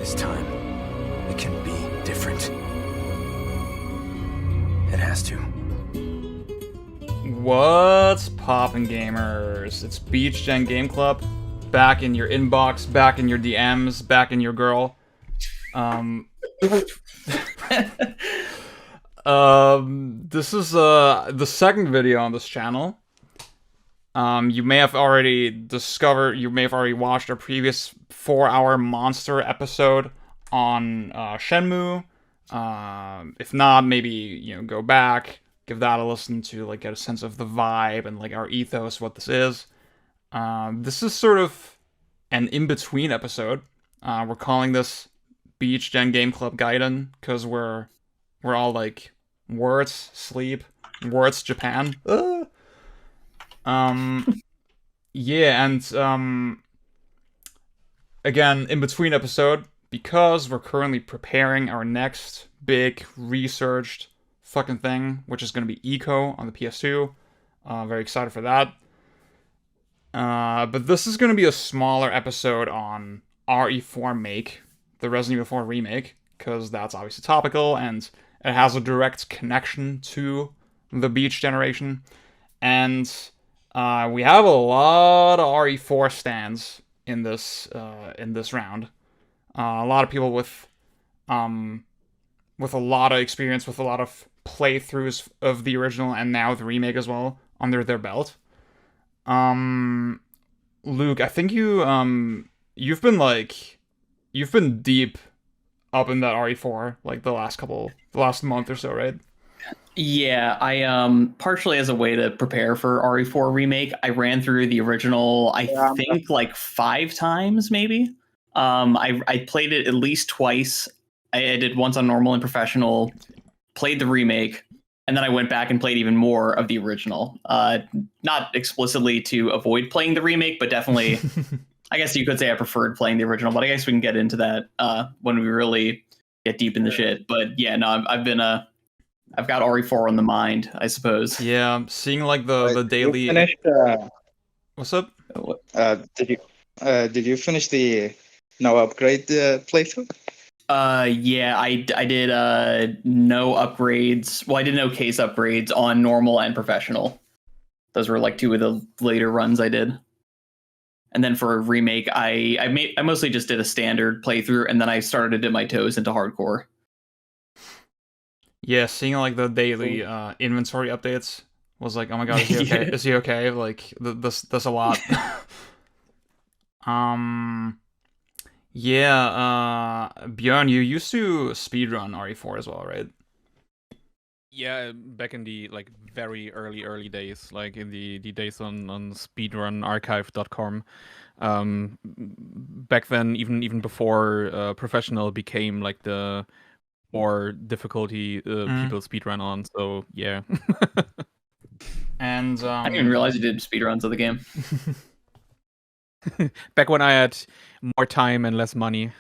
This time, it can be different. It has to. What's poppin', gamers? It's Beach Gen Game Club. Back in your inbox, back in your DMs, back in your girl. This is the second video on this channel. You may have already watched our previous 4-hour monster episode on Shenmue. If not, maybe go back, give that a listen to get a sense of the vibe and our ethos, what this is. This is sort of an in-between episode. We're calling this Beach Gen Game Club Gaiden because we're all words sleep, words Japan. Yeah, and again, in between episode, because we're currently preparing our next big researched fucking thing, which is going to be Eco on the PS2. Very excited for that. But this is going to be a smaller episode on RE4 Make, the Resident Evil 4 remake, because that's obviously topical and it has a direct connection to the Beach generation. And we have a lot of RE4 stands in this round. A lot of people with a lot of experience, with a lot of playthroughs of the original and now the remake as well under their belt. Luke, I think you've been deep up in that RE4 the last month or so, right? Yeah, I partially as a way to prepare for RE4 remake, I ran through the original I think 5 times maybe. I played it at least twice. I did once on normal and professional, played the remake, and then I went back and played even more of the original. Not explicitly to avoid playing the remake, but definitely I guess you could say I preferred playing the original, but I guess we can get into that when we really get deep in the shit. But yeah, no, I've got RE4 on the mind, I suppose. Yeah, seeing the daily. You finished, What's up? did you finish the no upgrade playthrough? Yeah, I did no upgrades. Well, I did no case upgrades on normal and professional. Those were 2 of the later runs I did. And then for a remake, I mostly just did a standard playthrough, and then I started to dip my toes into hardcore. Yeah, seeing the daily inventory updates was like, oh my god, is he okay? Is he okay? That's a lot. Yeah, Björn, you used to speedrun RE4 as well, right? Yeah, back in the very early days, in the days on speedrunarchive.com. Back then, even before professional became the more difficulty people speedrun on. So yeah. And I didn't even realize you did speedruns of the game. Back when I had more time and less money.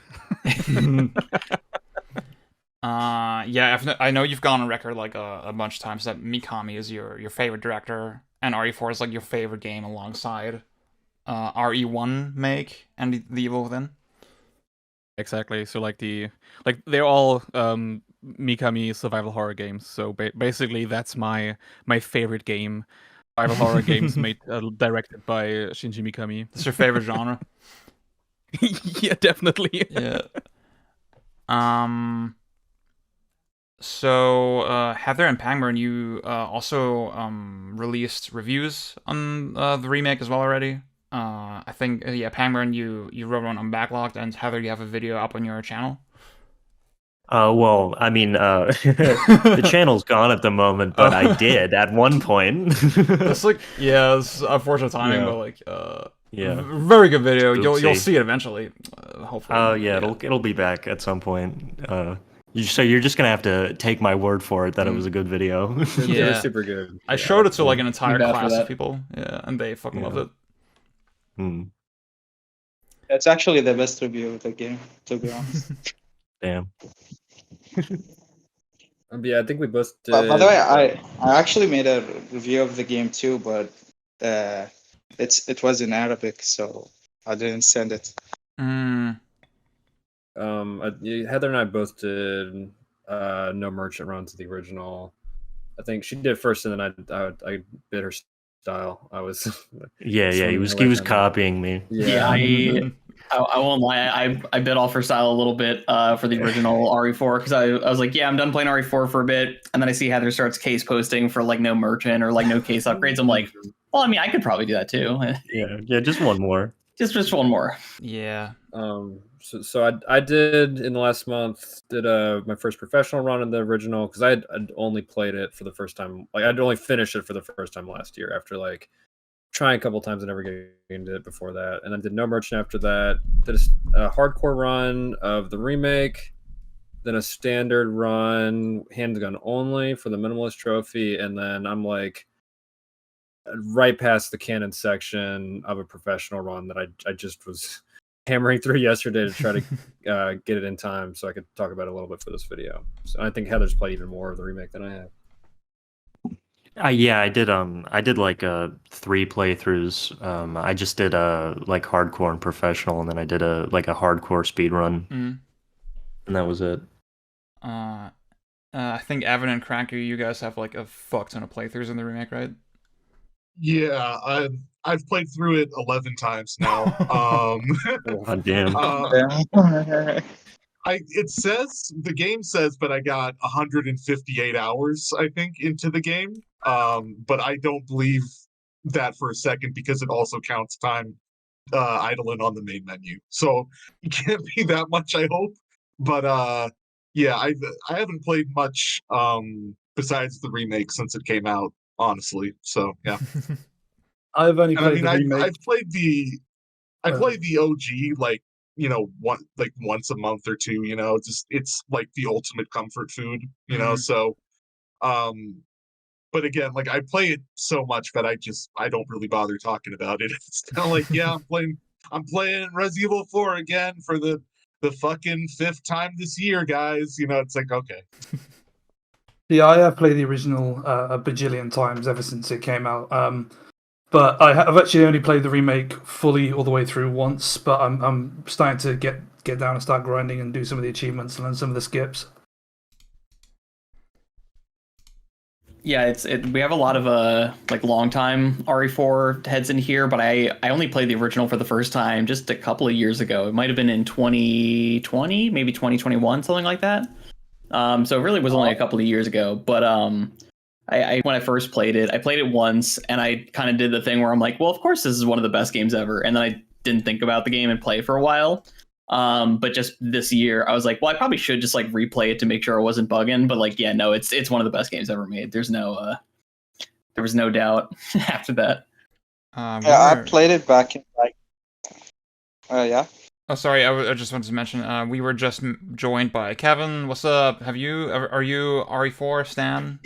Yeah, I know you've gone on record a bunch of times that Mikami is your favorite director, and RE4 is your favorite game alongside RE1 Make and the Evil Within. Exactly. So they're all Mikami survival horror games. So basically, that's my favorite game. Survival horror games made directed by Shinji Mikami. That's your favorite genre? Yeah, definitely. Yeah. So Heather and Pangburn, you also released reviews on the remake as well already. I think Pangburn, you wrote one on Backlogged, and Heather, you have a video up on your channel. Well, I mean, the channel's gone at the moment, but I did at one point. It's it's unfortunate timing, but yeah, very good video. You'll see it eventually, hopefully. Oh yeah, it'll be back at some point. So you're just gonna have to take my word for it that it was a good video. Yeah, It was super good. I showed it to an entire Too bad for class of that. people, and they fucking loved it. That's actually the best review of the game, to be honest. Damn. Yeah, I think we both did. By the way, I actually made a review of the game too, but it was in Arabic, so I didn't send it. Heather and I both did no merchant runs of the original. I think she did first, and then I bit her style. I was Yeah, swinging he her was way down. copying me. Yeah, I won't lie. I bit off her style a little bit for the original RE4 because I was like, yeah, I'm done playing RE4 for a bit, and then I see Heather starts case posting for like no merchant or like no case upgrades. I'm like, well, I mean, I could probably do that too. Yeah, just one more. just one more. Yeah. So I did in the last month my first professional run in the original because I'd only played it for the first time. Like I'd only finished it for the first time last year after like trying a couple times and never getting into it before that. And I did no merchant after that. Did a hardcore run of the remake, then a standard run handgun only for the minimalist trophy, and then I'm like right past the cannon section of a professional run that I just was hammering through yesterday to try to get it in time so I could talk about it a little bit for this video. So I think Heather's played even more of the remake than I have. Yeah, I did like 3 playthroughs. I just did like hardcore and professional, and then I did a hardcore speed run, and that was it. I think Evan and Cranky, you guys have like a fuck ton of playthroughs in the remake, right? Yeah, I've played through it 11 times now. God damn. The game says, but I got 158 hours, I think, into the game. But I don't believe that for a second because it also counts time idling on the main menu. So it can't be that much, I hope. But yeah, I haven't played much besides the remake since it came out, honestly. So yeah. I've only played the remake. I've played the OG like once a month or two, just it's like the ultimate comfort food, so but again, like I play it so much that I don't really bother talking about it. It's kind of like, yeah, I'm playing Resident Evil 4 again for the fucking 5th time this year, guys. It's like, okay. Yeah, I have played the original a bajillion times ever since it came out. But I've actually only played the remake fully all the way through once. But I'm starting to get down and start grinding and do some of the achievements and learn some of the skips. Yeah, we have a lot of like long time RE4 heads in here, but I only played the original for the first time just a couple of years ago. It might have been in 2020, maybe 2021, something like that. So it really was only a couple of years ago. But I when I first played it, I played it once, and I kind of did the thing where I'm like, well, of course this is one of the best games ever, and then I didn't think about the game and play for a while. But just this year, I was like, well, I probably should just like replay it to make sure I wasn't bugging. But like, yeah, no, it's one of the best games ever made. There was no doubt after that. I played it back in like, yeah. Oh, sorry. I just wanted to mention we were just joined by Kevin. What's up? Are you RE4 Stan?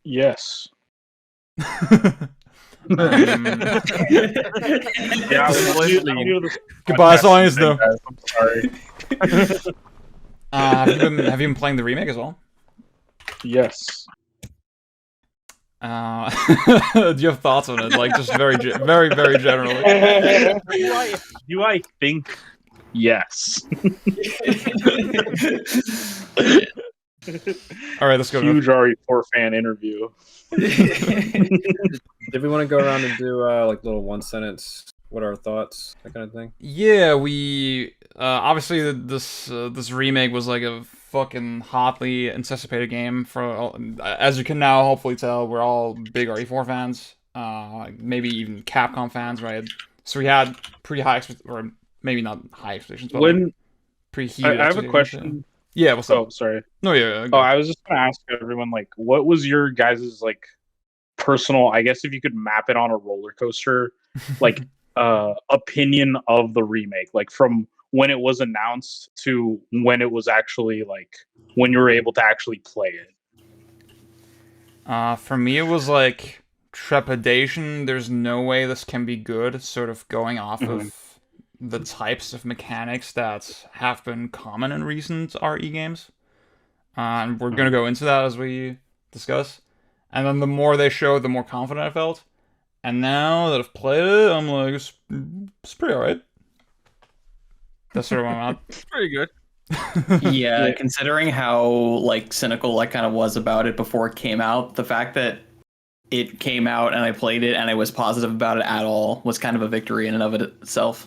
Yes. Yeah, goodbye, science, though. I'm sorry. Have you been playing the remake as well? Yes. Do you have thoughts on it? Like, just very, very generally. Do I think yes? All right, let's go. Huge RE4 fan interview. Did we want to go around and do like little one sentence? What are our thoughts? That kind of thing. Yeah, we obviously this remake was like a fucking hotly anticipated game for. As you can now hopefully tell, we're all big RE4 fans. Maybe even Capcom fans, right? So we had pretty high or maybe not high expectations, but When like pretty heated. I have a question. Yeah, what's up? Oh, sorry. No, yeah. I was just gonna ask everyone, like, what was your guys' like personal? I guess if you could map it on a roller coaster, like opinion of the remake, like from when it was announced to when it was actually like when you were able to actually play it. For me, it was like trepidation. There's no way this can be good. Sort of going off of the types of mechanics that have been common in recent RE games. And we're going to go into that as we discuss. And then the more they showed, the more confident I felt. And now that I've played it, I'm like, it's pretty alright. That's sort of what I'm at. It's pretty good. Yeah, considering how like cynical I kind of was about it before it came out, the fact that it came out and I played it and I was positive about it at all was kind of a victory in and of it itself.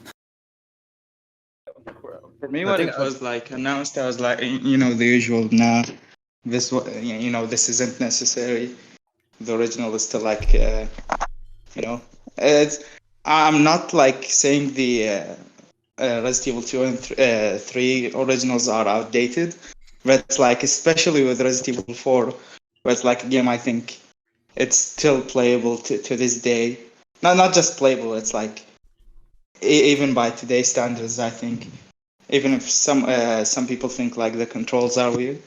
For me, what it was like announced, I was like, you know, the usual. Nah, you know, this isn't necessary. The original is still like, you know, it's. I'm not like saying the Resident Evil 2 and 3 originals are outdated, but it's like, especially with Resident Evil 4, where it's like a game I think it's still playable to this day. Not just playable, it's like, even by today's standards, I think. Even if some people think like the controls are weird.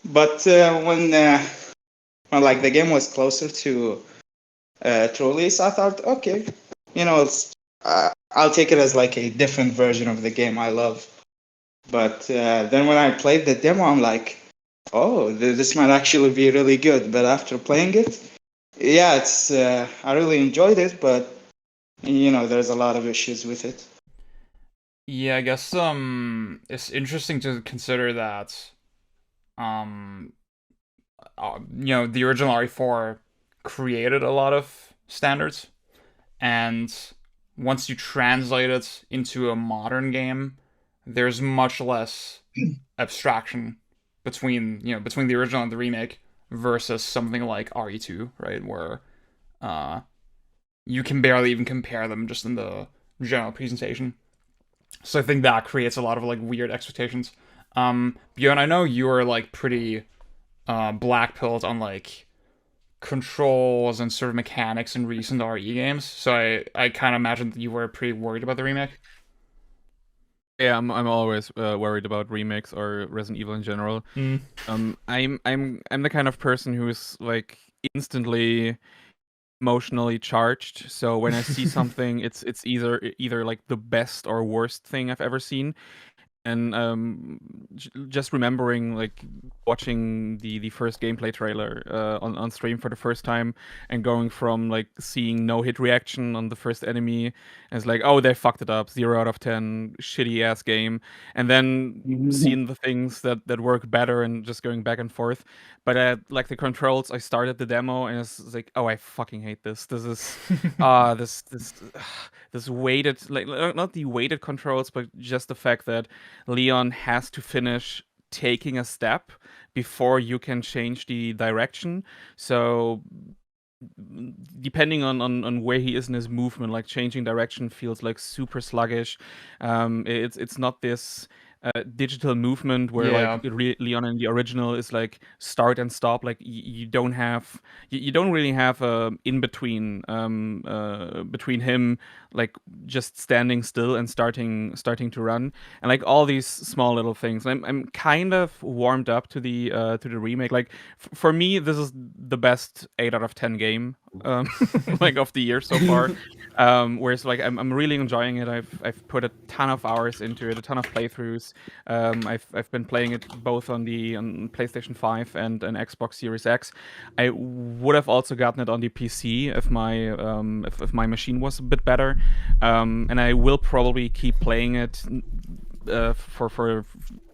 But when like the game was closer to release, I thought, okay, you know, I'll take it as like a different version of the game I love. But then when I played the demo, I'm like, oh, this might actually be really good. But after playing it, yeah, it's I really enjoyed it, but you know, there's a lot of issues with it. Yeah, I guess it's interesting to consider that you know, the original RE4 created a lot of standards, and once you translate it into a modern game, there's much less abstraction between, you know, between the original and the remake versus something like RE2, right, where you can barely even compare them just in the general presentation. So I think that creates a lot of like weird expectations. Bjorn, I know you are like pretty black pilled on like controls and sort of mechanics in recent RE games, so I kind of imagine that you were pretty worried about the remake. Yeah, I'm always worried about remakes or Resident Evil in general. I'm the kind of person who's like instantly emotionally charged. So when I see something, it's either like the best or worst thing I've ever seen. And just remembering like watching the first gameplay trailer on stream for the first time, and going from like seeing no hit reaction on the first enemy, and it's like, oh, they fucked it up, 0 out of 10, shitty ass game, and then seeing the things that work better and just going back and forth. But like the controls, I started the demo and it's like, oh, I fucking hate this. This is this weighted, like, not the weighted controls, but just the fact that Leon has to finish taking a step before you can change the direction. So depending on where he is in his movement, like changing direction feels like super sluggish. It's not this digital movement where Yeah. like Leon in the original is like start and stop. Like you don't have, you don't really have a in between between him like just standing still and starting to run, and like all these small little things. I'm kind of warmed up to the remake. Like for me, this is the best 8 out of 10 game like of the year so far. Whereas like I'm really enjoying it. I've put a ton of hours into it, a ton of playthroughs. I've been playing it both on PlayStation 5 and an Xbox Series X. I would have also gotten it on the PC if my machine was a bit better. And I will probably keep playing it for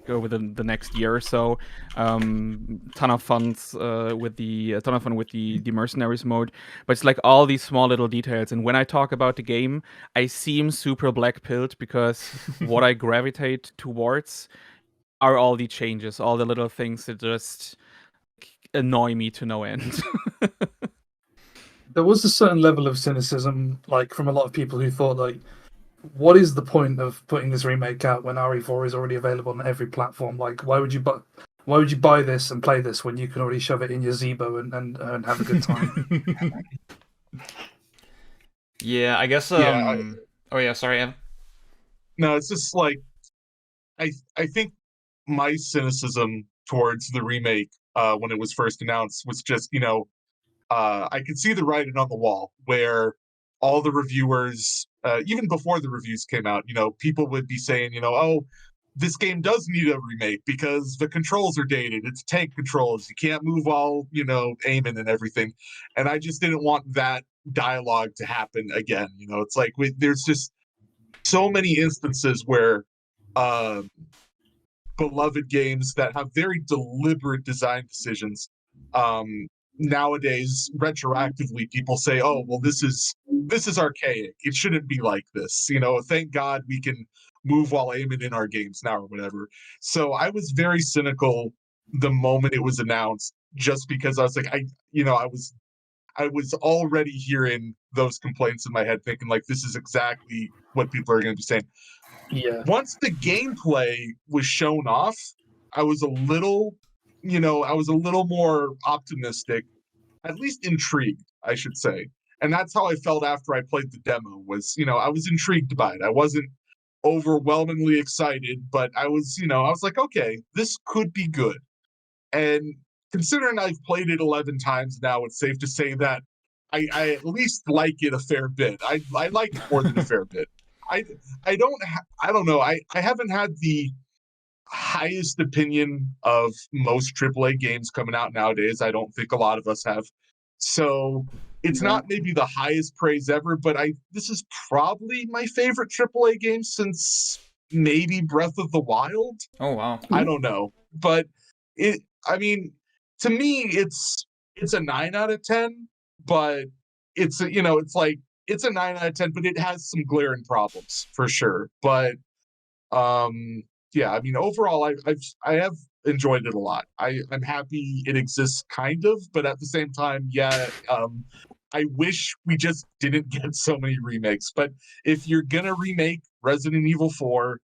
over the next year or so. Ton of fun with the mercenaries mode, but it's like all these small little details. And when I talk about the game, I seem super black pilled because what I gravitate towards are all the changes, all the little things that just annoy me to no end. There was a certain level of cynicism, like from a lot of people who thought, like, what is the point of putting this remake out when RE4 is already available on every platform? Like, why would you buy this and play this when you can already shove it in your Zebo and have a good time? Yeah, I guess. Yeah, Oh yeah, sorry, Evan. No, it's just like I think my cynicism towards the remake when it was first announced was just, you know, I could see the writing on the wall where all the reviewers, even before the reviews came out, you know, people would be saying, you know, oh, this game does need a remake because the controls are dated. It's tank controls. You can't move while, you know, aiming and everything. And I just didn't want that dialogue to happen again. You know, it's like there's just so many instances where beloved games that have very deliberate design decisions. Nowadays, retroactively, people say, "Oh, well, this is archaic. It shouldn't be like this." Thank God we can move while aiming in our games now or whatever. So I was very cynical the moment it was announced, just because I was like, I was already hearing those complaints in my head, thinking like, this is exactly what people are going to be saying. Yeah. Once the gameplay was shown off, I was a little, more optimistic, at least intrigued, I should say. And that's how I felt after I played the demo. I was intrigued by it. I wasn't overwhelmingly excited, but I was like, okay, this could be good. And considering I've played it 11 times now, it's safe to say that I at least like it a fair bit. I like it more than a fair bit. I don't know. I haven't had the highest opinion of most AAA games coming out nowadays. I don't think a lot of us have. So it's not maybe the highest praise ever, but this is probably my favorite AAA game since maybe Breath of the Wild. Oh wow. I don't know, but to me, it's a 9 out of 10, but it's a 9 out of 10, but it has some glaring problems for sure. But yeah, overall, I have enjoyed it a lot. I'm happy it exists, kind of, but at the same time, yeah, I wish we just didn't get so many remakes. But if you're gonna remake Resident Evil 4,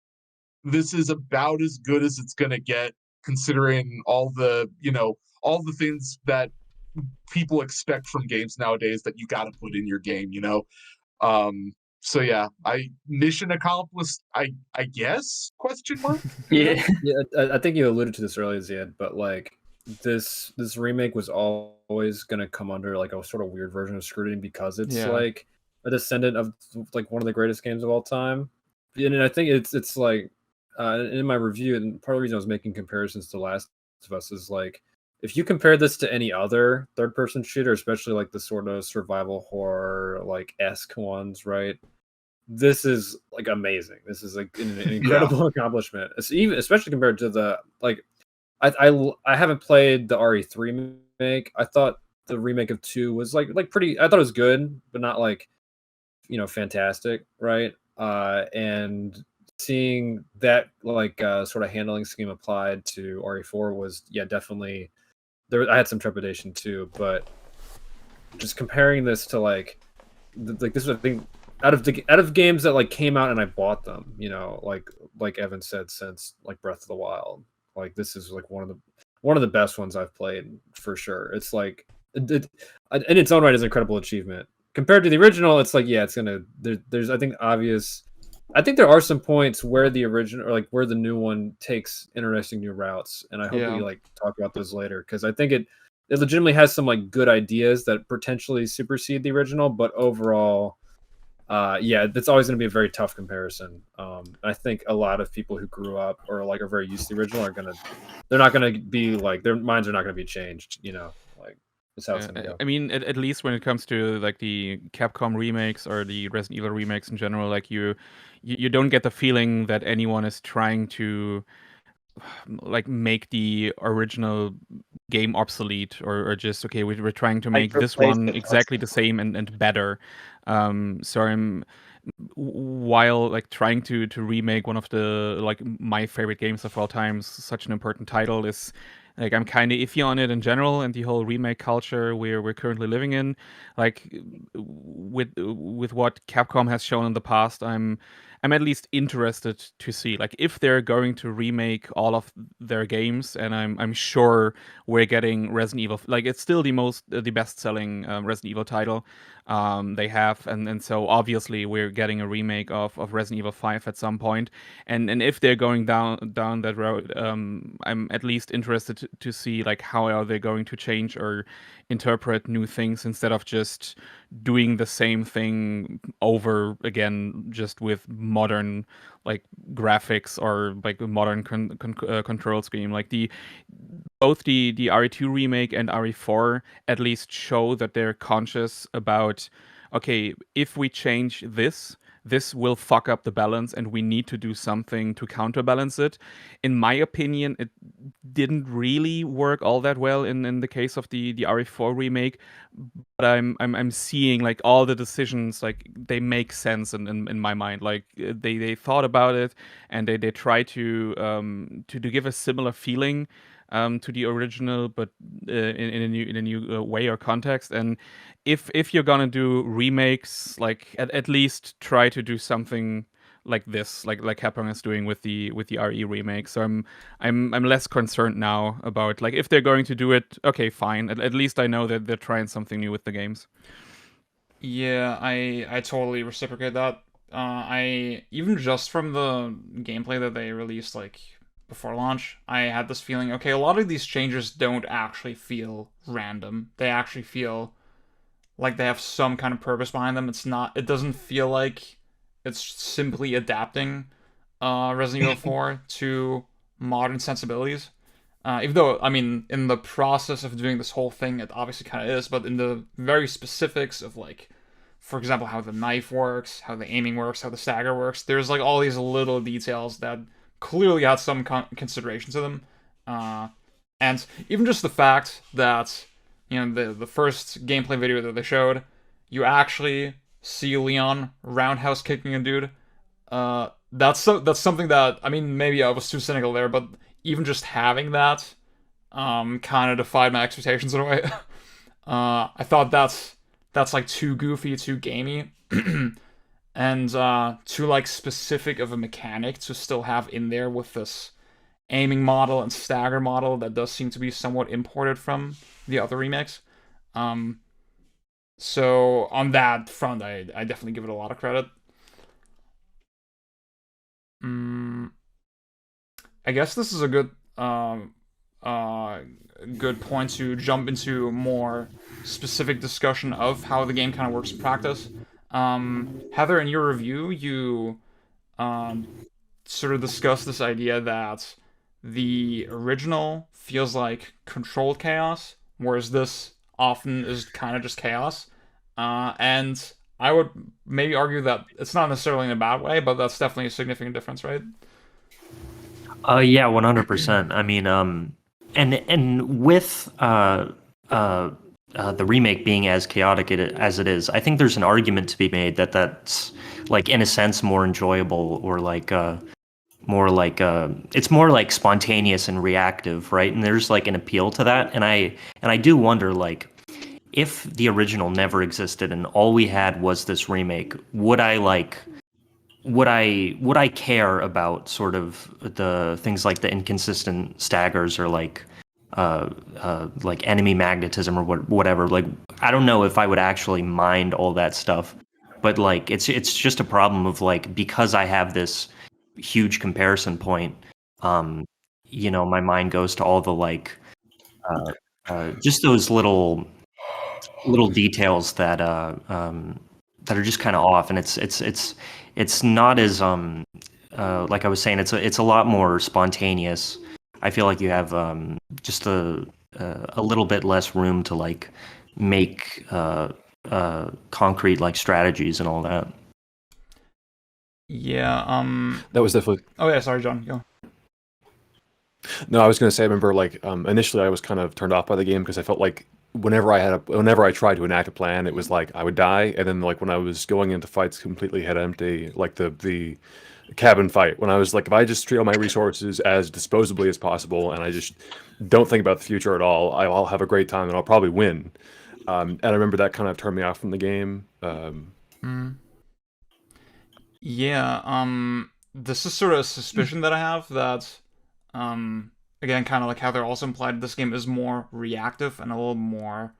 this is about as good as it's gonna get, considering all the things that people expect from games nowadays that you got to put in your game. So yeah, mission accomplished. I guess ? Yeah. I think you alluded to this earlier, Ziad, but like this remake was always going to come under like a sort of weird version of scrutiny because it's like a descendant of like one of the greatest games of all time. And I think it's like in my review, and part of the reason I was making comparisons to Last of Us is like, if you compare this to any other third-person shooter, especially like the sort of survival horror like esque ones, right? This is like amazing. This is like an incredible accomplishment. It's especially compared to the like, I haven't played the RE3 remake. I thought the remake of 2 was like pretty. I thought it was good, but not like fantastic, right? And seeing that like sort of handling scheme applied to RE4 was definitely there. I had some trepidation too, but just comparing this to like this is I think out of games that like came out and I bought them, like Evan said, since like Breath of the Wild, like this is like one of the best ones I've played for sure. It's like in its own right is an incredible achievement. Compared to the original, it's like it's gonna there's I think obvious. I think there are some points where the original or like where the new one takes interesting new routes, and I hope we like talk about those later because I think it legitimately has some like good ideas that potentially supersede the original, but overall, that's always going to be a very tough comparison. I think a lot of people who grew up or like are very used to the original they're not gonna be like their minds are not gonna be changed. Like that's how it's gonna go. I mean, at least when it comes to like the Capcom remakes or the Resident Evil remakes in general, like you don't get the feeling that anyone is trying to like make the original game obsolete or just okay, we're trying to make this one exactly the same and better. So while like trying to remake one of the like my favorite games of all times, such an important title is like I'm kind of iffy on it in general, and the whole remake culture we're currently living in. Like with what Capcom has shown in the past, I'm at least interested to see like if they're going to remake all of their games, and I'm sure we're getting Resident Evil. Like it's still the best selling Resident Evil title they have, and so obviously we're getting a remake of Resident Evil 5 at some point, and if they're going down that road, I'm at least interested to see like how are they going to change or interpret new things instead of just doing the same thing over again, just with modern like graphics or like modern control scheme. Like both the RE2 remake and RE4 at least show that they're conscious about, okay, if we change this, this will fuck up the balance and we need to do something to counterbalance it. In my opinion, it didn't really work all that well in the case of the RE4 remake, but I'm seeing like all the decisions, like they make sense in my mind. Like they thought about it and they try to give a similar feeling to the original, but in a new way or context. And if you're gonna do remakes, like at least try to do something like this, like Capcom is doing with the RE remake. So I'm less concerned now about like if they're going to do it. Okay, fine. At least I know that they're trying something new with the games. Yeah, I totally reciprocate that. I even just from the gameplay that they released like before launch, I had this feeling, okay, a lot of these changes don't actually feel random. They actually feel like they have some kind of purpose behind them. It doesn't feel like it's simply adapting Resident Evil 4 to modern sensibilities. Even though, I mean, in the process of doing this whole thing, it obviously kind of is, but in the very specifics of, like, for example, how the knife works, how the aiming works, how the stagger works, there's, like, all these little details that clearly had some consideration to them. And even just the fact that, you know, the first gameplay video that they showed, you actually see Leon roundhouse kicking a dude. That's something that, I mean, maybe I was too cynical there, but even just having that kind of defied my expectations in a way. I thought that's like too goofy, too gamey, and too like specific of a mechanic to still have in there with this aiming model and stagger model that does seem to be somewhat imported from the other remakes. So on that front, I definitely give it a lot of credit. I guess this is a good good point to jump into more specific discussion of how the game kind of works in practice. Heather, in your review, you sort of discussed this idea that the original feels like controlled chaos, whereas this often is kind of just chaos. And I would maybe argue that it's not necessarily in a bad way, but that's definitely a significant difference, right? Yeah, 100%. I mean, and with the remake being as chaotic as it is, I think there's an argument to be made that that's like in a sense more enjoyable, or like it's more like spontaneous and reactive, right? And there's like an appeal to that, and I do wonder, like, if the original never existed and all we had was this remake, would I care about sort of the things like the inconsistent staggers, or like enemy magnetism, or whatever? Like, I don't know if I would actually mind all that stuff, but like it's just a problem of like, because I have this huge comparison point, you know, my mind goes to all the like just those little details that that are just kind of off, and it's not as like I was saying, it's a lot more spontaneous. I feel like you have just a little bit less room to like make concrete like strategies and all that. Yeah. That was definitely. Oh yeah, sorry, John. Go. No, I was going to say, I remember like initially I was kind of turned off by the game because I felt like whenever I tried to enact a plan, it was like I would die, and then like when I was going into fights completely head empty, like the cabin fight, when I was like, if I just treat all my resources as disposably as possible and I just don't think about the future at all, I'll have a great time and I'll probably win. And I remember that kind of turned me off from the game. Yeah. This is sort of a suspicion that I have that, again, kind of like how they're also implied, this game is more reactive and a little more,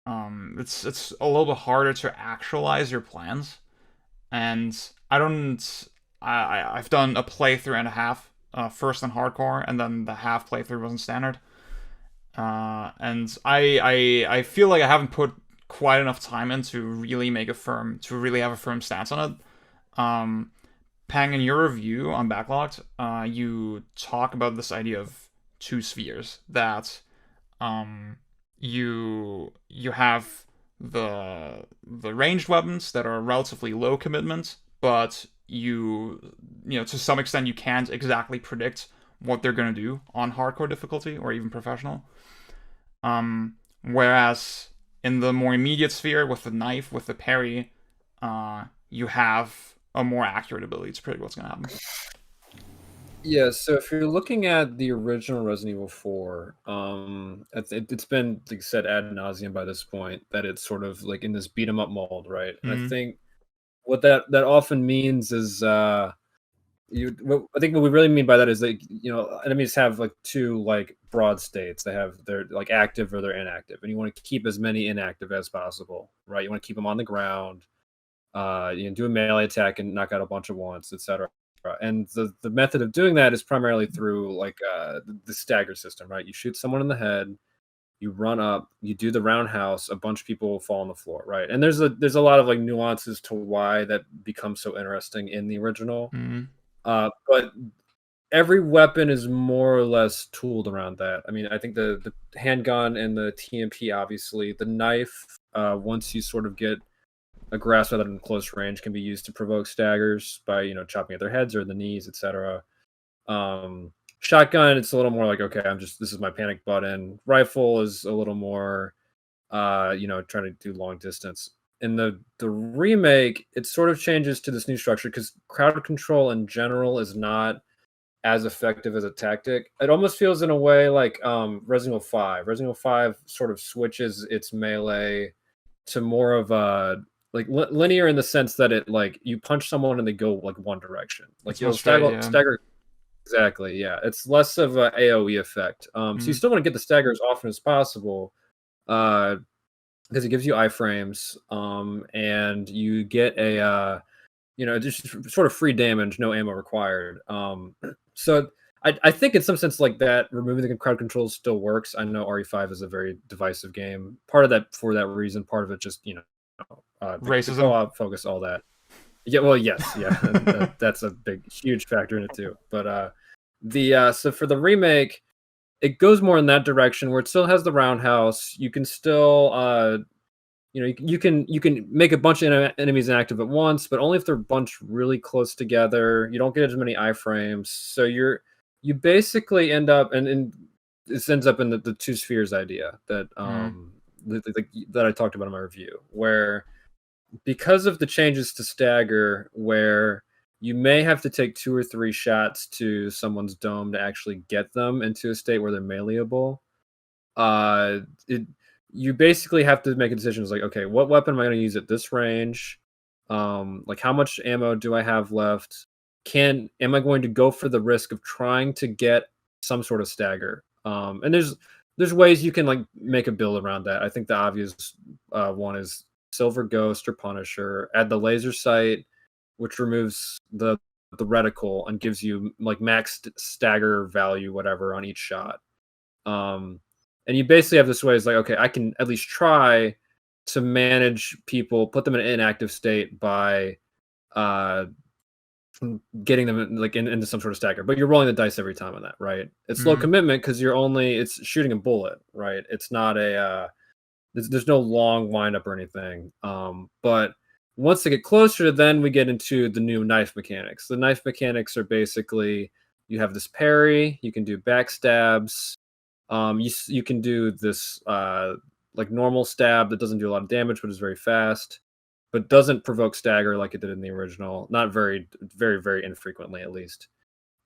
it's a little bit harder to actualize your plans. And I've done a playthrough and a half, first in hardcore, and then the half playthrough was in standard. And I feel like I haven't put quite enough time in to really have a firm stance on it. Pang, in your review on Backlogged, you talk about this idea of two spheres, that you have the ranged weapons that are relatively low commitment, but to some extent you can't exactly predict what they're gonna do on hardcore difficulty or even professional. Whereas in the more immediate sphere with the knife, with the parry, you have a more accurate ability to predict what's gonna happen. Yeah, so if you're looking at the original Resident Evil 4, it's been, like I said, ad nauseum by this point that it's sort of like in this beat 'em up mold, right? And I think what that often means is I think what we really mean by that is that enemies have like two like broad states. They're like active or they're inactive, and you want to keep as many inactive as possible, right? You want to keep them on the ground. Do a melee attack and knock out a bunch at once, etc. And the method of doing that is primarily through like the stagger system, right? You shoot someone in the head, you run up, you do the roundhouse, a bunch of people will fall on the floor, right? And there's a lot of like nuances to why that becomes so interesting in the original. But every weapon is more or less tooled around that. I mean, I think the handgun and the TMP, obviously, the knife, once you sort of get a grasp of that in close range, can be used to provoke staggers by chopping at their heads or the knees, etc. Shotgun, it's a little more like, okay, this is my panic button. Rifle is a little more trying to do long distance. In the remake, it sort of changes to this new structure because crowd control in general is not as effective as a tactic. It almost feels in a way like Resident Evil 5. Resident Evil 5 sort of switches its melee to more of a like linear in the sense that it like you punch someone and they go like one direction. Like you'll stagger. Exactly, yeah. It's less of a AoE effect. So you still want to get the stagger as often as possible, because it gives you iframes, and you get a just sort of free damage, no ammo required. So I think in some sense like that, removing the crowd controls still works. I know RE5 is a very divisive game. Part of that for that reason, part of it just racism, the co-op focus, all that. Yeah, well, yes, yeah, that's a huge factor in it too. But so for the remake, it goes more in that direction where it still has the roundhouse. You can still you can make a bunch of enemies inactive at once, but only if they're bunched really close together. You don't get as many iframes, so you basically end up and this ends up in the two spheres idea that that I talked about in my review, where because of the changes to stagger, where you may have to take 2 or 3 shots to someone's dome to actually get them into a state where they're meleeable. You basically have to make a decision. It's like, okay, what weapon am I going to use at this range? Like how much ammo do I have left? Am I going to go for the risk of trying to get some sort of stagger? And there's ways you can like make a build around that. I think the obvious one is Silver Ghost or Punisher. Add the laser sight, which removes the reticle and gives you like max stagger value, whatever, on each shot. And you basically have this way. It's like, okay, I can at least try to manage people, put them in an inactive state by getting them like into some sort of stagger. But you're rolling the dice every time on that, right? It's low commitment because it's shooting a bullet, right? It's not there's no long windup or anything. But once they get closer, then we get into the new knife mechanics. The knife mechanics are basically you have this parry, you can do backstabs. You can do this like normal stab that doesn't do a lot of damage but is very fast, but doesn't provoke stagger like it did in the original. Not very, very, very infrequently, at least.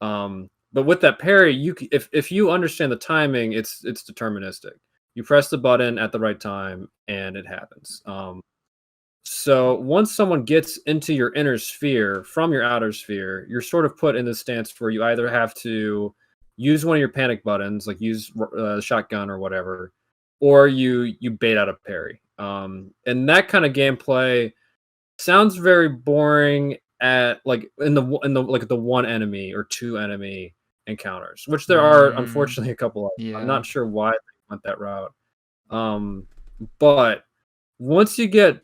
But with that parry, if you understand the timing, it's deterministic. You press the button at the right time, and it happens. So once someone gets into your inner sphere from your outer sphere, you're sort of put in this stance where you either have to use one of your panic buttons, like use shotgun or whatever, or you bait out a parry. And that kind of gameplay sounds very boring at like in the like the one enemy or two enemy encounters, which there are unfortunately a couple of. Yeah. I'm not sure why they went that route. But once you get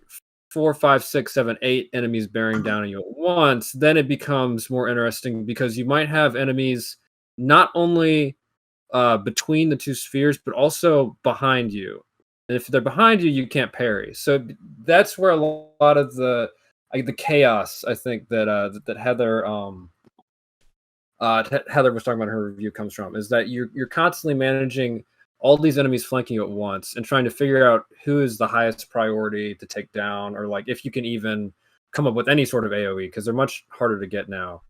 4, 5, 6, 7, 8 enemies bearing down on you at once, then it becomes more interesting because you might have enemies not only between the two spheres, but also behind you. And if they're behind you, you can't parry. So that's where a lot of the, the chaos. I think that that Heather Heather was talking about in her review comes from is that you're constantly managing all these enemies flanking you at once and trying to figure out who is the highest priority to take down, or like if you can even come up with any sort of AoE, because they're much harder to get now.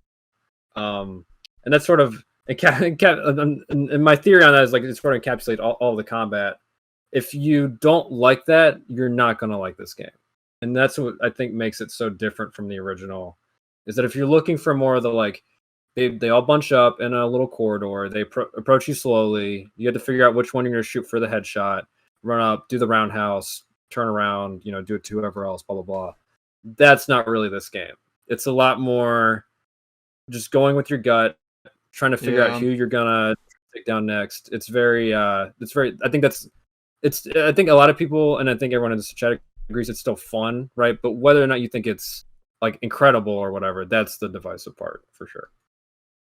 And that's sort of and my theory on that is like it sort of encapsulates all the combat. If you don't like that, you're not going to like this game. And that's what I think makes it so different from the original, is that if you're looking for more of the like, they all bunch up in a little corridor, they approach you slowly, you have to figure out which one you're going to shoot for the headshot, run up, do the roundhouse, turn around, do it to whoever else, blah, blah, blah. That's not really this game. It's a lot more just going with your gut, trying to figure out who you're going to take down next. I think a lot of people, and I think everyone in this chat agrees it's still fun, right? But whether or not you think it's like incredible or whatever, that's the divisive part for sure.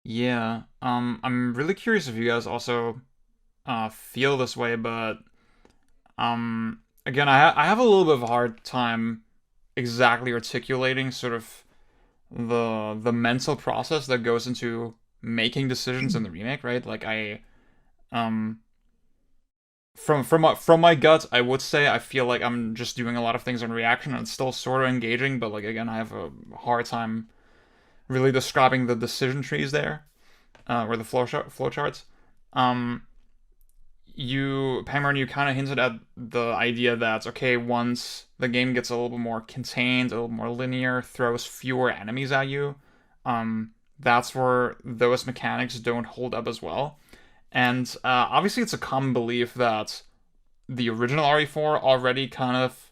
Yeah. I'm really curious if you guys also feel this way, but again, I have a little bit of a hard time exactly articulating sort of the mental process that goes into making decisions in the remake, right? Like from my gut, I would say I feel like I'm just doing a lot of things on reaction and it's still sort of engaging, but like again, I have a hard time really describing the decision trees there, or the flowcharts. Pamela, you kind of hinted at the idea that okay, once the game gets a little bit more contained, a little more linear, throws fewer enemies at you, that's where those mechanics don't hold up as well. And obviously, it's a common belief that the original RE4 already kind of,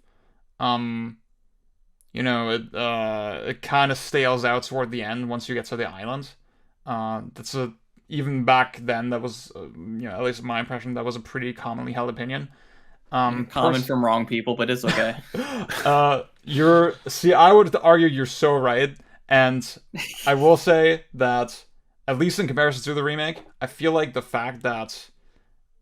it kind of stales out toward the end once you get to the island. Even back then, that was, at least my impression, that was a pretty commonly held opinion. Common from wrong people, but it's okay. I would argue you're so right, and I will say that, at least in comparison to the remake, I feel like the fact that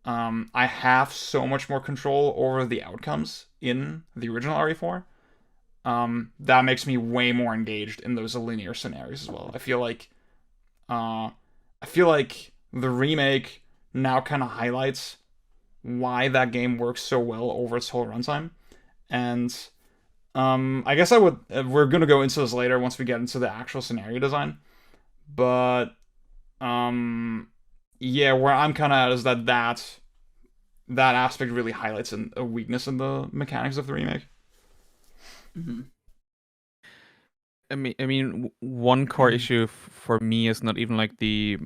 I have so much more control over the outcomes in the original RE4, that makes me way more engaged in those linear scenarios as well. I feel like the remake now kind of highlights why that game works so well over its whole runtime. And I guess we're gonna go into this later once we get into the actual scenario design. But yeah, where I'm kind of at is that aspect really highlights a weakness in the mechanics of the remake. Mm-hmm. I mean, one core issue for me is not even like the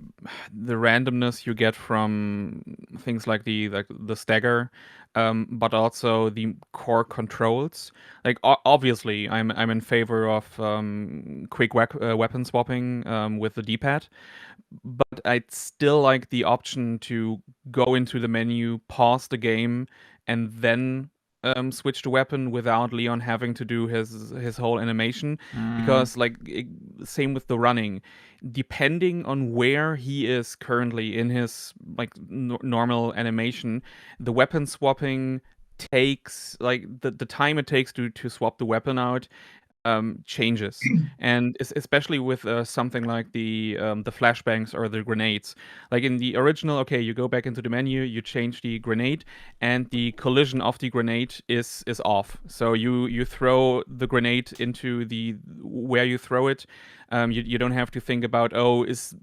randomness you get from things like the stagger, but also the core controls. Like obviously, I'm in favor of quick weapon swapping with the D-pad, but I'd still like the option to go into the menu, pause the game, and then switch the weapon without Leon having to do his whole animation. Because like same with the running, depending on where he is currently in his like normal animation, the weapon swapping takes like the time it takes to swap the weapon out changes, and especially with something like the flashbangs or the grenades. Like in the original, okay, you go back into the menu, you change the grenade, and the collision of the grenade is off. So you throw the grenade into the where you throw it. You don't have to think about, oh, is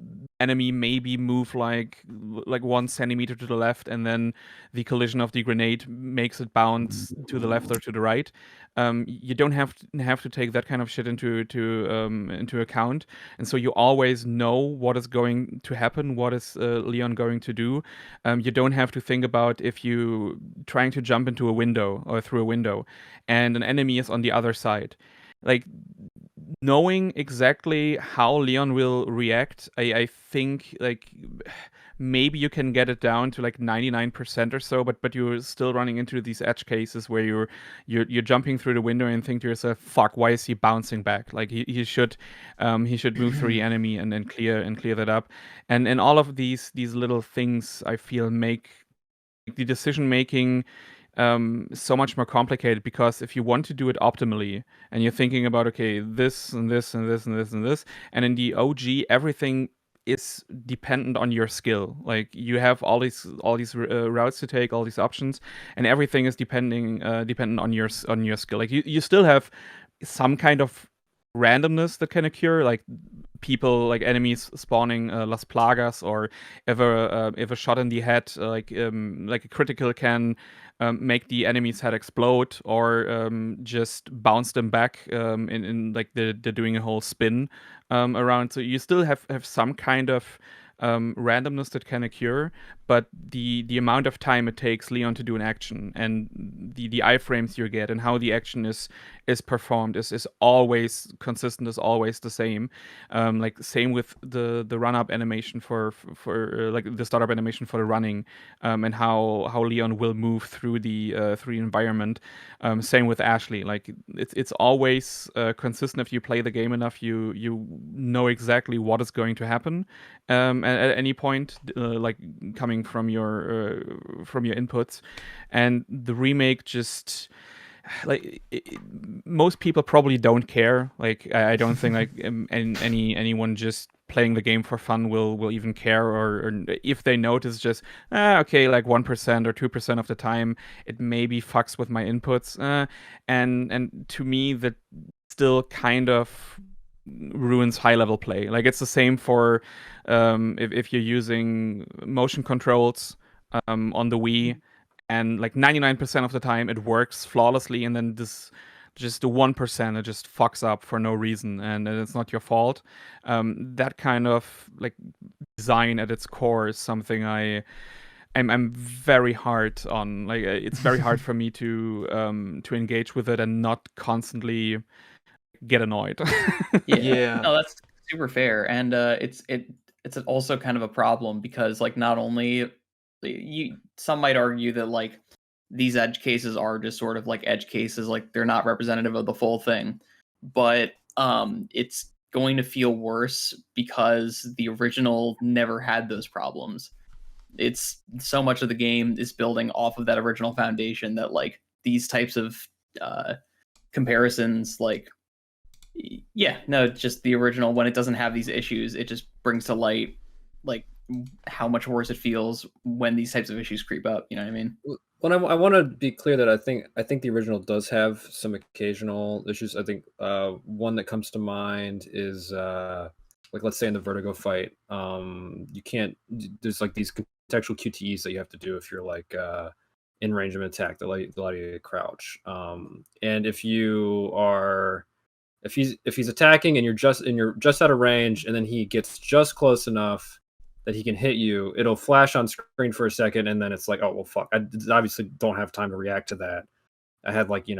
enemy maybe move like 1 centimeter to the left, and then the collision of the grenade makes it bounce to the left or to the right. You don't have to take that kind of shit into account, and so you always know what is going to happen, what is Leon going to do. You don't have to think about if you trying to jump into a window or through a window, and an enemy is on the other side. Like, knowing exactly how Leon will react, I think like maybe you can get it down to like 99% or so, but you're still running into these edge cases where you're jumping through the window and think to yourself, "Fuck, why is he bouncing back?" Like he should move through the enemy and then clear that up, and all of these little things I feel make the decision making so much more complicated, because if you want to do it optimally and you're thinking about, okay, this and this and this and this and this, and in the OG everything is dependent on your skill. Like you have all these routes to take, all these options, and everything is dependent on your skill. Like you still have some kind of randomness that can occur, like people, like enemies spawning Las Plagas, or if a shot in the head, like a critical, can make the enemy's head explode, or just bounce them back in like they're doing a whole spin around. So you still have some kind of randomness that can occur, but the amount of time it takes Leon to do an action, and the iframes you get, and how the action is performed is always consistent, is always the same. Like same with the run up animation for like the startup animation for the running, and how Leon will move through the environment. Same with Ashley. Like it's always consistent. If you play the game enough, you know exactly what is going to happen at any point, like coming from your inputs. And the remake just, like most people probably don't care. Like I don't think like anyone just playing the game for fun will even care, or if they notice, just okay, like 1% or 2% of the time it maybe fucks with my inputs, and to me that still kind of ruins high level play. Like it's the same for if you're using motion controls on the Wii, and like 99% of the time it works flawlessly, and then just the 1% it just fucks up for no reason, and it's not your fault. That kind of like design at its core is something I'm very hard on. Like it's very hard for me to engage with it and not constantly get annoyed. Yeah. No, that's super fair, and it's also kind of a problem, because like not only some might argue that like these edge cases are just sort of like edge cases, like they're not representative of the full thing, but it's going to feel worse because the original never had those problems. It's so much of the game is building off of that original foundation that like these types of comparisons, like yeah, no, just the original, when it doesn't have these issues, it just brings to light like how much worse it feels when these types of issues creep up. You know what I mean? When I want to be clear that I think the original does have some occasional issues. I think one that comes to mind is like, let's say in the Vertigo fight, you can't. There's like these contextual QTEs that you have to do if you're like in range of an attack that allow you to crouch. And if he's attacking and you're just out of range, and then he gets just close enough that he can hit you, it'll flash on screen for a second, and then it's like, oh well, fuck. I obviously don't have time to react to that. I had like 3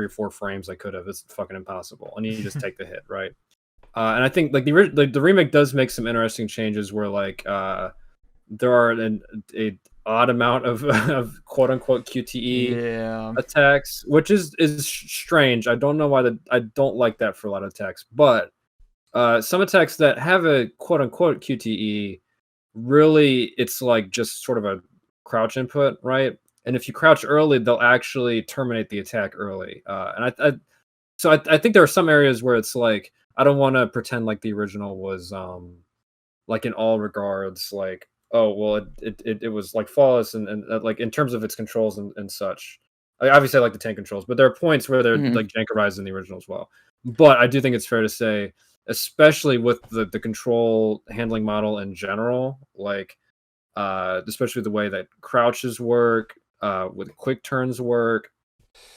or 4 frames I could have. It's fucking impossible, and you just take the hit, right? And I think like the remake does make some interesting changes where like there are a odd amount of quote unquote QTE attacks, which is strange. I don't know why I don't like that for a lot of attacks, but some attacks that have a quote unquote QTE, really it's like just sort of a crouch input, right? And if you crouch early, they'll actually terminate the attack early. And I think there are some areas where it's like, I don't want to pretend like the original was like in all regards like, oh well, it was like flawless and like in terms of its controls and such. Obviously I like the tank controls, but there are points where they're like jankerized in the original as well. But I do think it's fair to say, especially with the control handling model in general, like especially the way that crouches work, with quick turns work,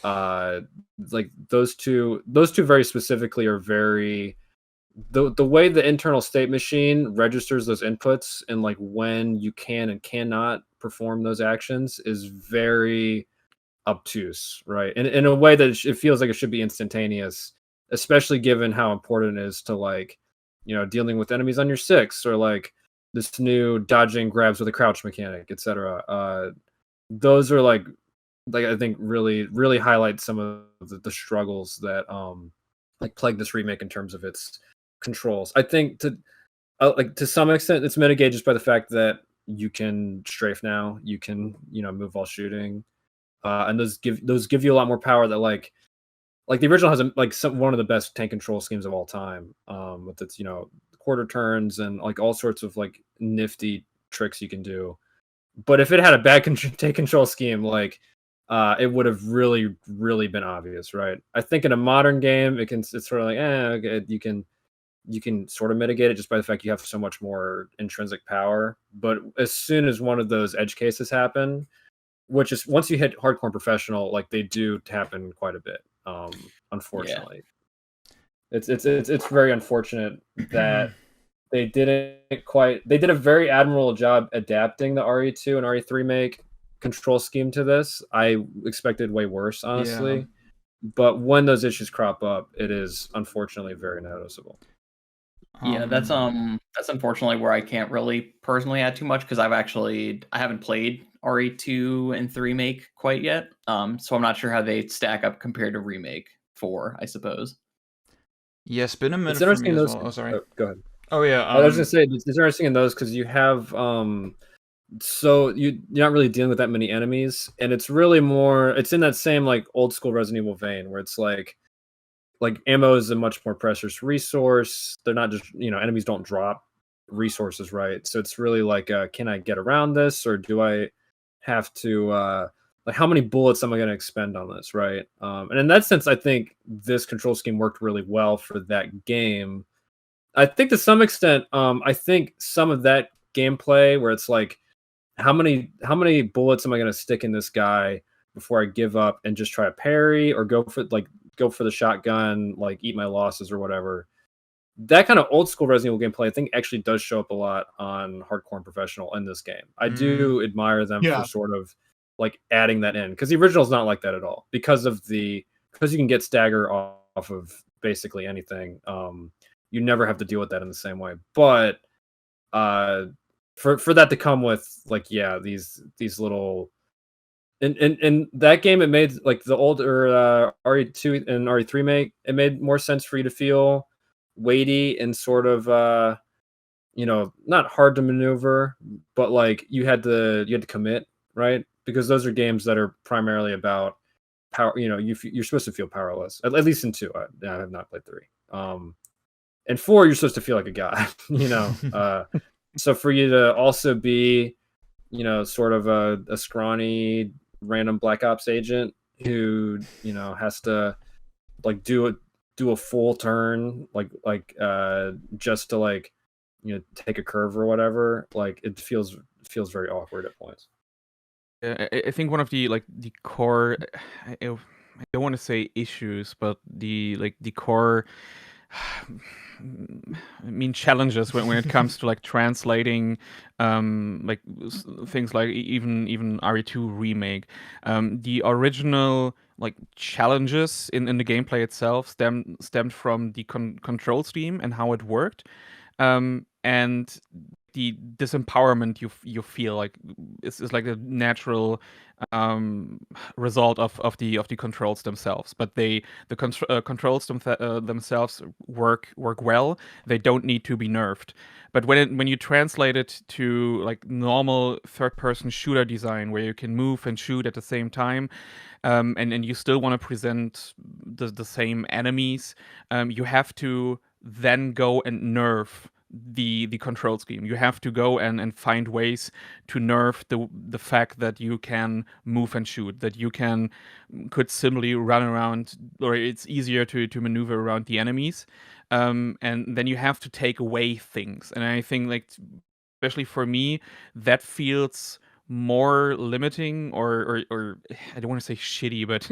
like those two very specifically are very, the way the internal state machine registers those inputs and like when you can and cannot perform those actions is very obtuse, right? And in a way that it feels like it should be instantaneous, especially given how important it is to like, dealing with enemies on your 6, or like this new dodging grabs with a crouch mechanic, etc. Those are like I think really highlight some of the struggles that like plague this remake in terms of its controls. I think to some extent it's mitigated just by the fact that you can strafe now, you can move while shooting. and those give you a lot more power. That like the original has one of the best tank control schemes of all time, with its quarter turns and like all sorts of like nifty tricks you can do. But if it had a bad tank control scheme, like it would have really been obvious, right? I think in a modern game, it's sort of like okay, you can sort of mitigate it just by the fact you have so much more intrinsic power. But as soon as one of those edge cases happen, which is once you hit hardcore professional, like they do happen quite a bit. Unfortunately, it's very unfortunate that they didn't quite. They did a very admirable job adapting the RE2 and RE3 Remake control scheme to this. I expected way worse, honestly. Yeah. But when those issues crop up, it is unfortunately very noticeable. Yeah, that's unfortunately where I can't really personally add too much because I haven't played RE2 and 3 Remake quite yet. So I'm not sure how they stack up compared to Remake 4, I suppose. Yeah, it's been a minute It's for interesting me as those. well. Oh, sorry. Go ahead. Oh yeah. I was gonna say it's interesting in those because you have so you're not really dealing with that many enemies, and it's really more. It's in that same like old school Resident Evil vein where it's like ammo is a much more precious resource. They're not just enemies don't drop resources, right? So it's really like can I get around this, or do I have to like how many bullets am I going to expend on this, right? And in that sense, I think this control scheme worked really well for that game. I think to some extent, I think some of that gameplay where it's like how many bullets am I going to stick in this guy before I give up and just try to parry or go for the shotgun, like eat my losses or whatever. That kind of old school Resident Evil gameplay, I think, actually does show up a lot on Hardcore and Professional in this game. I do admire them for sort of like adding that in because the original is not like that at all because you can get stagger off of basically anything. You never have to deal with that in the same way, but for that to come with like these little. In that game, it made like the older RE2 and RE3 Remake. It made more sense for you to feel weighty and sort of not hard to maneuver, but like you had to commit, right? Because those are games that are primarily about power. You're supposed to feel powerless. At least in 2. I have not played 3. And 4, you're supposed to feel like a god. So for you to also be sort of a scrawny random Black Ops agent who has to like do a full turn like just to like take a curve or whatever, like it feels very awkward at points. I think one of the core, I don't want to say issues, but the core challenges when it comes to like translating things like even RE2 Remake, the original like challenges in the gameplay itself stemmed from the control scheme and how it worked, and the disempowerment you feel like is like a natural result of the controls themselves. But the controls themselves work well. They don't need to be nerfed. But when you translate it to like normal third-person shooter design, where you can move and shoot at the same time, and you still want to present the same enemies, you have to then go and nerf the control scheme. You have to go and find ways to nerf the fact that you can move and shoot, that you could simply run around, or it's easier to maneuver around the enemies, and then you have to take away things. And I think like especially for me, that feels more limiting, or I don't want to say shitty, but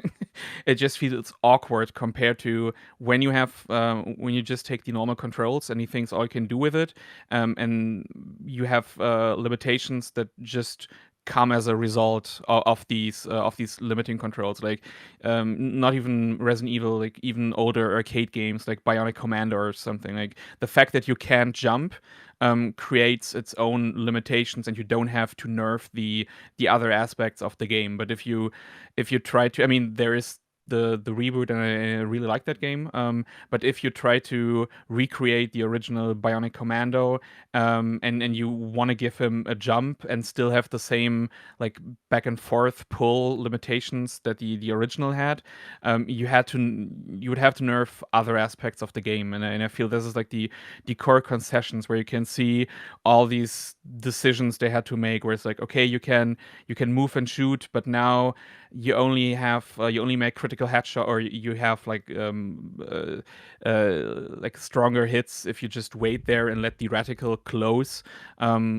it just feels awkward compared to when you have when you just take the normal controls and he thinks all you can do with it, and you have limitations that just come as a result of these limiting controls, like not even Resident Evil, like even older arcade games like Bionic Commando or something. Like the fact that you can't jump creates its own limitations, and you don't have to nerf the other aspects of the game. But if you try to, I mean, there is the reboot, and I really like that game. But if you try to recreate the original Bionic Commando, and you want to give him a jump and still have the same like back and forth pull limitations that the original had, you would have to nerf other aspects of the game, and I feel this is like the core concessions where you can see all these decisions they had to make, where it's like, okay, you can move and shoot, but now you only make critical headshot, or you have like stronger hits if you just wait there and let the reticle close,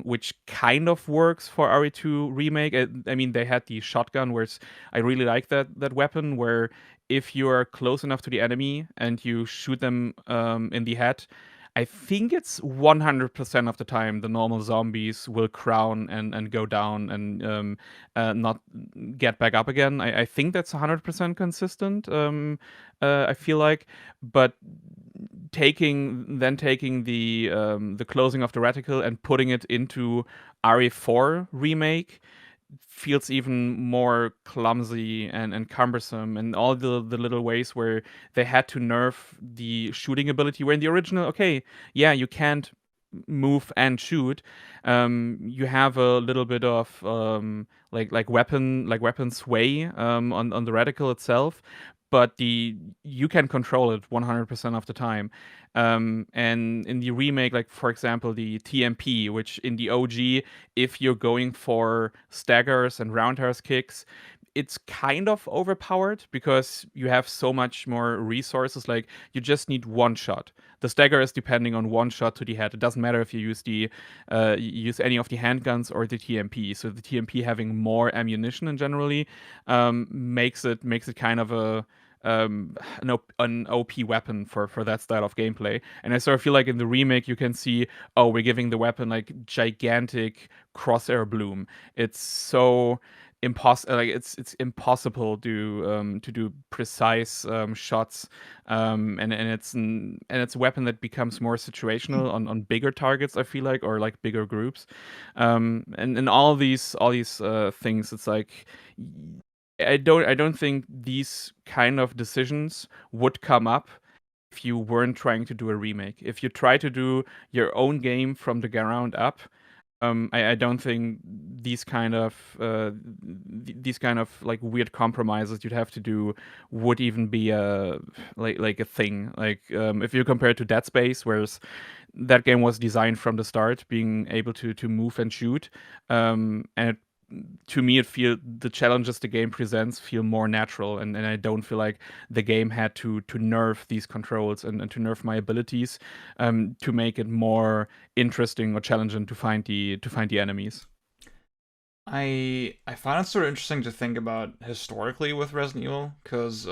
which kind of works for RE2 Remake. I mean, they had the shotgun, where I really like that weapon, where if you are close enough to the enemy and you shoot them in the head, I think it's 100% of the time the normal zombies will crown and go down and not get back up again. I think that's 100% consistent. I feel like, but taking the closing of the reticle and putting it into RE4 Remake feels even more clumsy and cumbersome, and all the little ways where they had to nerf the shooting ability, where in the original, okay, yeah, you can't move and shoot. You have a little bit of like weapon sway on the reticle itself, but you can control it 100% of the time. And in the remake, like for example, the TMP, which in the OG, if you're going for staggers and roundhouse kicks, it's kind of overpowered because you have so much more resources. Like, you just need one shot. The stagger is depending on one shot to the head. It doesn't matter if you use you use any of the handguns or the TMP. So the TMP having more ammunition and generally makes it kind of an OP weapon for that style of gameplay. And I sort of feel like in the remake you can see, oh, we're giving the weapon like gigantic crosshair bloom. It's so it's impossible to do precise shots, and it's a weapon that becomes more situational on bigger targets, I feel like, or like bigger groups, and all these things. It's like, I don't think these kind of decisions would come up if you weren't trying to do a remake. If you try to do your own game from the ground up, I don't think these kind of like weird compromises you'd have to do would even be a thing. Like, if you compare it to Dead Space, whereas that game was designed from the start being able to move and shoot, and to me, the challenges the game presents feel more natural, and I don't feel like the game had to nerf these controls and to nerf my abilities to make it more interesting or challenging to find the enemies. I find it sort of interesting to think about historically with Resident Evil, because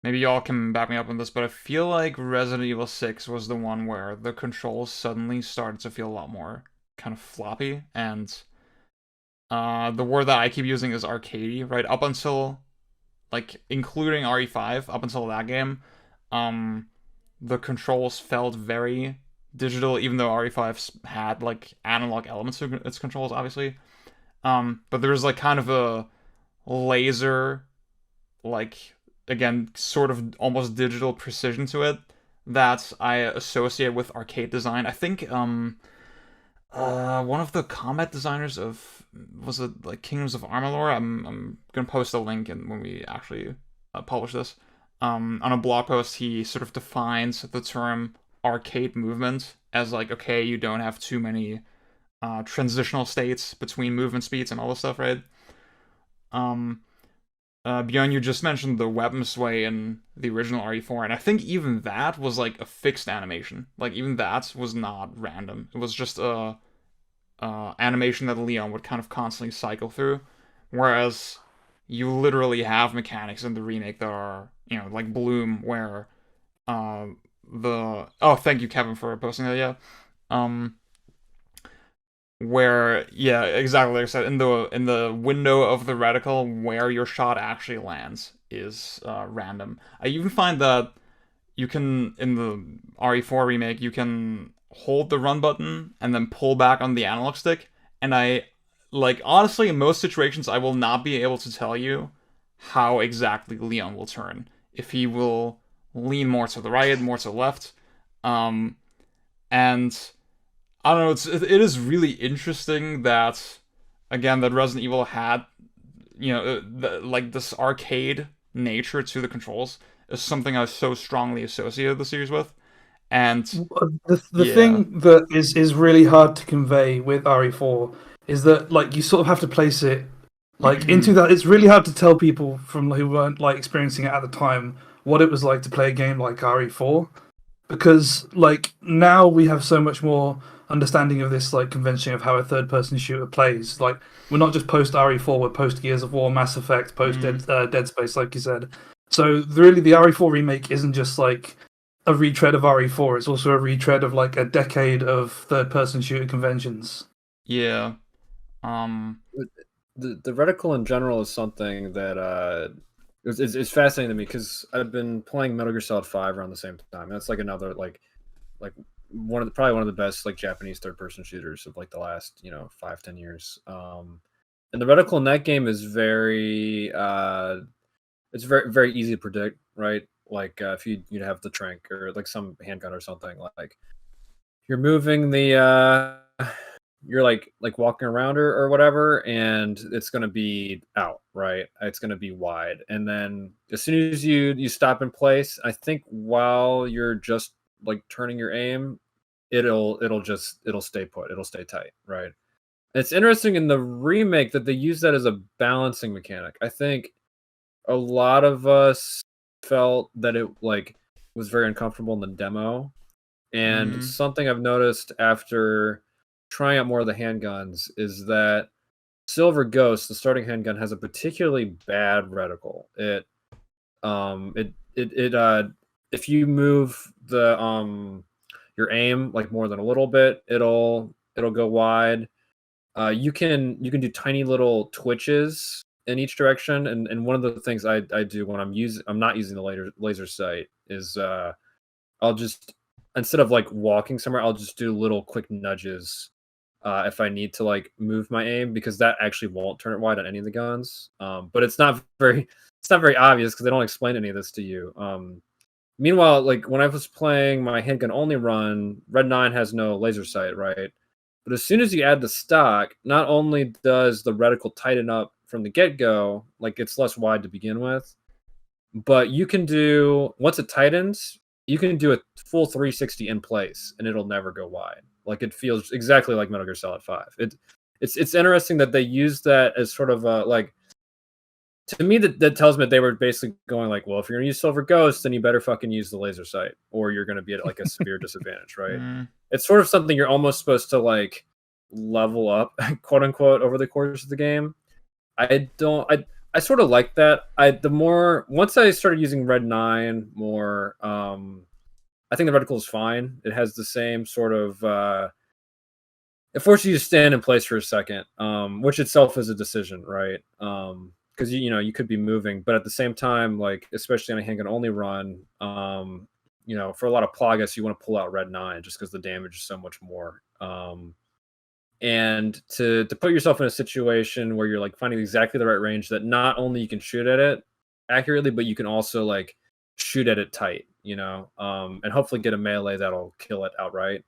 maybe y'all can back me up on this, but I feel like Resident Evil 6 was the one where the controls suddenly started to feel a lot more kind of floppy, and the word that I keep using is arcadey, right? Up until, like, including RE5, up until that game, the controls felt very digital, even though RE5 had, like, analog elements to its controls, obviously. But there's, like, kind of a laser, like, again, sort of almost digital precision to it that I associate with arcade design. I think, one of the combat designers of, was it like Kingdoms of Amalur? I'm gonna post a link when we actually publish this. On a blog post, he sort of defines the term arcade movement as like, okay, you don't have too many transitional states between movement speeds and all this stuff, right? Bjorn, you just mentioned the weapon sway in the original RE4, and I think even that was like a fixed animation. Like, even that was not random. It was just a animation that Leon would kind of constantly cycle through, whereas you literally have mechanics in the remake that are, like Bloom, where thank you, Kevin, for posting that. Where, yeah, exactly like I said, in the window of the reticle where your shot actually lands is random. I even find that you can, in the RE4 remake, you can hold the run button and then pull back on the analog stick, and honestly, in most situations, I will not be able to tell you how exactly Leon will turn. If he will lean more to the right, more to the left. And I don't know, it is really interesting that, again, that Resident Evil had, like this arcade nature to the controls is something I so strongly associated the series with. And the thing that is really hard to convey with RE4 is that like you sort of have to place it like into that. It's really hard to tell people from who weren't like experiencing it at the time what it was like to play a game like RE4, because like now we have so much more understanding of this like convention of how a third-person shooter plays. Like we're not just post RE4, we're post Gears of War, Mass Effect, post Dead Space, like you said. So really, the RE4 remake isn't just like a retread of RE4. It's also a retread of like a decade of third-person shooter conventions. Yeah. The reticle in general is something that it's fascinating to me because I've been playing Metal Gear Solid 5 around the same time. That's like another like probably one of the best like Japanese third-person shooters of like the last 5-10 years. And the reticle in that game is it's very very easy to predict, right? Like if you have the trank or like some handgun or something, like you're moving the you're like walking around or whatever, and it's gonna be out, right? It's gonna be wide, and then as soon as you stop in place, I think while you're just like turning your aim, it'll stay put, it'll stay tight, right? It's interesting in the remake that they use that as a balancing mechanic. I think a lot of us felt that it like was very uncomfortable in the demo, and something I've noticed after trying out more of the handguns is that Silver Ghost, the starting handgun, has a particularly bad reticle. If you move the your aim like more than a little bit, it'll go wide. You can do tiny little twitches in each direction, and one of the things I do when I'm not using the laser sight is I'll just, instead of like walking somewhere, I'll just do little quick nudges if I need to like move my aim, because that actually won't turn it wide on any of the guns. But it's not very obvious because they don't explain any of this to you. Meanwhile, like when I was playing my handgun only run, Red 9 has no laser sight, right? But as soon as you add the stock, not only does the reticle tighten up from the get-go, like it's less wide to begin with, but you can do, once it tightens, you can do a full 360 in place and it'll never go wide. Like it feels exactly like Metal Gear Solid 5. It's interesting that they use that as sort of like, to me that tells me that they were basically going like, well, if you're gonna use Silver Ghost, then you better fucking use the laser sight, or you're gonna be at like a severe disadvantage, right? It's sort of something you're almost supposed to like level up, quote unquote, over the course of the game. I sort of like that. Once I started using Red 9 more, I think the reticle is fine. It has the same sort of it forces you to stand in place for a second, which itself is a decision, right? Because you could be moving, but at the same time, like especially on a handgun only run, for a lot of Plagas, you want to pull out Red 9 just because the damage is so much more. And to put yourself in a situation where you're like finding exactly the right range that not only you can shoot at it accurately, but you can also like shoot at it tight, and hopefully get a melee that'll kill it outright.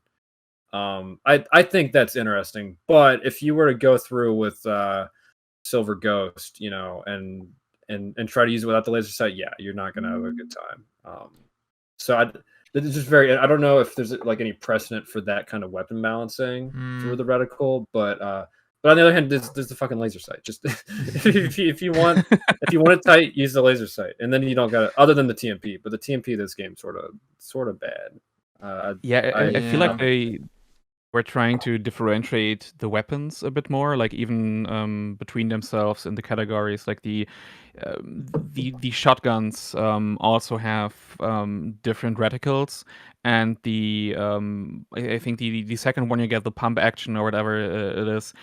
I think that's interesting. But if you were to go through with Silver Ghost, and try to use it without the laser sight, yeah, you're not gonna have a good time. It's just I don't know if there's like any precedent for that kind of weapon balancing through the reticle, but on the other hand, there's the fucking laser sight. Just if you want it tight, use the laser sight, and then you don't got it. Other than the TMP, but the TMP this game sort of bad. I feel like we're trying to differentiate the weapons a bit more, like even between themselves in the categories. Like the shotguns also have different reticles, and I think the second one you get, the pump action or whatever it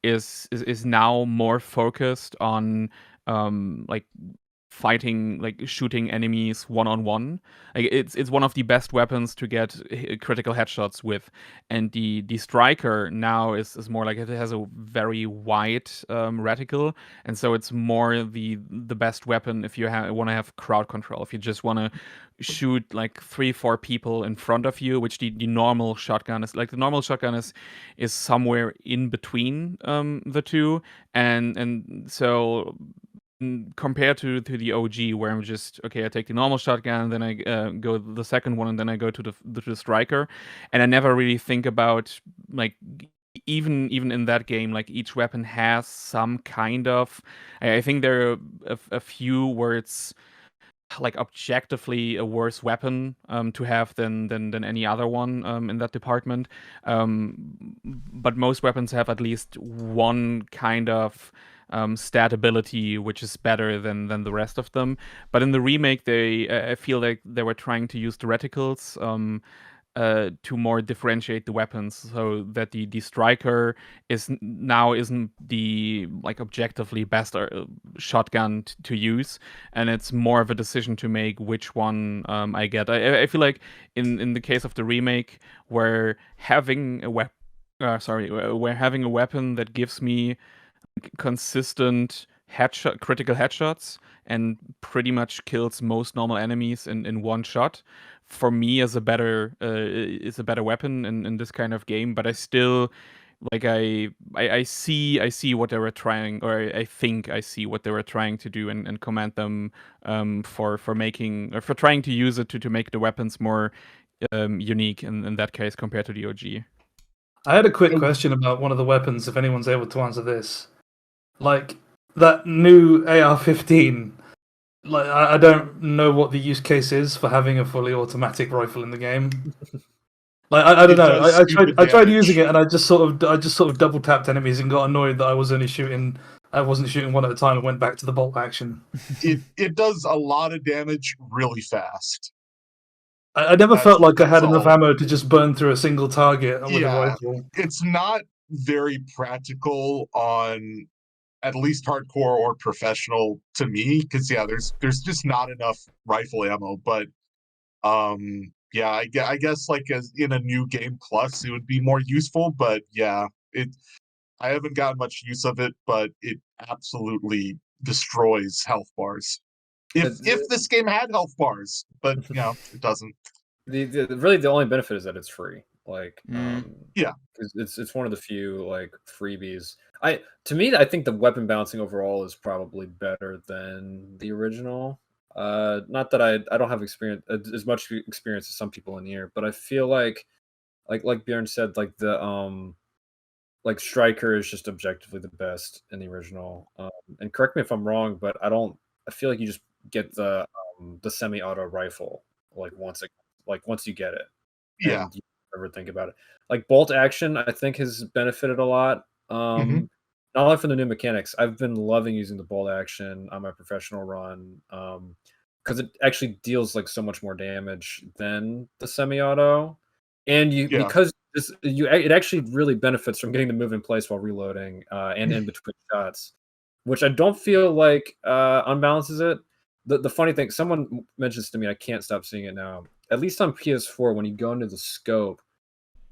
is now more focused on like fighting, like shooting enemies one-on-one. Like, it's one of the best weapons to get critical headshots with. And the striker now is more like, it has a very wide reticle, and so it's more the best weapon if you want to have crowd control. If you just want to shoot like 3-4 people in front of you, which the normal shotgun is like. The normal shotgun is somewhere in between the two, and so compared to the OG, where I'm just, okay, I take the normal shotgun, then I go the second one, and then I go to the striker, and I never really think about, like, even in that game, like, each weapon has some kind of. I think there are a few where it's like objectively a worse weapon to have than any other one in that department. But most weapons have at least one kind of stat ability which is better than the rest of them. But in the remake, I feel like they were trying to use the reticles to more differentiate the weapons, so that the striker isn't the, like, objectively best shotgun to use, and it's more of a decision to make which one I get. I feel like in the case of the remake, where having a weapon that gives me consistent critical headshots and pretty much kills most normal enemies in one shot, for me is a better weapon in this kind of game. But I still, like, I see what they were trying, or I think I see what they were trying to do, and commend them for making, or for trying to use it to make the weapons more unique in that case compared to the OG. I had a quick question about one of the weapons, if anyone's able to answer this. Like, that new AR-15, like, I don't know what the use case is for having a fully automatic rifle in the game. Like, I don't know. I tried using it, and I just sort of double tapped enemies and got annoyed that I wasn't shooting one at a time, and went back to the bolt action. It does a lot of damage really fast. I never felt like I had enough ammo to just burn through a single target with a rifle. It's not very practical on at least hardcore or professional to me, because there's just not enough rifle ammo. But yeah, I guess like as in a new game plus, it would be more useful. But yeah, I haven't gotten much use of it, but it absolutely destroys health bars. If this game had health bars, but it doesn't. Really the only benefit is that it's free. Like, yeah, it's one of the few like freebies. To me, I think the weapon balancing overall is probably better than the original. Not that I don't have as much experience as some people in here, but I feel like Bjorn said, like the like Striker is just objectively the best in the original. And correct me if I'm wrong, but I feel like you just get the semi-auto rifle once you get it. Yeah. And you never think about it. Like bolt action, I think has benefited a lot. Not only from the new mechanics. I've been loving using the bolt action on my professional run because it actually deals like so much more damage than the semi-auto, and because it actually really benefits from getting to move in place while reloading and in between shots, which I don't feel like unbalances it. The funny thing, someone mentions to me, I can't stop seeing it now. At least on PS4, when you go into the scope,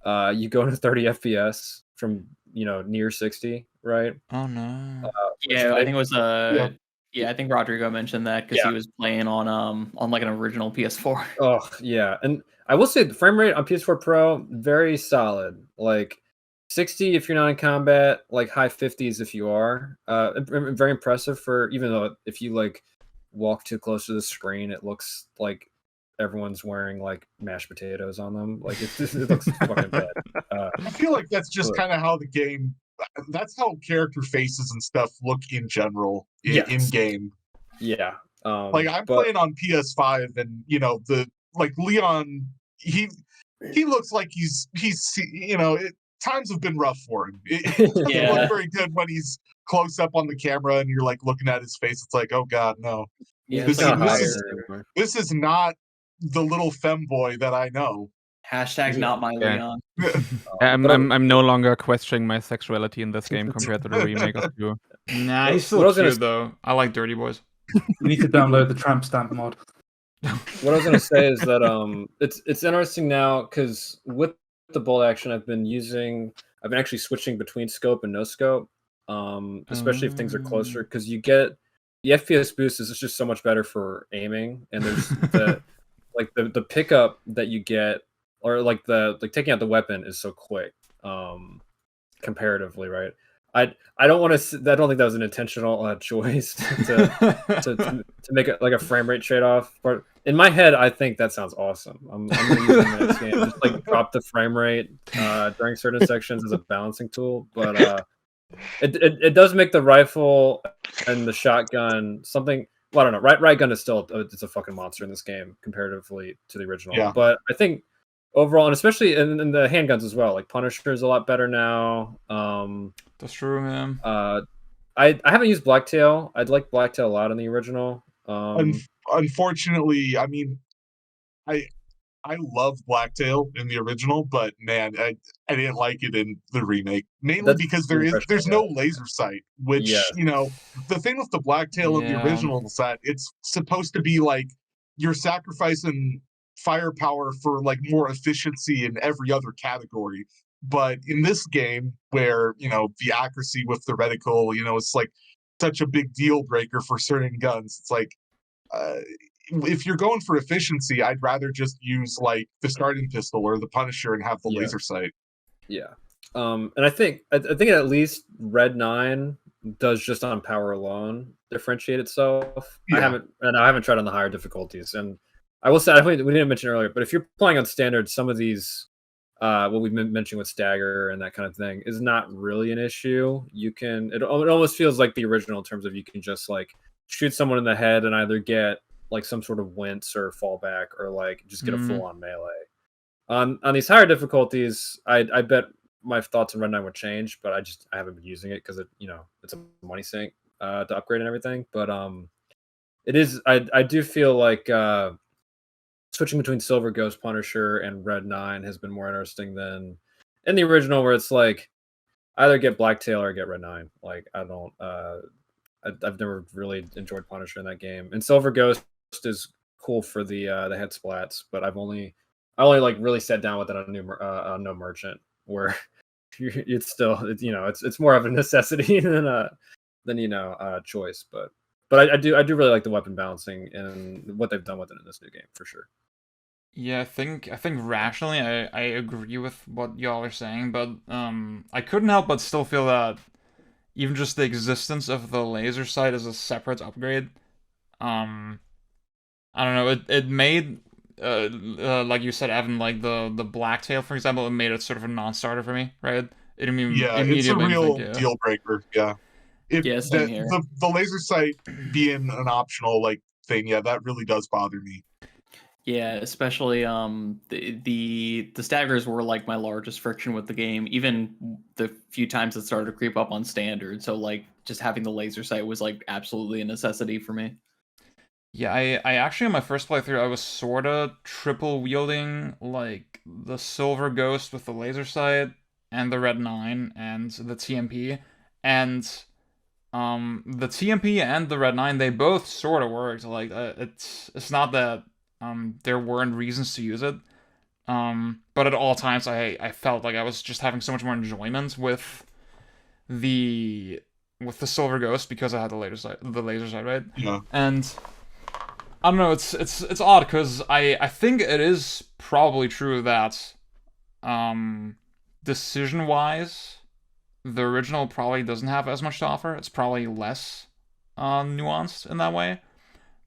you go into 30 FPS from near 60, right? Oh no. Yeah, I think it was I think Rodrigo mentioned that because he was playing on like an original PS4. Oh yeah, and I will say the frame rate on PS4 Pro very solid. Like 60 if you're not in combat, like high 50s if you are. Very impressive for, even though if you like walk too close to the screen, it looks like everyone's wearing like mashed potatoes on them. Like it looks fucking bad. I feel like that's just kind of how the game. That's how character faces and stuff look in general in game. Yeah. Like I'm playing on PS5, and the Leon, he looks like he's times have been rough for him. It doesn't look very good when he's close up on the camera and you're like looking at his face. It's like, oh god, no. Yeah, This is not the little femboy that I know. Hashtag not my Leon. I'm no longer questioning my sexuality in this game compared to the remake of 2. Nah, he's still cute though. I like dirty boys. You need to download the tramp stamp mod. What I was gonna say is that it's interesting now because with the bolt action I've been actually switching between scope and no scope, especially if things are closer, because you get the FPS boost is just so much better for aiming, and there's the pickup that you get, or like taking out the weapon is so quick, comparatively, right? I don't want to. I don't think that was an intentional choice to make it like a frame rate trade off. But in my head, I think that sounds awesome. I'm gonna use it in the next game. Just like drop the frame rate during certain sections as a balancing tool. But it does make the rifle and the shotgun something. Well, I don't know. Right gun is still it's a fucking monster in this game comparatively to the original. Yeah. But I think overall, and especially in the handguns as well, like Punisher is a lot better now. That's true, man. I haven't used Blacktail. I'd like Blacktail a lot in the original. Unfortunately, I mean, I love Blacktail in the original, but man, I didn't like it in the remake. Mainly because there's no laser sight, which the thing with the Blacktail in the original set, it's supposed to be like you're sacrificing firepower for like more efficiency in every other category. But in this game, where the accuracy with the reticle, it's like such a big deal breaker for certain guns. It's like if you're going for efficiency, I'd rather just use like the starting pistol or the Punisher and have the laser sight. Yeah, and I think at least Red 9 does just on power alone differentiate itself. Yeah. I haven't tried on the higher difficulties, and I will say we didn't mention earlier, but if you're playing on standard, some of these. What we've been mentioning with stagger and that kind of thing is not really an issue. You can it almost feels like the original in terms of you can just like shoot someone in the head and either get like some sort of wince or fallback or like just get a full on melee. On these higher difficulties, I bet my thoughts on Red 9 would change, but I haven't been using it because it's a money sink to upgrade and everything. But it is I do feel like switching between Silver Ghost, Punisher, and Red 9 has been more interesting than in the original, where it's like either get Blacktail or get Red 9. Like I don't, I've never really enjoyed Punisher in that game. And Silver Ghost is cool for the head splats, but I only like really sat down with it on No Merchant, where it's still it's more of a necessity than a choice. But I do really like the weapon balancing and what they've done with it in this new game for sure. Yeah, I think rationally I agree with what y'all are saying, but I couldn't help but still feel that even just the existence of the laser sight as a separate upgrade, I don't know, it made like you said, Evan, like the Blacktail, for example, it made it sort of a non-starter for me, right? It immediately it's a real deal breaker. Yeah. Same here. The laser sight being an optional like thing, that really does bother me. Yeah, especially the staggers were like my largest friction with the game, even the few times it started to creep up on standard. So like just having the laser sight was like absolutely a necessity for me. Yeah, I actually on my first playthrough I was sorta triple wielding like the Silver Ghost with the laser sight and the Red 9 and the TMP, and the TMP and the Red 9, they both sort of worked. Like it's not that there weren't reasons to use it, but at all times I felt like I was just having so much more enjoyment with the Silver Ghost because I had the laser sight, right? Yeah. And I don't know, it's odd because I think it is probably true that decision wise the original probably doesn't have as much to offer. It's probably less nuanced in that way.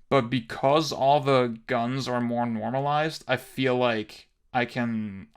But because all the guns are more normalized, I feel like I can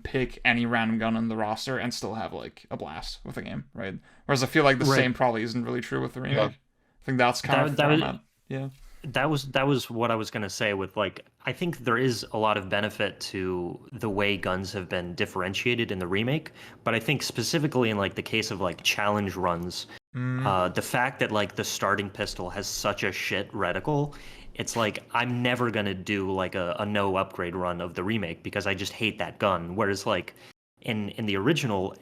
pick any random gun in the roster and still have like a blast with the game, right? Whereas I feel like the same probably isn't really true with the remake. Yeah. I think that's kind of format. Yeah. That was what I was gonna say with like I think there is a lot of benefit to the way guns have been differentiated in the remake, but I think specifically in like the case of like challenge runs, the fact that like the starting pistol has such a shit reticle, it's like I'm never gonna do like a no upgrade run of the remake because I just hate that gun. Whereas like in the original,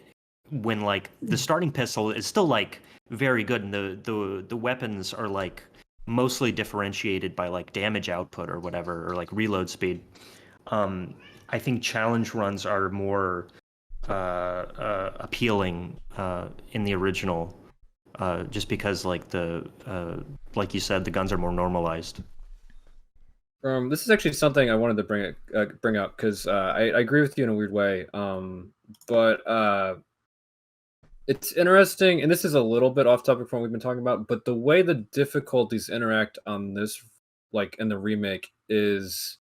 when like the starting pistol is still like very good and the weapons are like mostly differentiated by like damage output or whatever, or like reload speed. I think challenge runs are more appealing in the original, just because like like you said, the guns are more normalized. This is actually something I wanted to bring up because I agree with you in a weird way. But it's interesting, and this is a little bit off topic from what we've been talking about, but the way the difficulties interact on this, like in the remake, is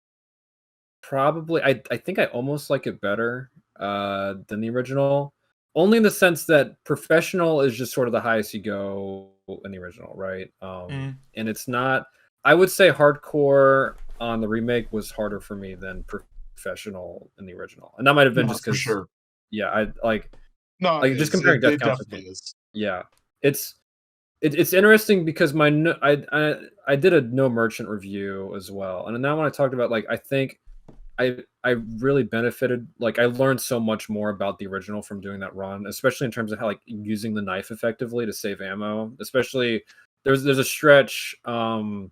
probably I think I almost like it better than the original. Only in the sense that professional is just sort of the highest you go in the original, right? And it's not. I would say hardcore on the remake was harder for me than professional in the original, and that might have been just for because, sure. yeah, I like No, just comparing death it counts. definitely is. Yeah, it's interesting because I did a no merchant review as well, and now when I talked about like I think I really benefited. Like I learned so much more about the original from doing that run, especially in terms of how like using the knife effectively to save ammo. Especially there's a stretch from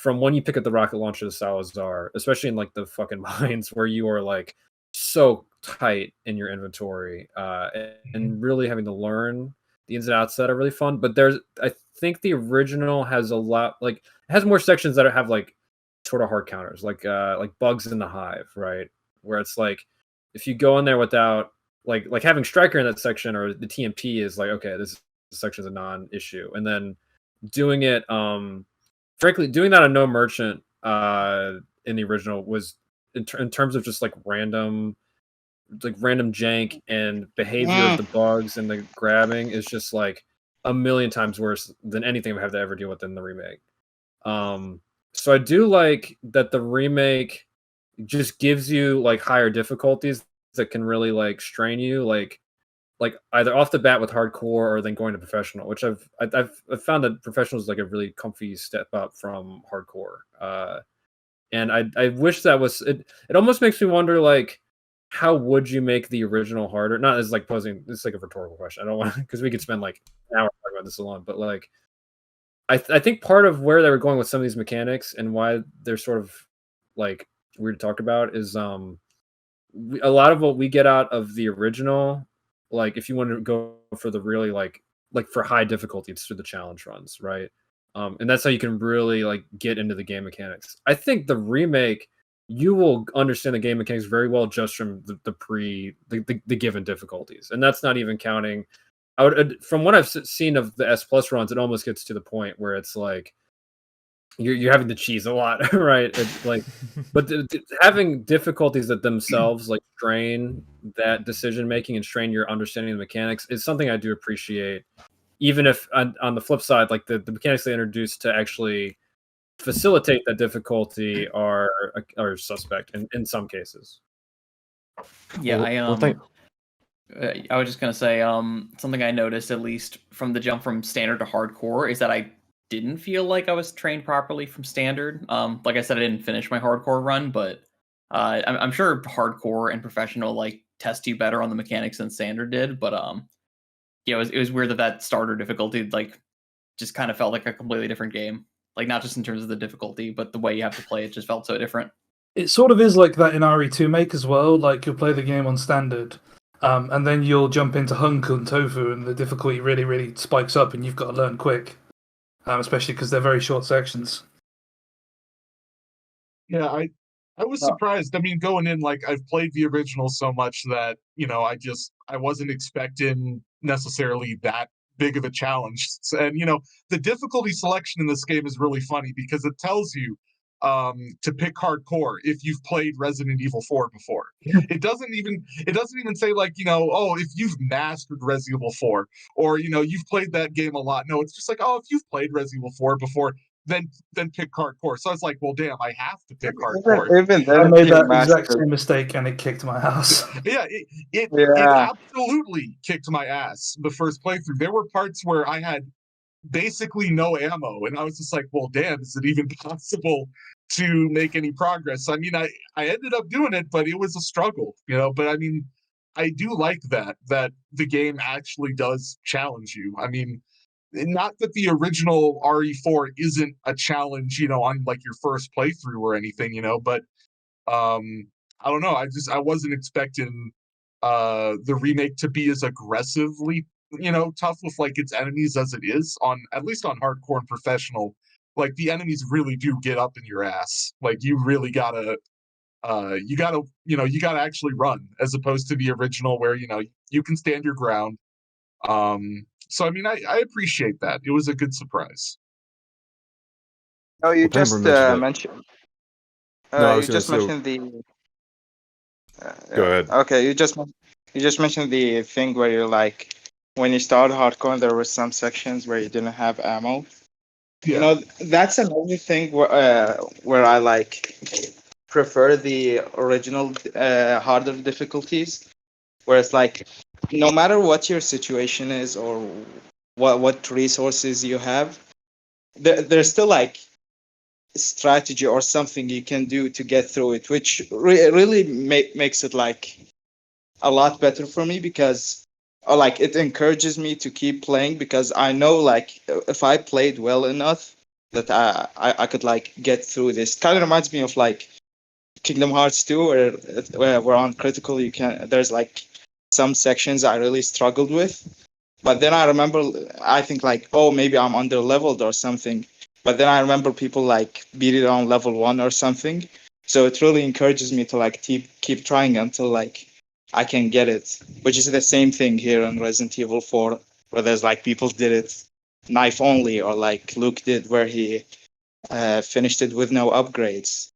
when you pick up the rocket launcher to Salazar, especially in like the fucking mines where you are like so tight in your inventory, and really having to learn the ins and outs that are really fun. But I think the original has a lot, like it has more sections that have like sort of hard counters, like bugs in the hive, right? Where it's like if you go in there without like having Striker in that section or the TMP is like, okay, this section is a non-issue, and then doing it frankly doing that on no merchant in the original was in terms of just like random jank and behavior of the bugs and the grabbing is just like a million times worse than anything I have to ever deal with in the remake. So I do like that the remake just gives you like higher difficulties that can really like strain you, like either off the bat with hardcore or then going to professional, which I've found that professional is like a really comfy step up from hardcore. And I wish that was it. It almost makes me wonder like how would you make the original harder? Not as like posing this is like a rhetorical question. I don't want because we could spend like an hour talking about this alone, but like I think part of where they were going with some of these mechanics and why they're sort of like weird to talk about is a lot of what we get out of the original, like if you want to go for the really like for high difficulty, it's through the challenge runs, right? And that's how you can really like get into the game mechanics. I think the remake, you will understand the game mechanics very well just from the given difficulties, and that's not even counting. I would, from what I've seen of the S Plus runs, it almost gets to the point where it's like you're having to cheese a lot, right? It's like, but having difficulties that themselves like strain that decision making and strain your understanding of the mechanics is something I do appreciate. Even if on the flip side, like the mechanics they introduced to actually facilitate that difficulty are suspect in some cases. Yeah, One I was just gonna say, something I noticed at least from the jump from standard to hardcore is that I didn't feel like I was trained properly from standard. Like I said, I didn't finish my hardcore run, but I'm sure hardcore and professional like test you better on the mechanics than standard did. But yeah, it was weird that starter difficulty like just kind of felt like a completely different game. Like not just in terms of the difficulty, but the way you have to play it just felt so different. It sort of is like that in RE2 Make as well. Like you'll play the game on standard, and then you'll jump into Hunk and Tofu, and the difficulty really, really spikes up, and you've got to learn quick, especially because they're very short sections. Yeah, I was surprised. I mean, going in, like I've played the original so much that I wasn't expecting necessarily that big of a challenge. And the difficulty selection in this game is really funny because it tells you to pick hardcore if you've played Resident Evil 4 before. It doesn't even say like, oh, if you've mastered Resident Evil 4 or you've played that game a lot. No, it's just like, oh, if you've played Resident Evil 4 before, then pick hardcore. So I was like, well, damn, I have to pick hardcore. Even then, I made that exact mastered. same mistake, and it kicked my ass. Yeah, it absolutely kicked my ass the first playthrough. There were parts where I had basically no ammo, and I was just like, well, damn, is it even possible to make any progress? I mean, I ended up doing it, but it was a struggle, but I mean, I do like that the game actually does challenge you. I mean, not that the original RE4 isn't a challenge, on like your first playthrough or anything, but I don't know. I wasn't expecting the remake to be as aggressively, tough with like its enemies as it is on at least on hardcore and professional. Like the enemies really do get up in your ass. Like you really gotta you gotta actually run as opposed to the original where you can stand your ground. So I mean, I appreciate that. It was a good surprise. Oh, you Well, Pamper just mentioned it. mentioned. No, I You was gonna just so mentioned the. go Yeah. ahead. Okay, you just mentioned the thing where you're like, when you started hardcore, there were some sections where you didn't have ammo. Yeah. That's another thing where I like prefer the original harder difficulties, where it's like, no matter what your situation is or what resources you have, there's still like strategy or something you can do to get through it, which really makes it like a lot better for me because like it encourages me to keep playing because I know like if I played well enough that I could like get through this. Kind of reminds me of like Kingdom Hearts 2 where on critical there's like some sections I really struggled with. But then I remember, I think like, oh, maybe I'm under leveled or something. But then I remember people like beat it on level 1 or something. So it really encourages me to like keep trying until like I can get it. Which is the same thing here in Resident Evil 4, where there's like people did it knife only, or like Luke did, where he finished it with no upgrades.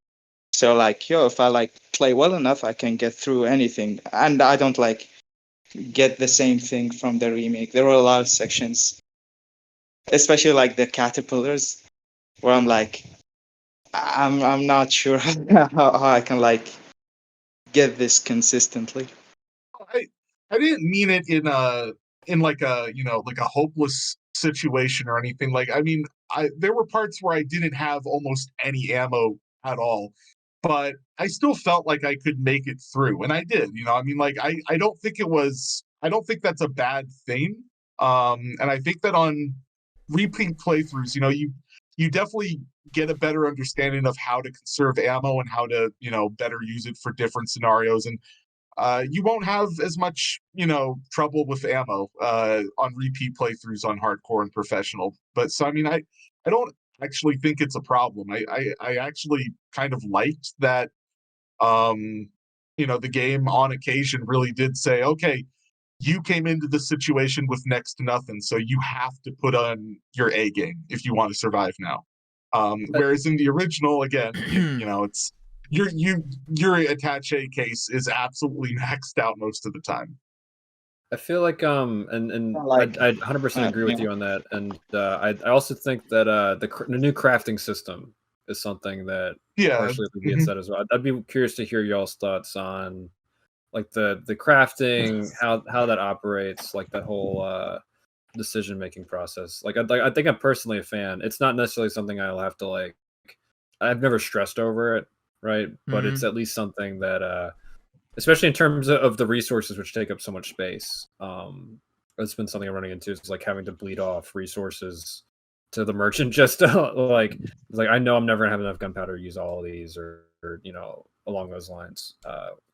So like, if I like play well enough, I can get through anything. And I don't like get the same thing from the remake. There were a lot of sections, especially like the caterpillars, where I'm like, I'm not sure how I can like get this consistently. I didn't mean it in like a like a hopeless situation or anything. Like I mean, there were parts where I didn't have almost any ammo at all, but I still felt like I could make it through, and I did. I mean, like I don't think I don't think that's a bad thing. And I think that on repeat playthroughs, you definitely get a better understanding of how to conserve ammo and how to better use it for different scenarios. And you won't have as much, trouble with ammo on repeat playthroughs on hardcore and professional. But so I mean, I don't actually think it's a problem. I actually kind of liked that. The game on occasion really did say, okay, you came into the situation with next to nothing, so you have to put on your A game if you want to survive now. Whereas in the original, again, it's your attache case is absolutely maxed out most of the time. I feel like and Like, I 100% agree with you on that, and I also think that the new crafting system is something that Yeah. partially being said as well. I'd be curious to hear y'all's thoughts on like the crafting, how that operates, like that whole decision making process. I think I'm personally a fan. It's not necessarily something I'll have to like. I've never stressed over it, right? But it's at least something that especially in terms of the resources which take up so much space. That's been something I'm running into is like having to bleed off resources to the merchant just to like I know I'm never gonna have enough gunpowder to use all of these or along those lines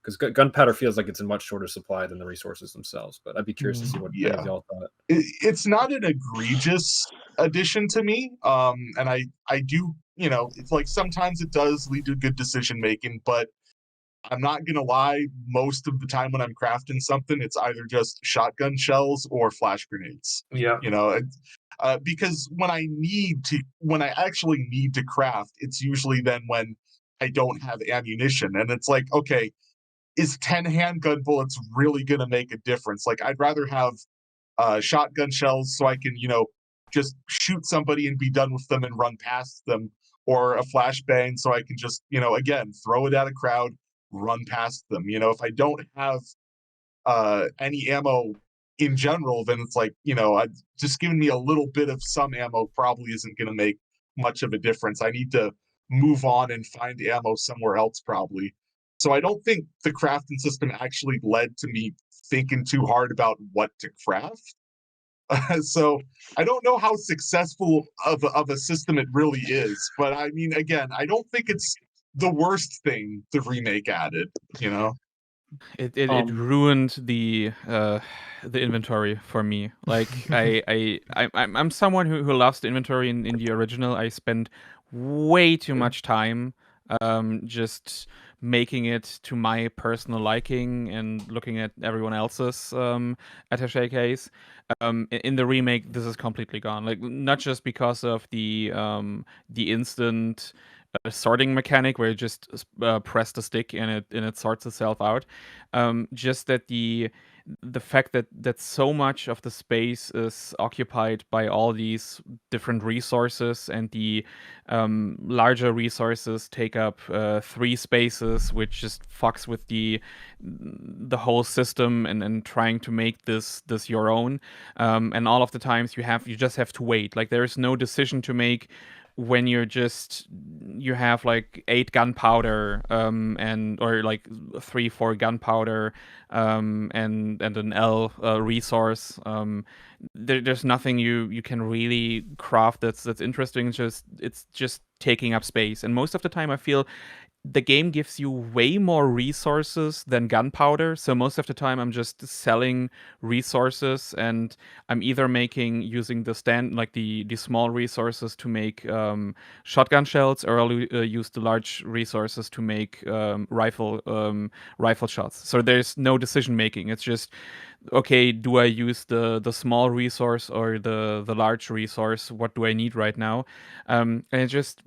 because gunpowder feels like it's in much shorter supply than the resources themselves. But I'd be curious to see what any of y'all thought. It's not an egregious addition to me, and I do it's like sometimes it does lead to good decision making, but I'm not gonna lie, most of the time when I'm crafting something, it's either just shotgun shells or flash grenades. Yeah. Because when I actually need to craft, it's usually then when I don't have ammunition, and it's like, okay, is 10 handgun bullets really gonna make a difference? Like, I'd rather have shotgun shells so I can, just shoot somebody and be done with them and run past them, or a flashbang so I can just, again, throw it at a crowd, run past them. If I don't have any ammo in general, then it's like, just giving me a little bit of some ammo probably isn't going to make much of a difference. I need to move on and find ammo somewhere else probably. So I don't think the crafting system actually led to me thinking too hard about what to craft. So I don't know how successful of a system it really is, but I mean, again, I don't think it's the worst thing the remake added. You know, it ruined the inventory for me. Like I'm someone who loves the inventory in the original. I spend way too much time just making it to my personal liking and looking at everyone else's attaché case. In the remake, this is completely gone. Like, not just because of the instant sorting mechanic where you just press the stick and it sorts itself out. Just that the fact that so much of the space is occupied by all these different resources, and the larger resources take up 3 spaces, which just fucks with the whole system, and trying to make this your own. And all of the times you just have to wait. Like, there is no decision to make when you have like 8 gunpowder or like 3-4 gunpowder and an L resource. There's nothing you can really craft that's interesting. It's just taking up space, and most of the time I feel the game gives you way more resources than gunpowder. So most of the time I'm just selling resources, and I'm either using the small resources to make shotgun shells, or I'll use the large resources to make rifle shots. So there's no decision making. It's just, okay, do I use the small resource or the large resource? What do I need right now? And it just,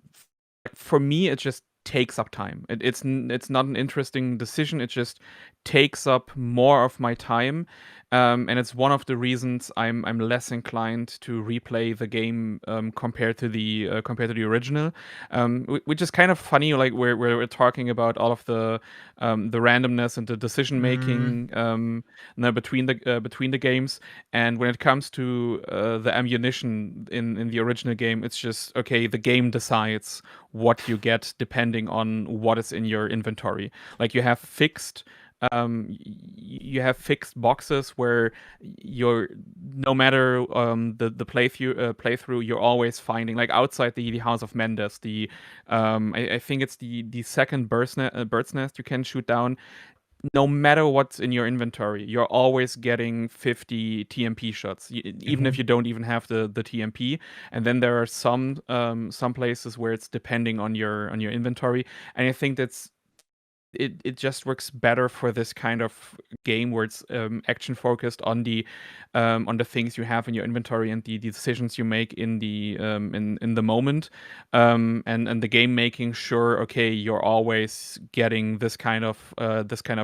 for me, it just takes up time. It's not an interesting decision. It just takes up more of my time, and it's one of the reasons I'm less inclined to replay the game compared to the original, which is kind of funny. Like, we're talking about all of the randomness and the decision making between the games, and when it comes to the ammunition in the original game, it's just, okay, the game decides what you get depending on what is in your inventory. Like, you have fixed boxes where no matter the playthrough, you're always finding, like, outside the House of Mendes, I think it's the second bird's nest you can shoot down. No matter what's in your inventory, you're always getting 50 TMP shots, even if you don't even have the TMP. And then there are some places where it's depending on your inventory, and I think it just works better for this kind of game where it's action focused on the things you have in your inventory and the decisions you make in the moment, and the game making sure, okay, you're always getting this kind of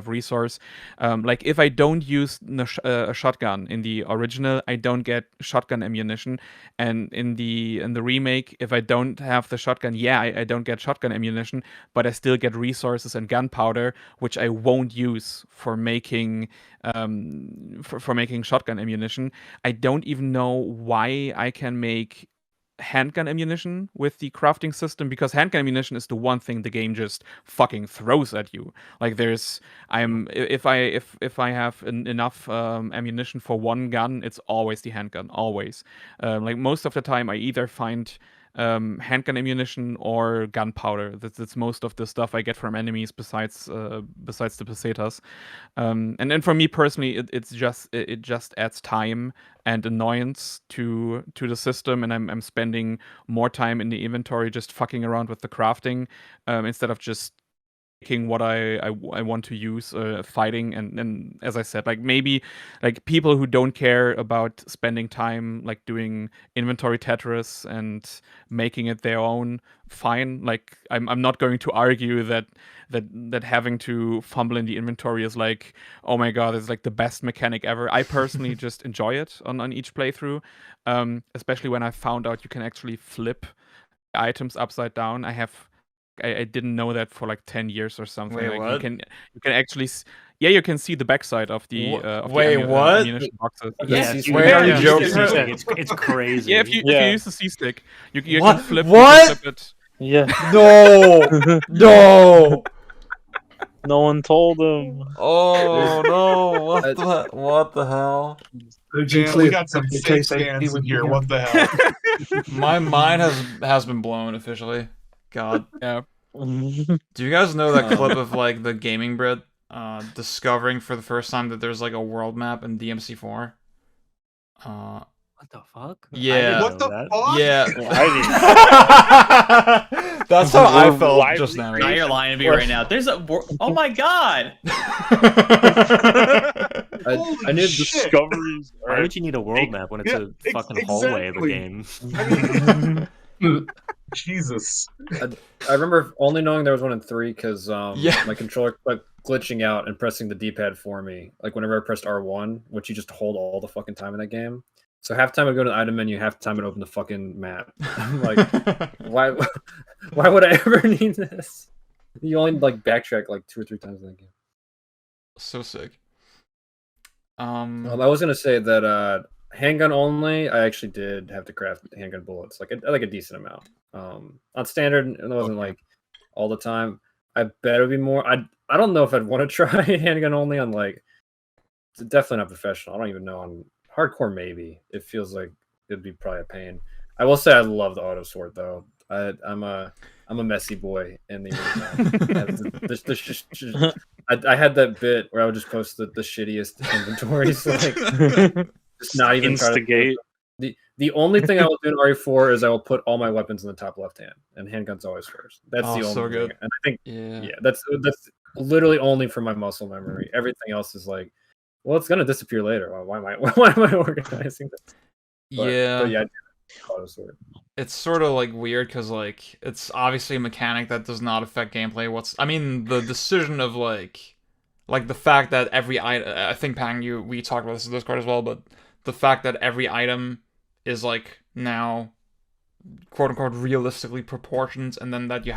resource. Like, if I don't use a shotgun in the original, I don't get shotgun ammunition, and in the remake, if I don't have the shotgun, I don't get shotgun ammunition, but I still get resources and gunpowder, which I won't use for making shotgun ammunition. I don't even know why I can make handgun ammunition with the crafting system, because handgun ammunition is the one thing the game just fucking throws at you. Like, if I have enough ammunition for one gun, it's always the handgun, always. Like, most of the time I either find handgun ammunition or gunpowder. That's most of the stuff I get from enemies, besides the pesetas. And then for me personally, it just adds time and annoyance to the system, and I'm spending more time in the inventory just fucking around with the crafting, instead of just picking what I want to use fighting. And as I said, like, maybe like people who don't care about spending time like doing inventory Tetris and making it their own, fine. Like, I'm not going to argue that having to fumble in the inventory is like, oh my god, it's like the best mechanic ever. I personally just enjoy it on each playthrough, especially when I found out you can actually flip items upside down. I didn't know that for like 10 years or something. Wait, like, what? you can actually you can see the backside of the what? ammunition boxes. Yeah, Wait, are you joking? It's crazy. Yeah, if you use the C-stick, you What? can flip, What? You can flip it. Yeah. No, no. No one told him. Oh no! What the hell? OG Man, we clear got some in fake case fans anybody in would here. be What the hell? My mind has been blown officially. God. Yeah. Do you guys know that clip of like the gaming Brit discovering for the first time that there's like a world map in DMC4? What the fuck? Yeah. What the fuck? Yeah. I That's how I We're felt widely just now. Now you're lying to me right now. There's a. Oh my god! I knew discoveries. Why would you need a world map when it's Yeah, a fucking hallway of a exactly. game? Jesus. I remember only knowing there was one in 3 because Yeah. my controller kept glitching out and pressing the D-pad for me. Like whenever I pressed R1, which you just hold all the fucking time in that game. So half the time I go to the item menu, half the time it open the fucking map. I'm like, why would I ever need this? You only like backtrack like 2 or 3 times in that game. So sick. I was gonna say that handgun only. I actually did have to craft handgun bullets, like a decent amount. On standard, it wasn't like all the time. I bet it would be more. I don't know if I'd want to try handgun only on like. Definitely not professional. I don't even know on hardcore. Maybe it feels like it'd be probably a pain. I will say I love the auto sword though. I'm a messy boy in the I had that bit where I would just post the shittiest inventories, like just not even instigate. The only thing I will do in RE4 is I will put all my weapons in the top left hand, and handguns always first. That's the only so good. thing. And I think Yeah. that's literally only from my muscle memory. Everything else is like, well, it's gonna disappear later. Why am I organizing this? But yeah, I do auto sword. It's sort of like weird because like it's obviously a mechanic that does not affect gameplay. I mean the decision of like the fact that every item, I think Pang, we talked about this in Discord as well, but the fact that every item is like now quote unquote realistically proportioned, and then that you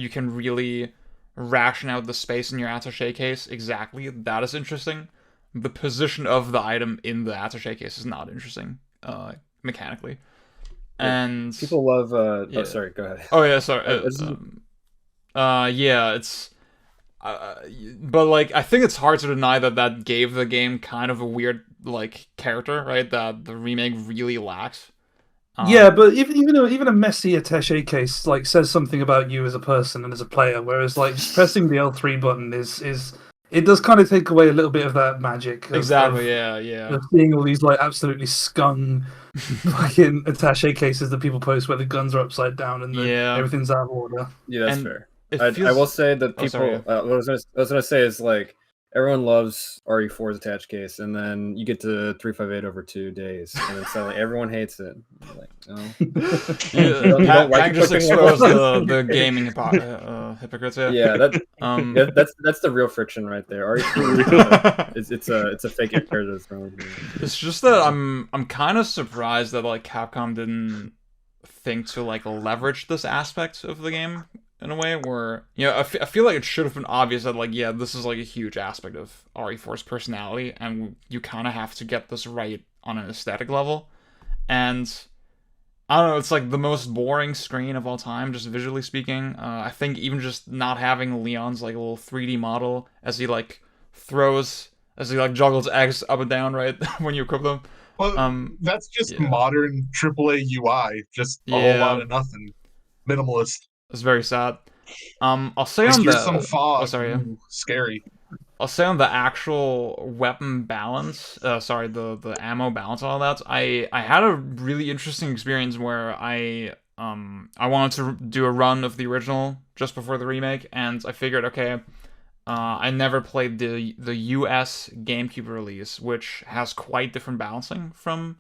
can really ration out the space in your attaché case exactly. That is interesting. The position of the item in the attaché case is not interesting mechanically. And people love yeah. Oh, sorry, go ahead. Oh yeah, sorry. Yeah, it's but like I think it's hard to deny that gave the game kind of a weird like character, right? That the remake really lacks. Yeah, but even a messy attaché case like says something about you as a person and as a player, whereas like just pressing the L3 button is it does kind of take away a little bit of that magic. Exactly. Of Yeah. seeing all these like absolutely scung fucking attaché cases that people post where the guns are upside down and everything's out of order. Yeah, that's fair. Feels... I will say that people. sorry. What I was gonna say is like everyone loves RE4's attached case, and then you get to 358 over 2 days, and then suddenly everyone hates it. You're like, no. Pang just exposed the gaming hypocrites. Yeah, that's the real friction right there. RE4 it's a fake character that's wrong. It's just that I'm kind of surprised that like Capcom didn't think to like leverage this aspect of the game in a way where, you know, I feel like it should have been obvious that like, yeah, this is like a huge aspect of RE4's personality, and you kind of have to get this right on an aesthetic level. And I don't know, it's like the most boring screen of all time, just visually speaking. I think even just not having Leon's like little 3D model as he like juggles eggs up and down, right, when you equip them. Well, that's just modern AAA UI, just a whole lot of nothing. Minimalist. It's very sad. I'll say on the some fog. Oh, sorry. Ooh, scary. I'll say on the actual weapon balance, the ammo balance and all that, I had a really interesting experience where I wanted to do a run of the original just before the remake, and I figured, okay, I never played the US GameCube release, which has quite different balancing from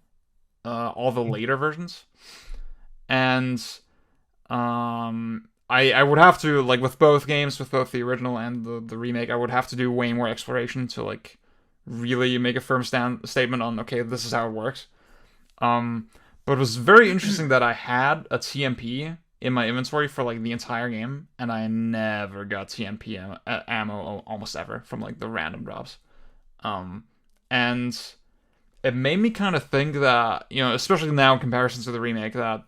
all the later versions, and I would have to, like, with both games, with both the original and the remake, I would have to do way more exploration to, like, really make a firm statement on, okay, this is how it works. But it was very interesting that I had a TMP in my inventory for, like, the entire game, and I never got TMP ammo almost ever from, like, the random drops. And it made me kind of think that, you know, especially now in comparison to the remake, that,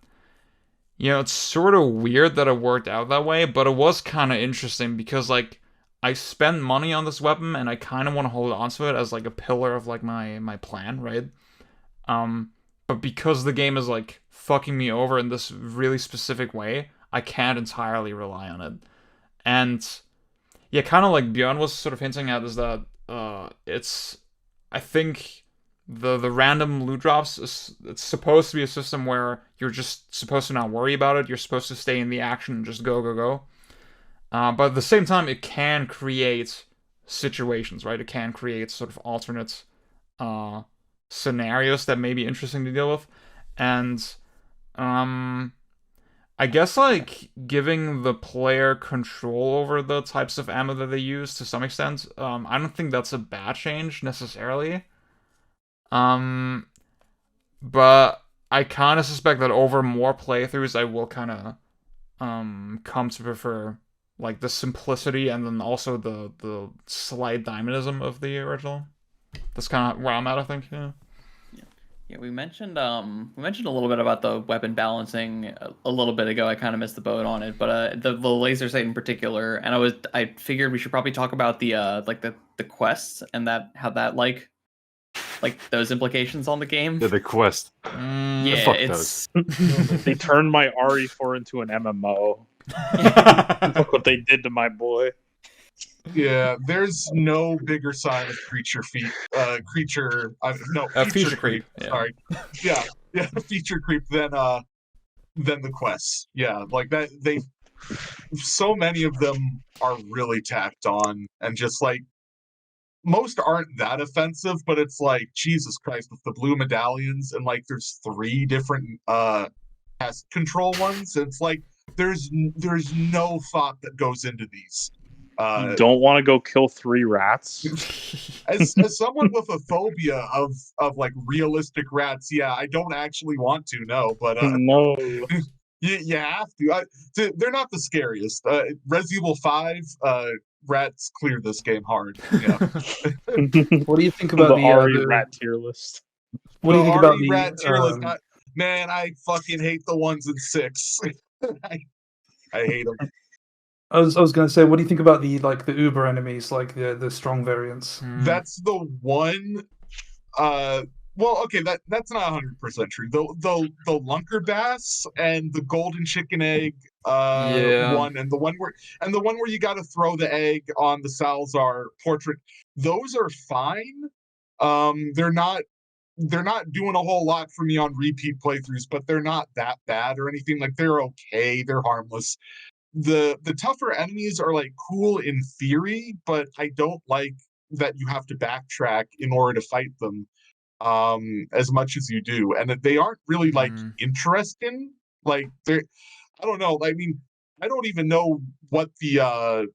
you know, it's sort of weird that it worked out that way, but it was kind of interesting because, like, I spend money on this weapon and I kind of want to hold on to it as like a pillar of like my plan, right? But because the game is like fucking me over in this really specific way, I can't entirely rely on it. And yeah, kind of like Björn was sort of hinting at, is that it's, I think the random loot drops it's supposed to be a system where you're just supposed to not worry about it. You're supposed to stay in the action and just go. But at the same time, it can create situations, right? It can create sort of alternate scenarios that may be interesting to deal with. And I guess like giving the player control over the types of ammo that they use to some extent, I don't think that's a bad change necessarily. But I kind of suspect that over more playthroughs, I will kind of come to prefer like the simplicity and then also the slight diamondism of the original. That's kind of where I'm at, I think. Yeah. Yeah, we mentioned a little bit about the weapon balancing a little bit ago. I kind of missed the boat on it, but the laser sight in particular, and I figured we should probably talk about the like the quests and that how that like those implications on the game. The quest. Yeah, fuck it's They turned my RE4 into an MMO. Look what they did to my boy. Yeah, there's no bigger sign of feature creep. Yeah. Sorry, yeah, feature creep than the quests. Yeah, like that. So many of them are really tacked on, and just like most aren't that offensive, but it's like Jesus Christ with the blue medallions, and like there's 3 different pest control ones. It's like there's no thought that goes into these. You don't want to go kill 3 rats. As someone with a phobia of like realistic rats, yeah, I don't actually want to, no, but no, you have to. They're not the scariest. Resident Evil 5, rats clear this game hard. Yeah. What do you think about the the RE rat tier list? What do you think about the rat tier list? Man, I fucking hate the ones in 6. I hate them. I was going to say, what do you think about the Uber enemies, like the strong variants? That's the one. Well, okay, that's not 100% true. The Lunker Bass and the Golden Chicken Egg one, and the one where you got to throw the egg on the Salazar portrait. Those are fine. They're not doing a whole lot for me on repeat playthroughs, but they're not that bad or anything. Like they're okay. They're harmless. The tougher enemies are like cool in theory, but I don't like that you have to backtrack in order to fight them as much as you do, and that they aren't really like interesting. Like they're, I don't know. I mean, I don't even know what the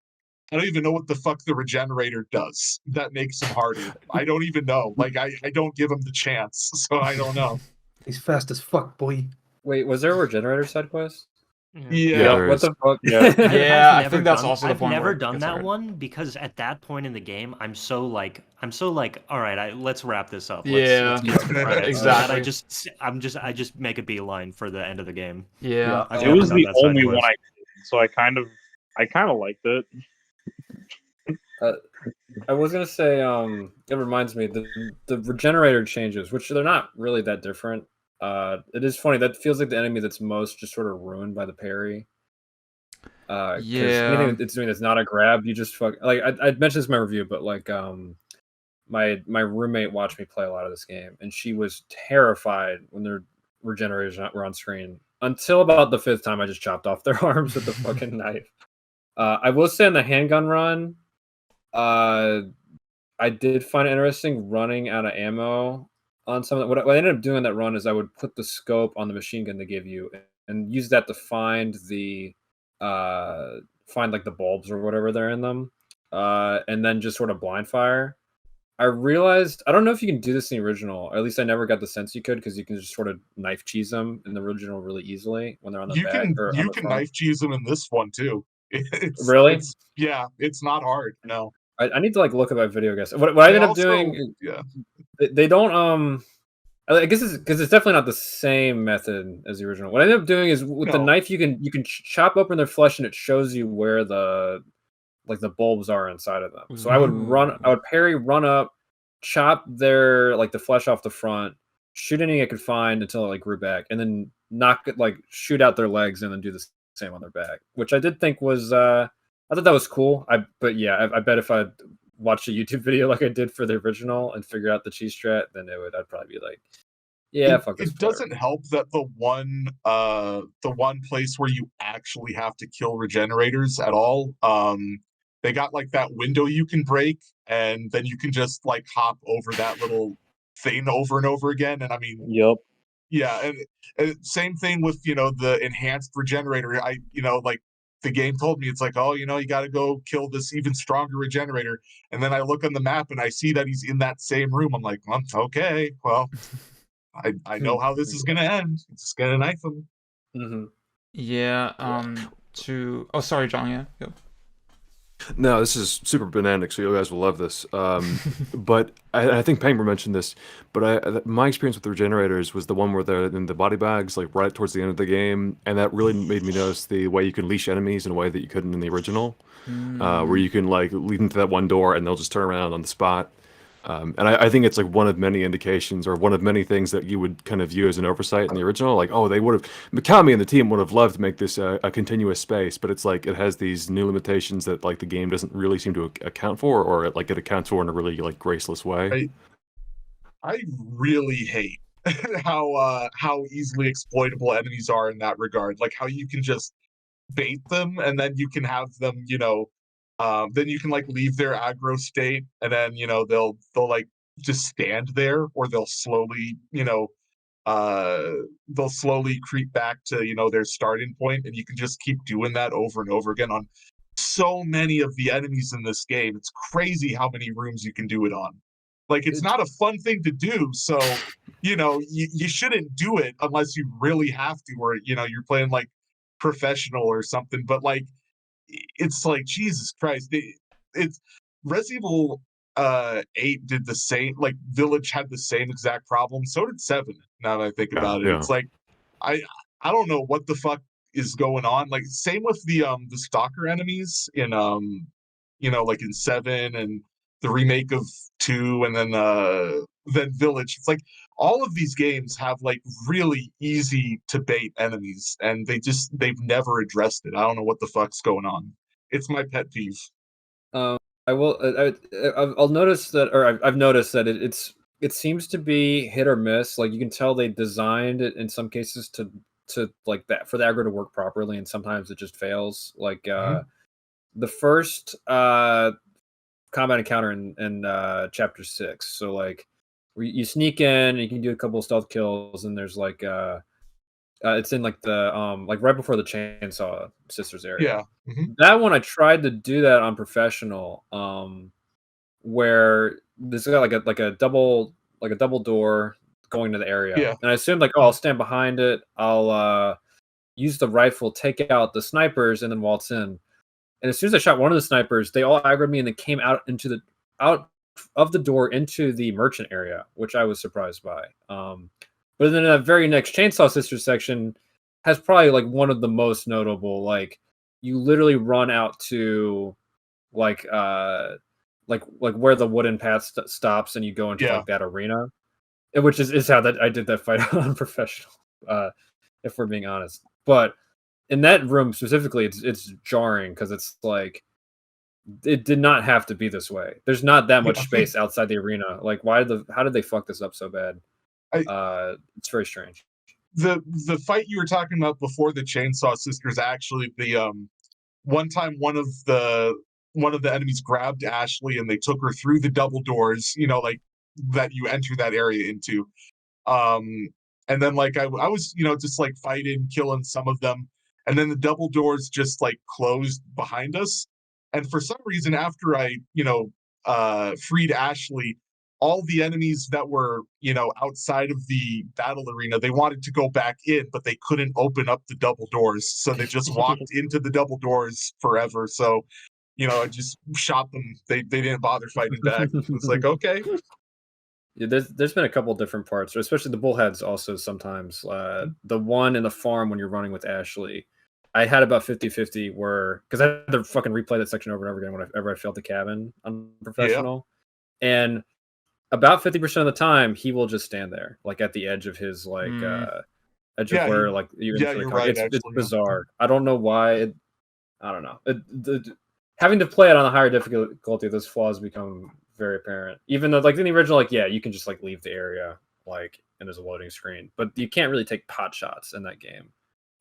fuck the regenerator does that makes him harder. I don't even know. Like I don't give him the chance, so I don't know. He's fast as fuck, boy. Wait, was there a regenerator side quest? Yeah. What the fuck? Yeah, I think that's also the point. I've never where it done gets that hard. one because at that point in the game, I'm so like, all right, let's wrap this up. Yeah, let's get to the credits. exactly. I just make a beeline for the end of the game. Yeah, I've It never was done the that side only quest. one I did, so I kind of liked it. I was gonna say, it reminds me the regenerator changes, which they're not really that different. It is funny, that feels like the enemy that's most just sort of ruined by the parry. Yeah. Anything it's doing that's not a grab, you just fuck. Like I mentioned this in my review, but like my roommate watched me play a lot of this game, and she was terrified when their regenerators were on screen. Until about the 5th time, I just chopped off their arms with the fucking knife. I will say on the handgun run, I did find it interesting running out of ammo on some. What I ended up doing on that run is I would put the scope on the machine gun they give you and use that to find the like the bulbs or whatever they're in them, and then just sort of blind fire. I realized, I don't know if you can do this in the original, or at least I never got the sense you could, because you can just sort of knife cheese them in the original really easily when they're on the You back. can knife cheese them in this one too. Really? It's not hard. No. I need to like look at that video, guys. What I ended up doing, they don't I guess it's because it's definitely not the same method as the original. What I ended up doing is with the knife, you can chop open their flesh and it shows you where the like the bulbs are inside of them. So I would parry, run up, chop the flesh off the front, shoot anything I could find until it like grew back, and then shoot out their legs and then do the same on their back, which I did think was I thought that was cool. I bet if I watched a YouTube video like I did for the original and figured out the cheese strat, then I'd probably be like, yeah, fuck this. It doesn't help that the one place where you actually have to kill regenerators at all, they got like that window you can break, and then you can just like hop over that little thing over and over again. And I mean, Yep. Yeah, and same thing with the enhanced regenerator. Like the game told me, it's like, oh, you got to go kill this even stronger regenerator, and then I look on the map and I see that he's in that same room. I'm like, okay, well. I know how this is gonna end. It's just gonna knife him. Mm-hmm. Yeah. Oh, sorry, John. Yeah. Go. No, this is super bananic, so you guys will love this. But I think Pangmer mentioned this, but my experience with the regenerators was the one where they're in the body bags, like right towards the end of the game, and that really made me notice the way you can leash enemies in a way that you couldn't in the original, where you can like lead them to that one door and they'll just turn around on the spot. And I think it's like one of many indications or one of many things that you would kind of view as an oversight in the original. Like, oh, they would have, Mikami and the team would have loved to make this a continuous space, but it's like it has these new limitations that like the game doesn't really seem to account for, or it accounts for in a really like graceless way. I really hate how easily exploitable enemies are in that regard. Like how you can just bait them and then you can have them, then you can like leave their aggro state, and then they'll like just stand there, or they'll slowly creep back to their starting point, and you can just keep doing that over and over again on so many of the enemies in this game. It's crazy how many rooms you can do it on. Like it's not a fun thing to do, so you shouldn't do it unless you really have to, or you're playing like professional or something. But like it's like Jesus Christ. It's Resident Evil 8 did the same. Like Village had the same exact problem. So did 7. Now that I think about it, it's like I don't know what the fuck is going on. Like same with the stalker enemies in like in 7 and the remake of 2, and then Village. It's like all of these games have like really easy to bait enemies, and they've never addressed it. I don't know what the fuck's going on. It's my pet peeve. I will. I'll notice that, or I've noticed that it seems to be hit or miss. Like you can tell they designed it in some cases to like that for the aggro to work properly, and sometimes it just fails. Like the first combat encounter in chapter 6. So like you sneak in and you can do a couple of stealth kills, and there's like it's in like the like right before the Chainsaw Sisters area. Yeah. That one I tried to do that on professional, where this got like a double door going to the area. Yeah. And I assumed like, oh, I'll stand behind it, I'll use the rifle, take out the snipers, and then waltz in. And as soon as I shot one of the snipers, they all aggroed me and they came out of the door into the merchant area, which I was surprised by. But then that very next Chainsaw Sisters section has probably like one of the most notable. Like you literally run out to like where the wooden path stops, and you go into like that arena, which is how that I did that fight on professional. If we're being honest, but in that room specifically, it's jarring because it's like it did not have to be this way. There's not that much space outside the arena. Like, how did they fuck this up so bad? It's very strange. The fight you were talking about before the Chainsaw Sisters, actually, the one time one of the enemies grabbed Ashley and they took her through the double doors, like that you enter that area into. And then like I was, just like fighting, killing some of them. And then the double doors just like closed behind us. And for some reason, after I, freed Ashley, all the enemies that were, outside of the battle arena, they wanted to go back in, but they couldn't open up the double doors. So they just walked into the double doors forever. So, I just shot them. They didn't bother fighting back. It was like, okay. Yeah, there's been a couple different parts, especially the bullheads also sometimes. The one in the farm when you're running with Ashley, I had about 50-50 where because I had to fucking replay that section over and over again whenever I failed the cabin on professional, and about 50% of the time he will just stand there, like at the edge of his edge of where like you're yeah, you're right. It's Actually, bizarre. I don't know why. I don't know. Having to play it on a higher difficulty, those flaws become very apparent. Even though, like in the original, like yeah, you can just like leave the area, like and there's a loading screen, but you can't really take pot shots in that game.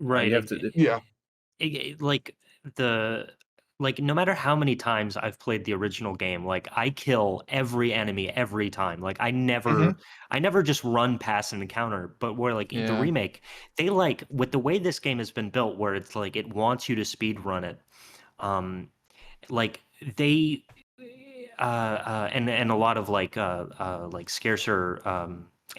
Right. You have to. Yeah. Like no matter how many times I've played the original game, like I kill every enemy every time. Like I never just run past an encounter. But where like the Yeah. remake, they like with the way this game has been built, where it's like it wants you to speed run it. Like they and a lot of like scarcer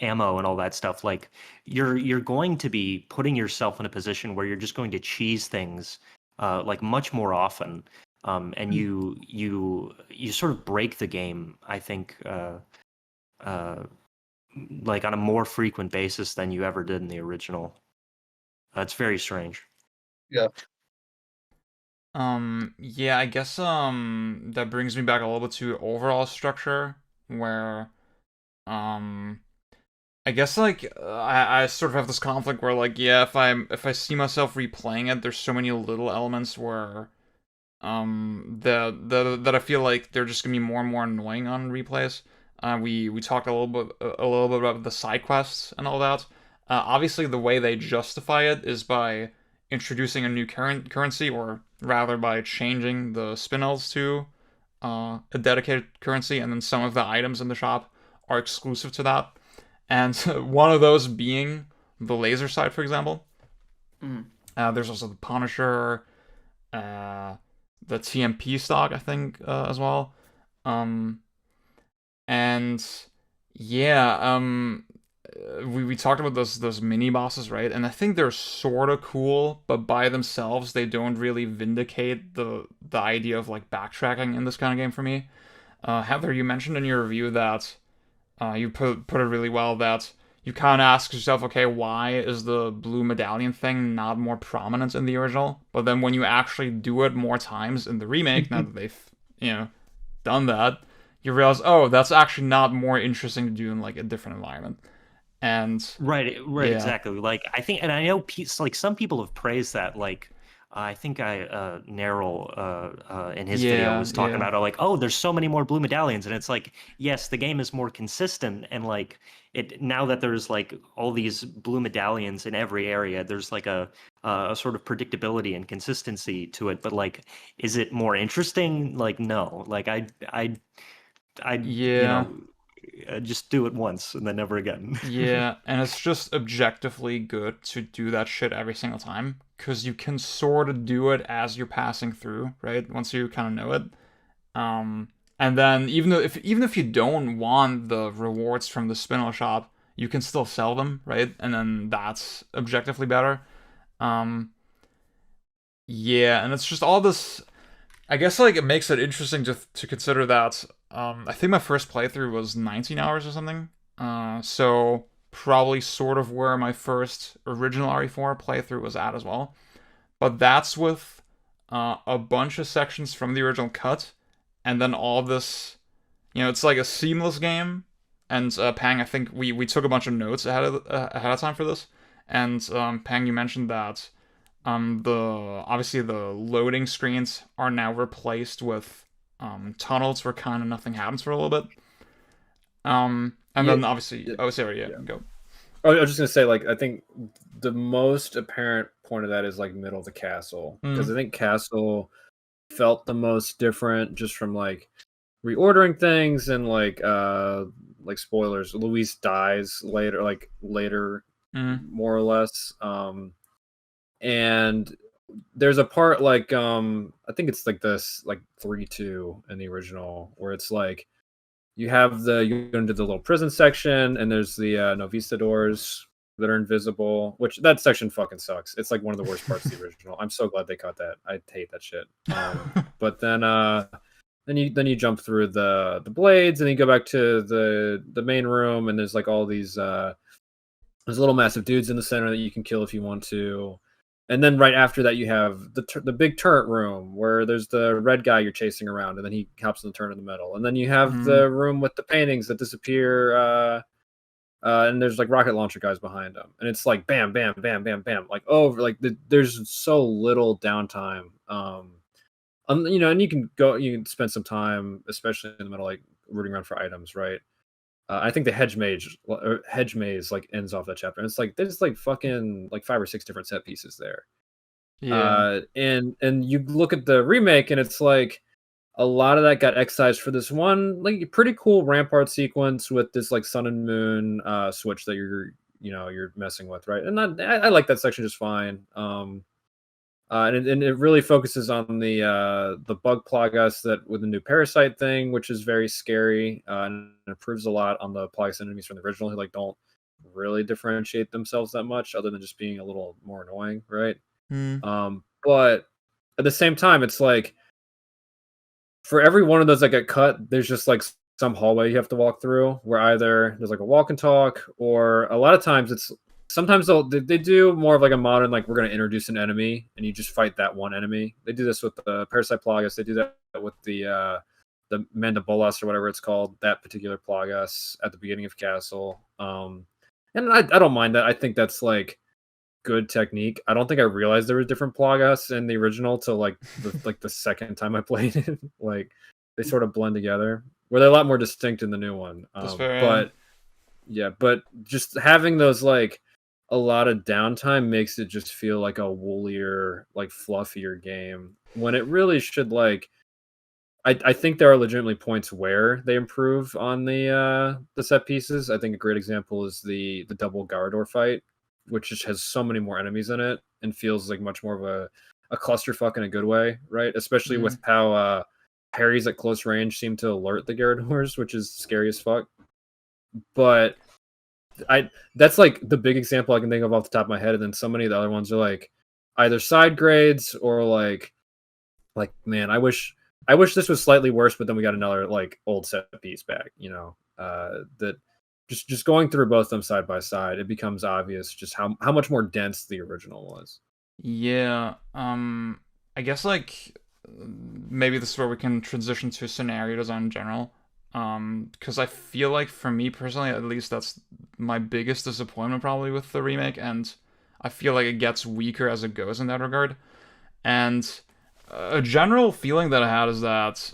ammo and all that stuff. Like you're going to be putting yourself in a position where you're just going to cheese things like much more often, and you sort of break the game, I think, like on a more frequent basis than you ever did in the original. It's very strange. Yeah. Yeah, I guess that brings me back a little bit to overall structure where I guess like I sort of have this conflict where like yeah, if I see myself replaying it, there's so many little elements where that I feel like they're just gonna be more and more annoying on replays. We talked a little bit about the side quests and all that. Obviously the way they justify it is by introducing a new currency, or rather by changing the spinels to a dedicated currency, and then some of the items in the shop are exclusive to that. And one of those being the laser sight, for example. There's also the Punisher, the TMP stock, I think, as well. And yeah, we talked about those mini bosses, right? And I think they're sort of cool, but by themselves they don't really vindicate the idea of like backtracking in this kind of game for me. Heather, you mentioned in your review that you put it really well, that you kind of ask yourself, okay, why is the blue medallion thing not more prominent in the original? But then when you actually do it more times in the remake, now that they've done that, you realize, oh, that's actually not more interesting to do in like a different environment. And right, yeah. exactly. Like I think, and I know like some people have praised that. Like I think Neril in his video was talking about like, oh, there's so many more blue medallions, and it's like, yes, the game is more consistent, and like it now that there's like all these blue medallions in every area, there's like a sort of predictability and consistency to it. But like, is it more interesting? Like, no. Like I just do it once and then never again. Yeah, and it's just objectively good to do that shit every single time, because you can sort of do it as you're passing through, right? Once you kind of know it. And then even if you don't want the rewards from the spinel shop, you can still sell them, right? And then that's objectively better. Yeah, and it's just all this. I guess like it makes it interesting to consider that. I think my first playthrough was 19 hours or something. So probably sort of where my first original RE4 playthrough was at as well. But that's with a bunch of sections from the original cut, and then all this, it's like a seamless game. And Pang, I think we took a bunch of notes ahead of time for this. And Pang, you mentioned that obviously the loading screens are now replaced with tunnels where kind of nothing happens for a little bit. And then obviously, go. Oh, I was just gonna say, like, I think the most apparent point of that is like middle of the castle, because I think castle felt the most different just from like reordering things and like spoilers. Luis dies later, more or less. And there's a part like I think it's like this like 3-2 in the original where it's like you go into the little prison section and there's the Novista doors that are invisible, which that section fucking sucks. It's like one of the worst parts of the original. I'm so glad they cut that. I hate that shit. But then you jump through the blades and you go back to the main room and there's like all these there's little massive dudes in the center that you can kill if you want to. And then right after that, you have the big turret room where there's the red guy you're chasing around, and then he hops in the turret in the middle. And then you have the room with the paintings that disappear, and there's like rocket launcher guys behind them. And it's like bam, bam, bam, bam, bam, like over. Like there's so little downtime. You know, and you can spend some time, especially in the middle, like rooting around for items, right? I think the hedge maze like ends off that chapter. And it's like there's like fucking like 5 or 6 different set pieces there. Yeah. And you look at the remake, and it's like a lot of that got excised for this one like pretty cool rampart sequence with this like sun and moon switch that you're messing with, right? And I like that section just fine. And it really focuses on the bug plagas that with the new parasite thing, which is very scary, and improves a lot on the plagas enemies from the original, who like don't really differentiate themselves that much, other than just being a little more annoying, right? But at the same time, it's like for every one of those that get cut, there's just like some hallway you have to walk through, where either there's like a walk and talk, or a lot of times sometimes they do more of like a modern, like we're going to introduce an enemy and you just fight that one enemy. They do this with the Parasite Plagas. They do that with the Mandibolas or whatever it's called, that particular Plagas at the beginning of Castle. And I don't mind that. I think that's like good technique. I don't think I realized there were different Plagas in the original till like the second time I played it. Like they sort of blend together, where they're a lot more distinct in the new one. But just having those like a lot of downtime makes it just feel like a woolier, like fluffier game, when it really should like. I think there are legitimately points where they improve on the set pieces. I think a great example is the double Garador fight, which just has so many more enemies in it and feels like much more of a clusterfuck in a good way, right? Especially with how parries at close range seem to alert the Garadors, which is scary as fuck. But that's like the big example I can think of off the top of my head, and then so many of the other ones are like either side grades or like man, I wish this was slightly worse, but then we got another like old set piece back, that just going through both of them side by side, it becomes obvious just how much more dense the original was. Yeah. I guess like maybe this is where we can transition to scenario design in general. Because I feel like for me personally, at least, that's my biggest disappointment probably with the remake, and I feel like it gets weaker as it goes in that regard. And a general feeling that I had is that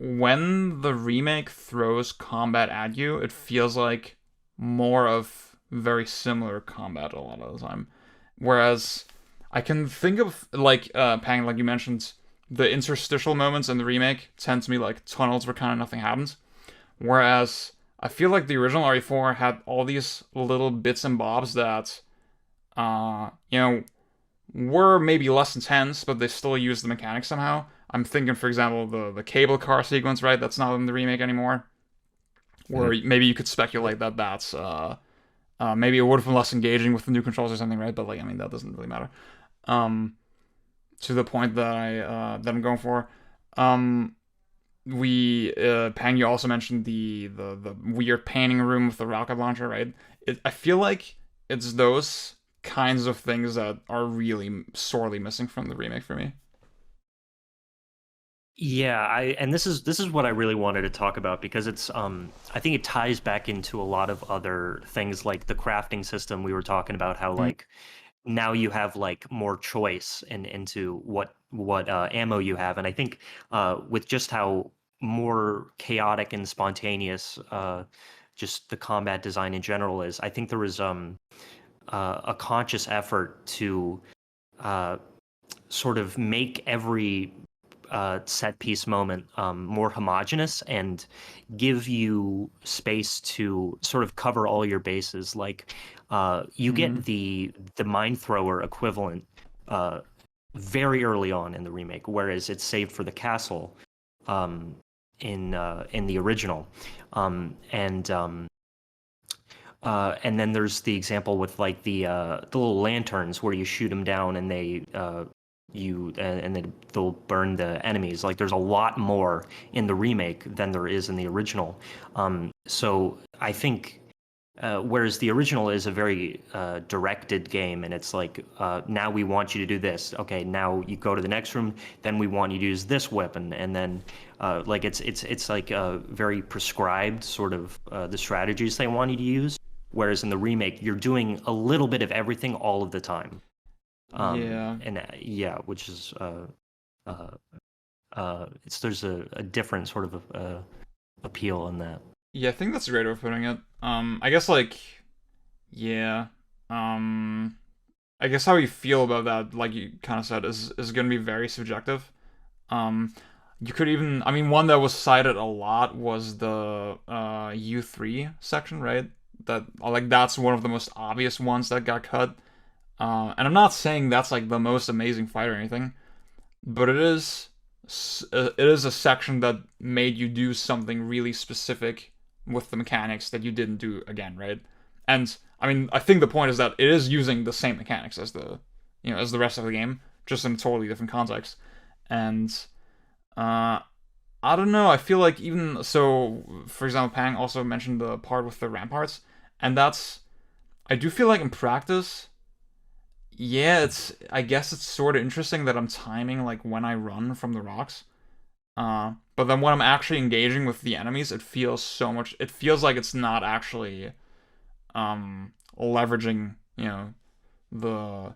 when the remake throws combat at you, it feels like more of very similar combat a lot of the time. Whereas I can think of like Pang, like you mentioned, the interstitial moments in the remake tend to be like tunnels where kind of nothing happens. Whereas I feel like the original RE4 had all these little bits and bobs that, were maybe less intense, but they still used the mechanics somehow. I'm thinking, for example, the cable car sequence, right? That's not in the remake anymore. Where maybe you could speculate that that's maybe it would have been less engaging with the new controls or something, right? But like, I mean, that doesn't really matter. To the point that I'm going for. Pang, you also mentioned the weird painting room with the rocket launcher, right? I feel like it's those kinds of things that are really sorely missing from the remake for me. Yeah, and this is what I really wanted to talk about, because it's I think it ties back into a lot of other things, like the crafting system we were talking about, how like now you have like more choice into what ammo you have. And I think with just how more chaotic and spontaneous just the combat design in general is, I think there was a conscious effort to sort of make every set piece moment more homogenous and give you space to sort of cover all your bases. Like you get the mine thrower equivalent very early on in the remake, whereas it's saved for the castle in the original. And then there's the example with like the little lanterns where you shoot them down and they and then they'll burn the enemies. Like there's a lot more in the remake than there is in the original. So I think whereas the original is a very directed game, and it's like, now we want you to do this. Okay, now you go to the next room. Then we want you to use this weapon, and then like it's like very prescribed sort of the strategies they want you to use. Whereas in the remake, you're doing a little bit of everything all of the time. And which is there's a different sort of appeal in that. Yeah, I think that's a great way of putting it. I guess like, yeah, I guess how you feel about that, like you kind of said, is going to be very subjective. You could even, I mean, one that was cited a lot was the U3 section, right? That like that's one of the most obvious ones that got cut. And I'm not saying that's like the most amazing fight or anything, but it is a section that made you do something really specific with the mechanics that you didn't do again, right? And I mean, I think the point is that it is using the same mechanics as the rest of the game, just in a totally different context. And I don't know, I feel like even so, for example, Pang also mentioned the part with the ramparts, and I do feel like in practice, yeah, I guess it's sort of interesting that I'm timing like when I run from the rocks. But then when I'm actually engaging with the enemies, it feels like it's not actually leveraging, the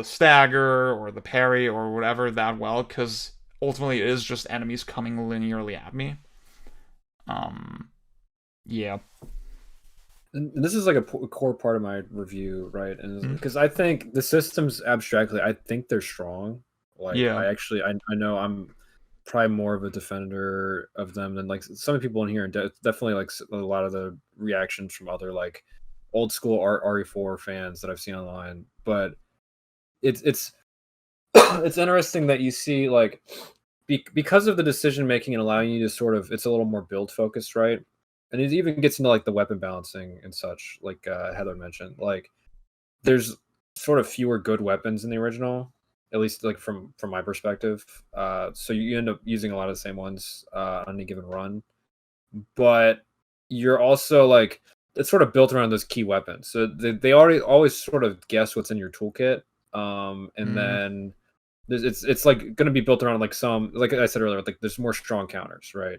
stagger or the parry or whatever that well, because ultimately it is just enemies coming linearly at me. Yeah. And this is like a core part of my review, right? And because I think the systems abstractly, I think they're strong. Like, Yeah. I know I'm probably more of a defender of them than like some people in here, and definitely like a lot of the reactions from other like old school RE4 fans that I've seen online. But it's it's interesting that you see like because of the decision making and allowing you to sort of, it's a little more build focused, right? And it even gets into like the weapon balancing and such, like Heather mentioned. Like, there's sort of fewer good weapons in the original, at least like from my perspective. So you end up using a lot of the same ones on any given run, but you're also like, it's sort of built around those key weapons. So they already always sort of guess what's in your toolkit, and then it's like going to be built around like some, like I said earlier, like there's more strong counters, right?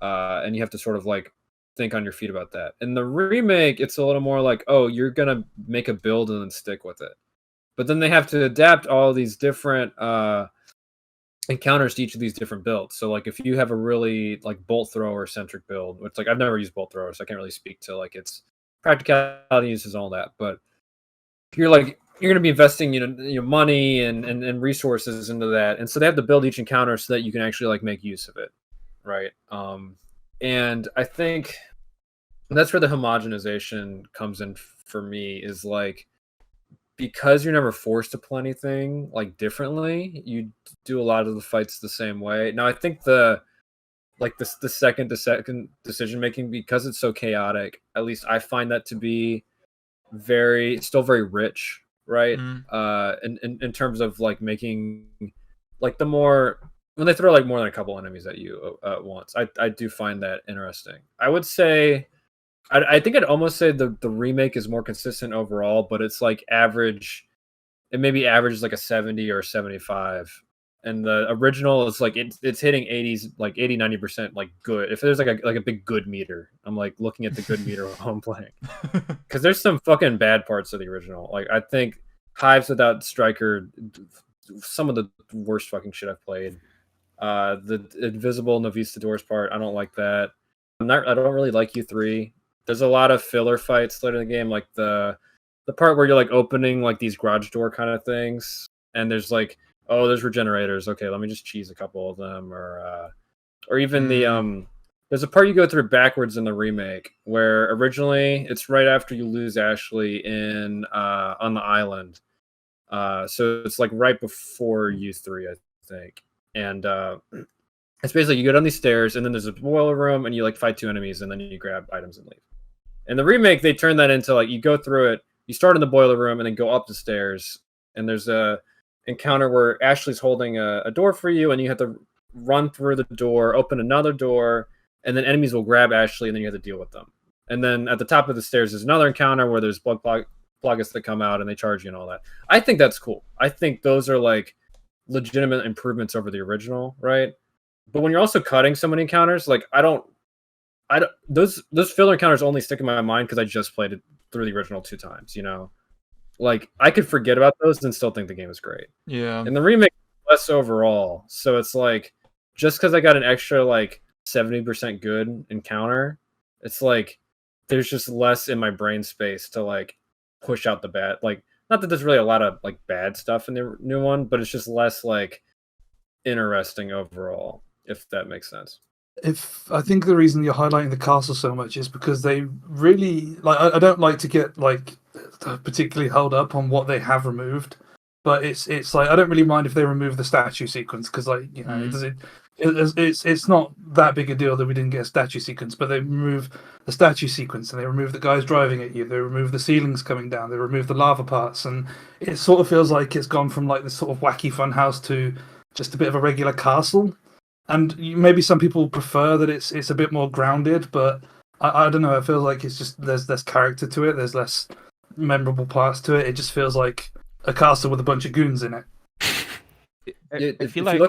And you have to sort of like think on your feet about that. In the remake, it's a little more like, oh, you're gonna make a build and then stick with it. But then they have to adapt all these different encounters to each of these different builds. So like if you have a really like bolt thrower centric build, which like I've never used bolt thrower, so I can't really speak to like its practicality uses and all that. But you're gonna be investing your money and resources into that, and so they have to build each encounter so that you can actually like make use of it, right? And I think that's where the homogenization comes in for me, is like, because you're never forced to play anything like differently, you do a lot of the fights the same way. Now I think the second to second decision making, because it's so chaotic, at least I find that to be still very rich, right? In terms of like making like the more, when they throw like more than a couple enemies at you at once, I do find that interesting. I would say, I think I'd almost say the remake is more consistent overall, but it's like average. It maybe averages like a 70 or 75, and the original is like it's hitting 80s, like 80-90% like good. If there's like a big good meter, I'm like looking at the good meter while I'm playing, because there's some fucking bad parts of the original. Like I think Hives without Striker, some of the worst fucking shit I've played. The invisible Novistadors part, I don't like that. I don't really like U3. There's a lot of filler fights later in the game, like the part where you're like opening like these garage door kind of things, and there's like, oh, there's regenerators. Okay, let me just cheese a couple of them, or even there's a part you go through backwards in the remake where originally it's right after you lose Ashley in on the island. So it's like right before U3, I think, and it's basically you go down these stairs and then there's a boiler room and you like fight 2 enemies and then you grab items and leave. In the remake, they turn that into like, you go through it, you start in the boiler room and then go up the stairs, and there's a encounter where Ashley's holding a door for you and you have to run through the door, open another door, and then enemies will grab Ashley and then you have to deal with them. And then at the top of the stairs, there's another encounter where there's blood pluggas that come out and they charge you and all that. I think that's cool. I think those are like legitimate improvements over the original, right? But when you're also cutting so many encounters, like I don't those filler encounters only stick in my mind because I just played it through the original 2 times, you know? Like I could forget about those and still think the game is great. Yeah. And the remake less overall. So it's like just because I got an extra like 70% good encounter, it's like there's just less in my brain space to like push out the bad. Like not that there's really a lot of like bad stuff in the new one, but it's just less like interesting overall, if that makes sense. If I think the reason you're highlighting the castle so much is because they really like. I don't like to get like particularly held up on what they have removed, but it's like I don't really mind if they remove the statue sequence because like you know it's not that big a deal that we didn't get a statue sequence, but they remove the statue sequence and they remove the guys driving at you, they remove the ceilings coming down, they remove the lava parts, and it sort of feels like it's gone from like this sort of wacky fun house to just a bit of a regular castle. And maybe some people prefer that it's a bit more grounded, but I don't know. It feels like it's just there's less character to it. There's less memorable parts to it. It just feels like a castle with a bunch of goons in it. I feel like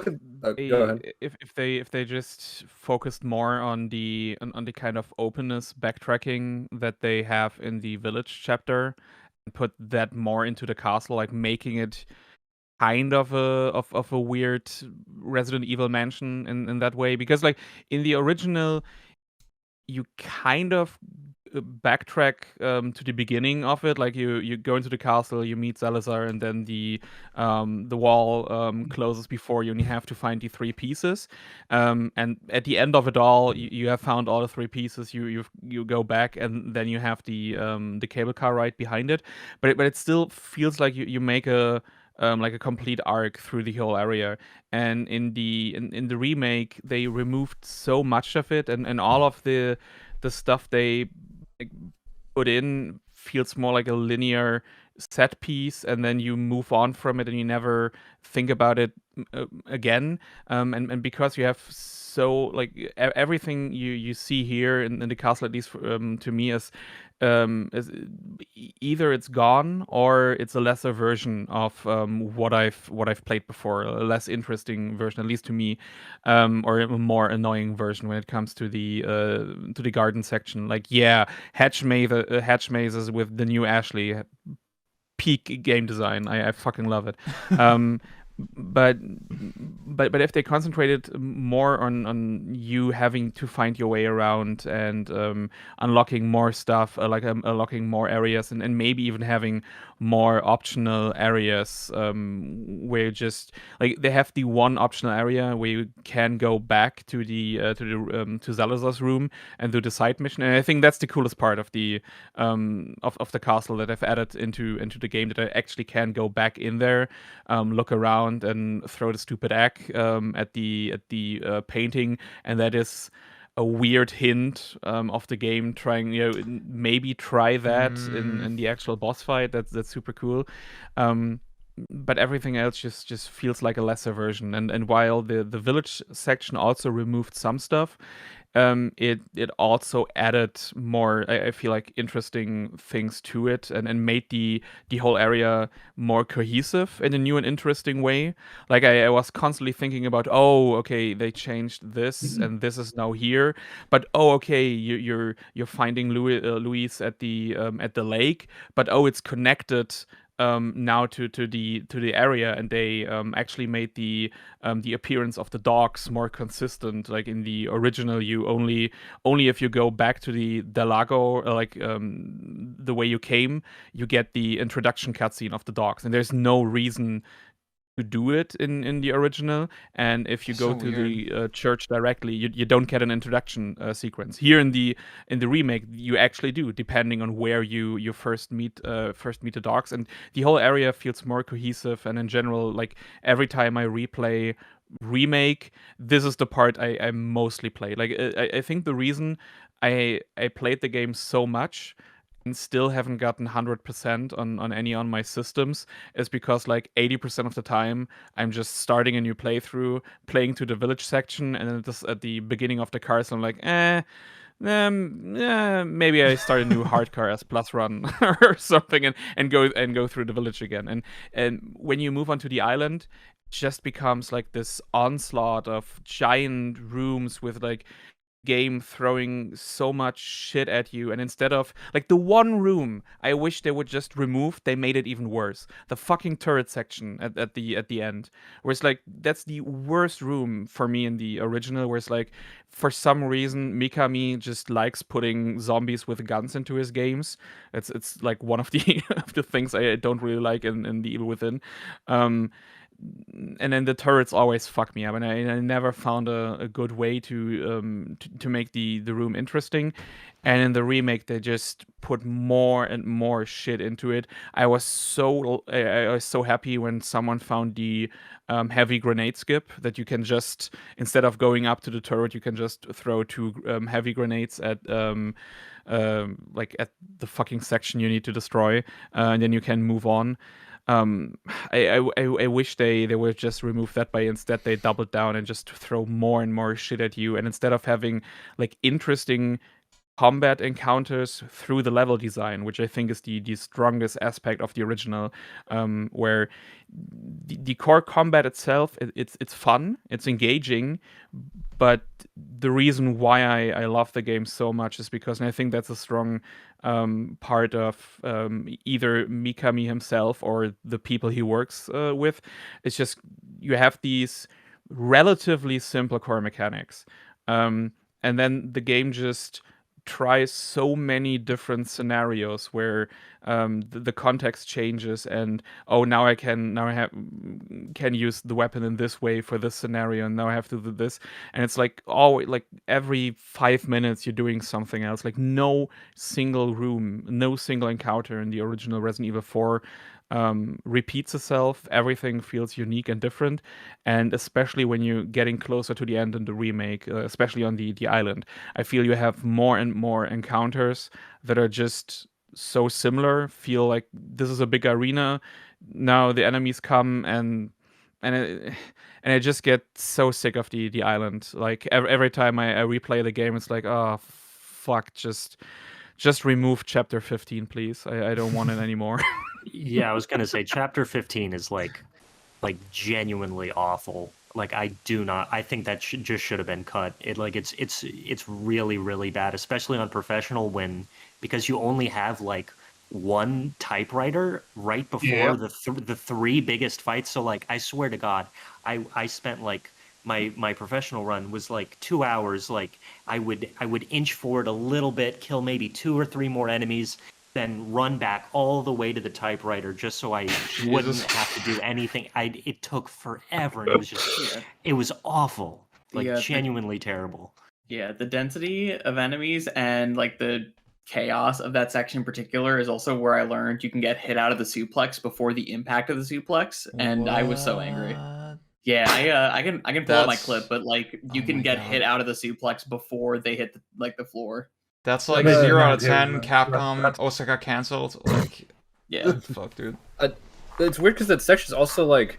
if they just focused more on the kind of openness backtracking that they have in the village chapter and put that more into the castle, like making it kind of a weird Resident Evil mansion in that way, because like in the original you kind of backtrack to the beginning of it, like you go into the castle, you meet Salazar, and then the wall closes before you, and you have to find the 3 pieces, and at the end of it all you have found all the 3 pieces, you go back, and then you have the cable car ride behind it, but it still feels like you make a like a complete arc through the whole area. And in the remake, they removed so much of it, and all of the stuff they like, put in feels more like a linear set piece, and then you move on from it and you never think about it again. And because you have so like everything you see here in the castle, at least to me, is either it's gone or it's a lesser version of what I've played before, a less interesting version, at least to me, or a more annoying version when it comes to the garden section. Like hedge mazes with the new Ashley, peak game design. I fucking love it. But if they concentrated more on you having to find your way around and unlocking more stuff, like unlocking more areas, and maybe even having more optional areas where you just like they have the one optional area where you can go back to to Salazar's room and do the side mission, and I think that's the coolest part of the castle that I've added into the game, that I actually can go back in there, look around and throw the stupid egg at the painting, and that is a weird hint of the game trying, maybe try that in the actual boss fight. That's super cool. But everything else just feels like a lesser version. And while the village section also removed some stuff, it also added more, I feel like, interesting things to it, and made the whole area more cohesive in a new and interesting way. Like I was constantly thinking about, oh, okay, they changed this and this is now here, but oh, okay, you're finding Luis at the lake, but oh, it's connected now to the area, and they actually made the appearance of the dogs more consistent. Like in the original, you only if you go back to the Lago, the way you came, you get the introduction cutscene of the dogs, and there's no reason to do it in the original. And if you go to the church directly, you don't get an introduction sequence. Here in the remake, you actually do, depending on where you first meet the dogs, and the whole area feels more cohesive. And in general, like every time I replay Remake, this is the part I mostly play. Like I think the reason I played the game so much and still haven't gotten 100% on any on my systems is because like 80% of the time I'm just starting a new playthrough, playing to the village section, and then at the beginning of the castle I'm like, maybe I start a new hardcore as plus run or something, and go through the village again. And when you move onto the island, it just becomes like this onslaught of giant rooms with like game throwing so much shit at you, and instead of like the one room I wish they would just remove, they made it even worse. The fucking turret section at the end, where it's like that's the worst room for me in the original, where it's like for some reason Mikami just likes putting zombies with guns into his games. It's like one of the of the things I don't really like in the Evil Within. And then the turrets always fuck me up, and I never found a good way to make the room interesting. And in the remake, they just put more and more shit into it. I was so happy when someone found the heavy grenade skip, that you can just, instead of going up to the turret, you can just throw 2 heavy grenades at like at the fucking section you need to destroy, and then you can move on. I wish they would just remove that, but instead they doubled down and just throw more and more shit at you. And instead of having like interesting combat encounters through the level design, which I think is the strongest aspect of the original, where the core combat itself, it's fun, it's engaging, but the reason why I love the game so much is because, and I think that's a strong part of either Mikami himself or the people he works with, it's just you have these relatively simple core mechanics, and then the game just tries so many different scenarios where the context changes, and now I can use the weapon in this way for this scenario, and now I have to do this, and it's like like every 5 minutes you're doing something else. Like no single room, no single encounter in the original Resident Evil 4 repeats itself. Everything feels unique and different, and especially when you're getting closer to the end in the remake, especially on the island, I feel you have more and more encounters that are just so similar. Feel like this is a big arena. Now the enemies come, and I just get so sick of the island. Like every time I replay the game, it's like, oh fuck, just remove chapter 15, please. I don't want it anymore. Yeah, I was gonna say chapter 15 is like genuinely awful. Like I think that should have been cut. It's really, really bad, especially on professional, because you only have like one typewriter right before the 3 biggest fights. So like I swear to God, I spent like my professional run was like 2 hours. Like I would inch forward a little bit, kill maybe 2 or 3 more enemies, then run back all the way to the typewriter just so I wouldn't have to do anything. It took forever, and it was just it was awful, like genuinely terrible. Yeah, the density of enemies and like the chaos of that section in particular is also where I learned you can get hit out of the suplex before the impact of the suplex, and I was so angry. Yeah, I can pull up my clip, but like you can get hit out of the suplex before they hit the floor. That's like 0 out of 10. Capcom Osaka canceled. Like, yeah, fuck, dude. It's weird because that section is also like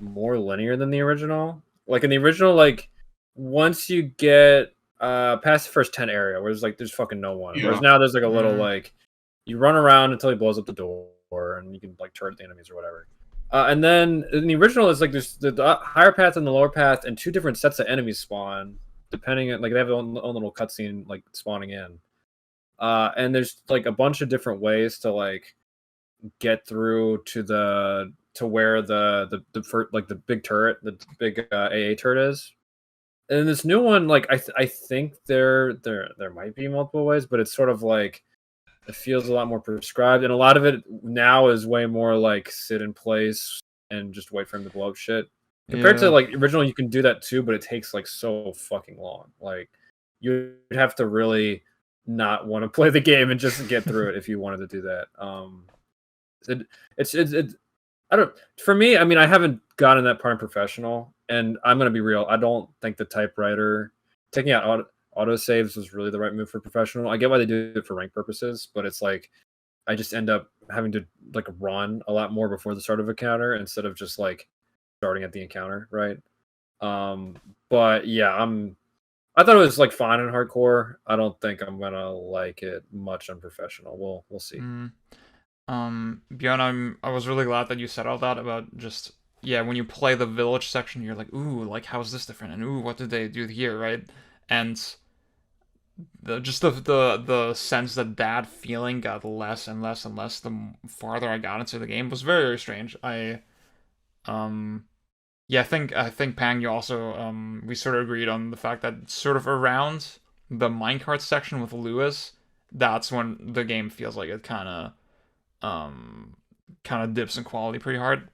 more linear than the original. Like in the original, like once you get past the first 10 area, where there's fucking no one. Whereas now there's like a little like you run around until he blows up the door, and you can like turret the enemies or whatever. And then in the original, it's like there's the higher path and the lower path, and 2 different sets of enemies spawn, depending on like they have their own little cutscene like spawning in. And there's like a bunch of different ways to like get through to where the big turret, the big AA turret is. And this new one, like I think there might be multiple ways, but it's sort of like it feels a lot more prescribed, and a lot of it now is way more like sit in place and just wait for him to blow up shit. Compared to like original, you can do that too, but it takes like so fucking long. Like you'd have to really not want to play the game and just get through it if you wanted to do that. It's I don't. For me, I mean, I haven't gotten that part in professional, and I'm gonna be real. I don't think the typewriter taking out auto saves was really the right move for professional. I get why they do it for rank purposes, but it's like I just end up having to like run a lot more before the start of a encounter instead of just like starting at the encounter, right? But yeah, I thought it was like fine in hardcore. I don't think I'm gonna like it much on professional. We'll see. Bjorn, I was really glad that you said all that about just when you play the village section, you're like, ooh, like how is this different? And ooh, what did they do here, right? And the sense that feeling got less and less and less the farther I got into the game was very, very strange. I think Pang, you also we sort of agreed on the fact that sort of around the minecart section with Lewis, that's when the game feels like it kind of dips in quality pretty hard,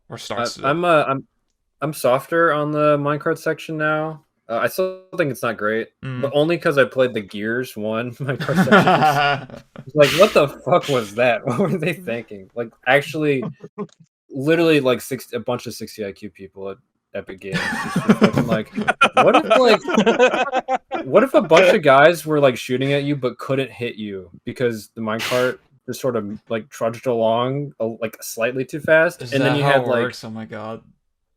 or starts. I'm softer on the minecart section now. I still think it's not great, but only because I played the Gears 1 minecart section. Like, what the fuck was that? What were they thinking? Like, actually, literally, like a bunch of 60 IQ people at Epic Games. Just like, what if a bunch of guys were like shooting at you but couldn't hit you because the minecart just sort of like trudged along like slightly too fast, Is and then you how had it like, works? Oh my god!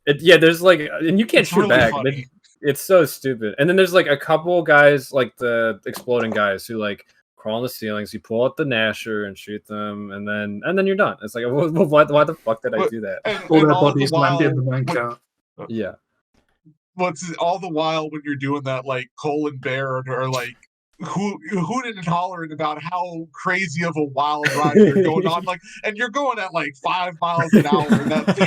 there's like, and you can't It's shoot really back. funny. It's so stupid. And then there's like a couple guys, like the exploding guys, who like crawl on the ceilings. You pull out the Nasher and shoot them, and then you're done. It's like, why the fuck did I do that? All And their all the bodies while, land in the minecart. Yeah. what's all the while when you're doing that, like Cole and Bear are like hooting and hollering about how crazy of a wild ride you're going on, like, and you're going at like 5 miles an hour,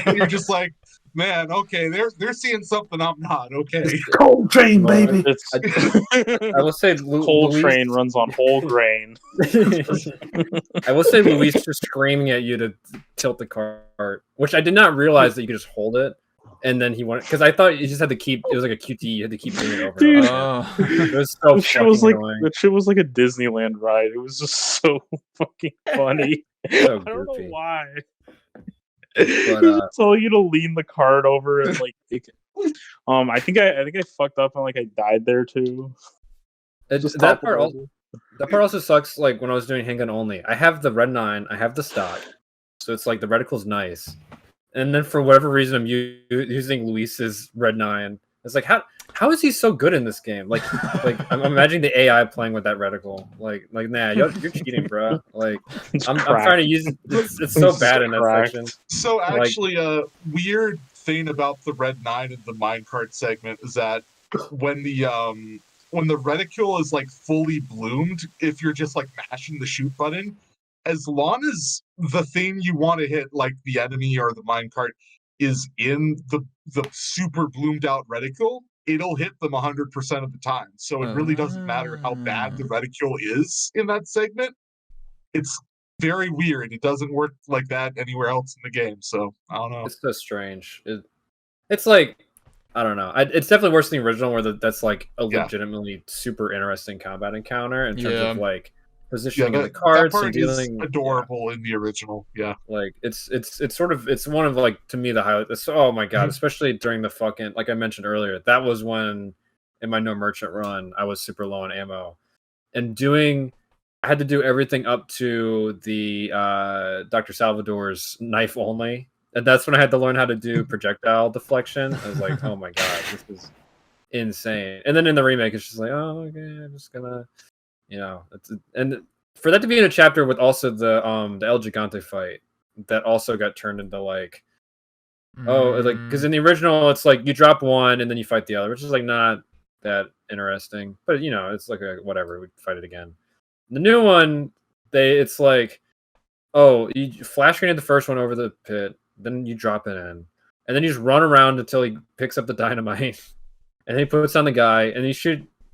and you're just like, man, okay, they're seeing something I'm not. Okay, Cold train, baby. I will say Cold Luis, train runs on whole grain. I will say Luis just screaming at you to tilt the cart, which I did not realize that you could just hold it. And then he wanted, because I thought you just had to keep. It was like a QT. You had to keep doing it over. Dude, it was so that shit was like annoying. that shit was like a Disneyland ride. It was just so fucking funny. So I don't know goofy. why. But tell you to lean the cart over and like take it. I think I fucked up and like I died there too. That part also sucks. Like when I was doing handgun only, I have the Red 9, I have the stock, so it's like the reticle's nice. And then for whatever reason, I'm using Luis's Red 9. It's like, how is he so good in this game? Like I'm imagining the AI playing with that reticle. Like nah, you're cheating, bro. Like I'm trying to use it. It's so bad in that section. So actually, a weird thing about the Red 9 in the minecart segment is that when the reticule is like fully bloomed, if you're just like mashing the shoot button, as long as the thing you want to hit, like the enemy or the minecart, is in the super bloomed out reticule, it'll hit them 100% of the time. So it really doesn't matter how bad the reticule is in that segment. It's very weird. It doesn't work like that anywhere else in the game. So I don't know. It's so strange. It's like, I don't know. It's definitely worse than the original, where that's like a legitimately super interesting combat encounter in terms of like positioning in the cards that part and dealing. Is adorable in the original. Yeah, like it's one of like, to me, the highlight. Oh my god, especially during the fucking, like I mentioned earlier, that was when in my no merchant run I was super low on ammo, and I had to do everything up to the Dr. Salvador's knife only, and that's when I had to learn how to do projectile deflection. I was like, oh my god, this is insane. And then in the remake, it's just like, oh, okay, I'm just gonna, and for that to be in a chapter with also the El Gigante fight, that also got turned into like, like, because in the original it's like you drop one and then you fight the other, which is like not that interesting, but it's like whatever, we fight it again. The new one, it's like, oh, you flash grenade the first one over the pit, then you drop it in, and then you just run around until he picks up the dynamite, and then he puts on the guy, and you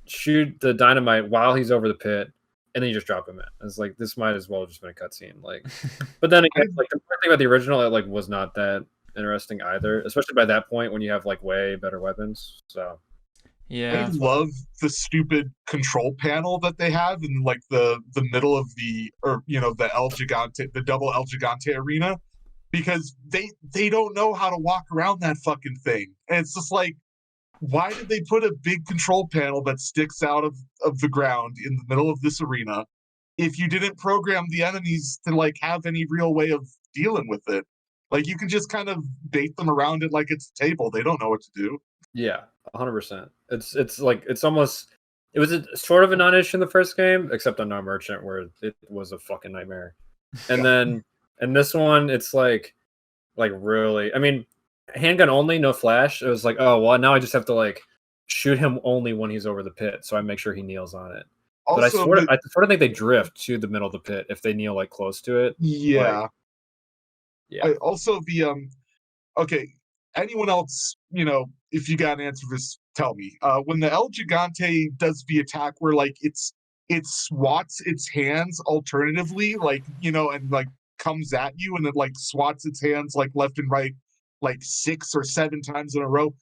shoot the dynamite while he's over the pit, and then you just drop him in. It's like, this might as well have just been a cutscene. Like, but then again, like the thing about the original, it like was not that interesting either, especially by that point when you have like way better weapons. So I love the stupid control panel that they have in like the middle of the El Gigante, the double El Gigante arena, because they don't know how to walk around that fucking thing, and it's just like, why did they put a big control panel that sticks out of the ground in the middle of this arena if you didn't program the enemies to like have any real way of dealing with it? Like, you can just kind of bait them around it like it's a table. They don't know what to do. Yeah, 100%. It's like it's almost it was sort of a non-issue in the first game, except on Non-Merchant where it was a fucking nightmare. And then and this one, it's like really. I mean, handgun only, no flash. It was like, oh well, now I just have to like shoot him only when he's over the pit, so I make sure he kneels on it. But I sort of think they drift to the middle of the pit if they kneel like close to it. Yeah. Like, yeah. Also, okay, anyone else, if you got an answer for this, tell me. When the El Gigante does the attack where like it swats its hands alternatively, like, and like comes at you and it like swats its hands like left and right like 6 or 7 times in a row,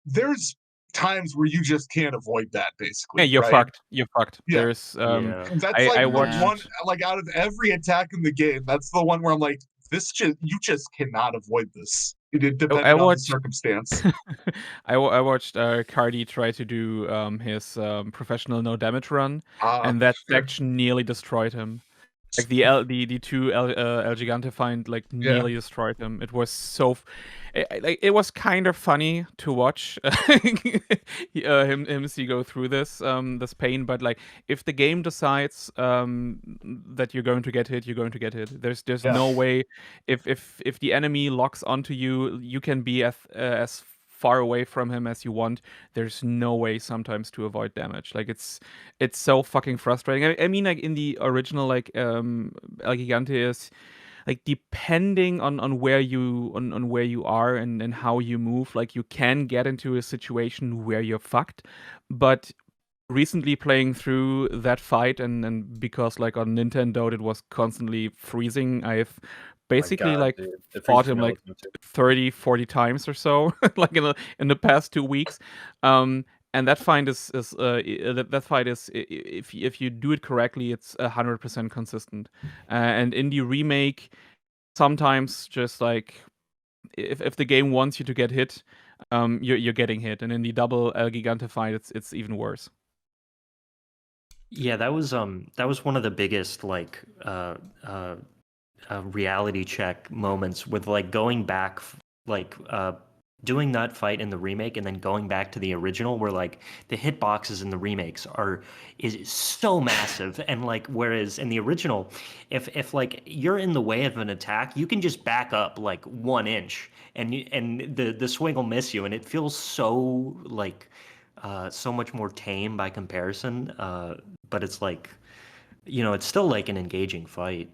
there's times where you just can't avoid that, basically. Yeah, you're right? fucked. You're fucked. Yeah. There's That's I like watched one, like out of every attack in the game, that's the one where I'm like, you just cannot avoid this. Depending on the circumstance. I watched Cardi try to do his professional no damage run, and that section nearly destroyed him. Like the two El Gigante find like nearly destroyed him. It was so it was kind of funny to watch him see go through this this pain. But like if the game decides that you're going to get hit, you're going to get hit. There's no way if the enemy locks onto you, you can be as far away from him as you want. There's no way sometimes to avoid damage. Like it's so fucking frustrating. I mean, like in the original, like El Gigante is like depending on where you on where you are and how you move, like you can get into a situation where you're fucked. But recently playing through that fight and because like on Nintendo it was constantly freezing, I've basically fought him like 30-40 times or so like in the past 2 weeks. And that fight is that fight is, if you do it correctly, it's 100% consistent. And in the remake, sometimes just like if the game wants you to get hit, you're getting hit, and in the double El Gigante fight, it's even worse. Yeah, that was one of the biggest like reality check moments with like going back, like doing that fight in the remake and then going back to the original, where like the hitboxes in the remakes is so massive, and like whereas in the original, if like you're in the way of an attack, you can just back up like 1 inch and the swing will miss you, and it feels so like so much more tame by comparison. But it's like, it's still like an engaging fight.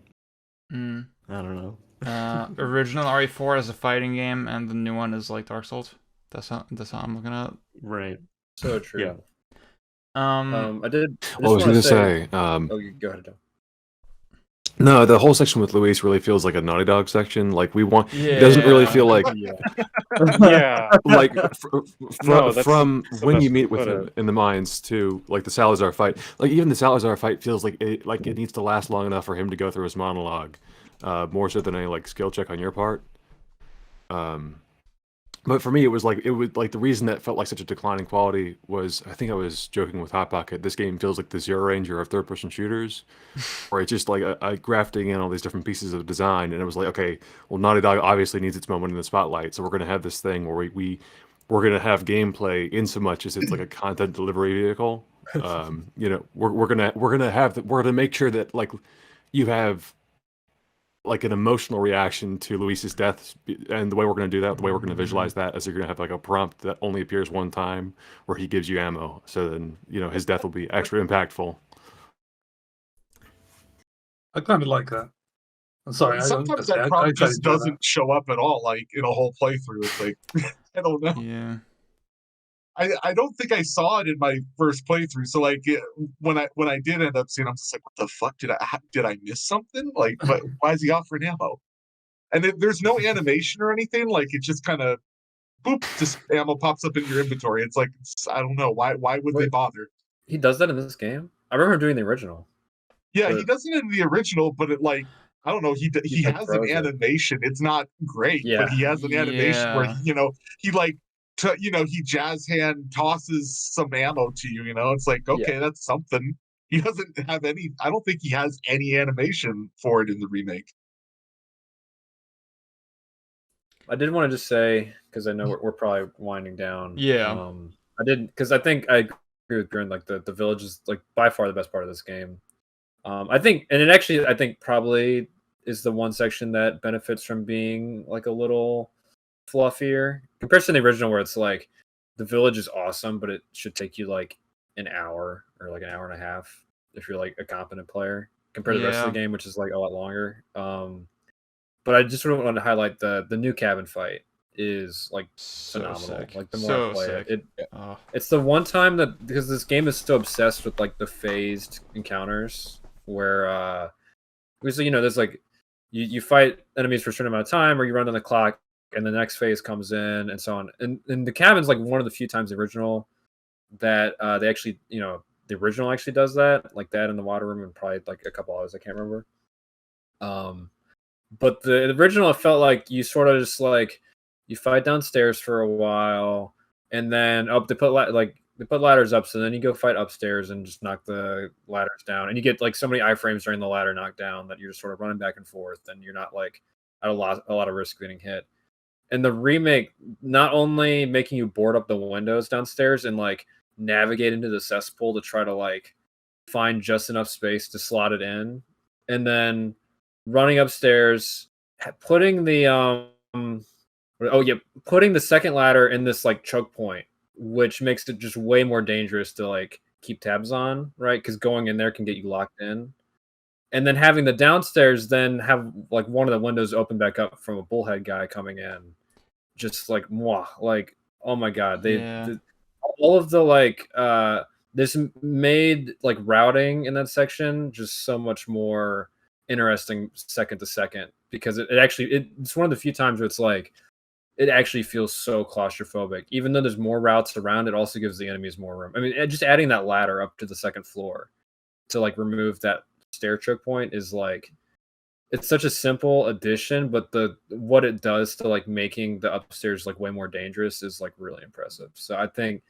I don't know. Original RE4 is a fighting game, and the new one is like Dark Souls. That's how I'm looking at it. Right. So true. Yeah. I did. I was going to say. Oh, go ahead. No, the whole section with Luis really feels like a Naughty Dog section. Like it doesn't really feel like like from when you meet with him in the mines to like the Salazar fight. Like even the Salazar fight feels like it needs to last long enough for him to go through his monologue, more so than any like skill check on your part. But for me, it was like the reason that felt like such a declining quality was, I think I was joking with Hot Pocket, this game feels like the Zero Ranger of third-person shooters, where it's just like grafting in all these different pieces of design, and it was like, okay, well, Naughty Dog obviously needs its moment in the spotlight, so we're going to have this thing where we're going to have gameplay in so much as it's like a content delivery vehicle. We're gonna make sure that like you have like an emotional reaction to Luis's death, and the way we're going to do that, the way we're going to visualize that, is you're going to have like a prompt that only appears one time where he gives you ammo, so then his death will be extra impactful. I kind of like that. I'm sorry. Sometimes that prompt just doesn't show up at all, like in a whole playthrough. It's like I don't know. Yeah. I don't think I saw it in my first playthrough. So like when I did end up seeing, I'm just like, what the fuck did I miss something? Like, why is he offering ammo? And there's no animation or anything. Like it just kind of boop, just ammo pops up in your inventory. It's like I don't know why would they bother? He does that in this game. I remember him doing the original. Yeah, he does it in the original, but it like I don't know. He has an animation. It's not great, but he has an animation where he like. He jazz hand tosses some ammo to you, it's like, okay, that's something. He doesn't have any, I don't think he has any animation for it in the remake. I did want to just say, because I know we're probably winding down. Yeah. I didn't, because I think I agree with Grin. Like the village is like by far the best part of this game. I think, and it actually, I think probably is the one section that benefits from being like a little fluffier compared to the original, where it's like the village is awesome, but it should take you like an hour or like an hour and a half if you're like a competent player compared to the rest of Yeah. the game, which is like a lot longer. But I just really want to highlight the new cabin fight is like So phenomenal. sick. Like the more So I play sick. it, Oh. it's the one time that, because this game is so obsessed with like the phased encounters where because there's like you fight enemies for a certain amount of time, or you run on the clock and the next phase comes in and so on. And the cabin's like one of the few times the original that they actually, the original actually does that, like that in the water room, and probably like a couple others I can't remember. But the original, it felt like you sort of just like you fight downstairs for a while, and then they put ladders up, so then you go fight upstairs and just knock the ladders down, and you get like so many iframes during the ladder knockdown that you're just sort of running back and forth, and you're not like at a lot of risk getting hit. And the remake, not only making you board up the windows downstairs and like navigate into the cesspool to try to like find just enough space to slot it in, and then running upstairs, putting the putting the second ladder in this like choke point, which makes it just way more dangerous to like keep tabs on, right? Because going in there can get you locked in. And then having the downstairs then have like one of the windows open back up from a bullhead guy coming in, just like mwah, like oh my god, all of the like this made like routing in that section just so much more interesting second to second, because it's one of the few times where it's like it actually feels so claustrophobic. Even though there's more routes around, it also gives the enemies more room. I mean, just adding that ladder up to the second floor to like remove that stair choke point is like, it's such a simple addition, but what it does to like making the upstairs like way more dangerous is like really impressive. So I think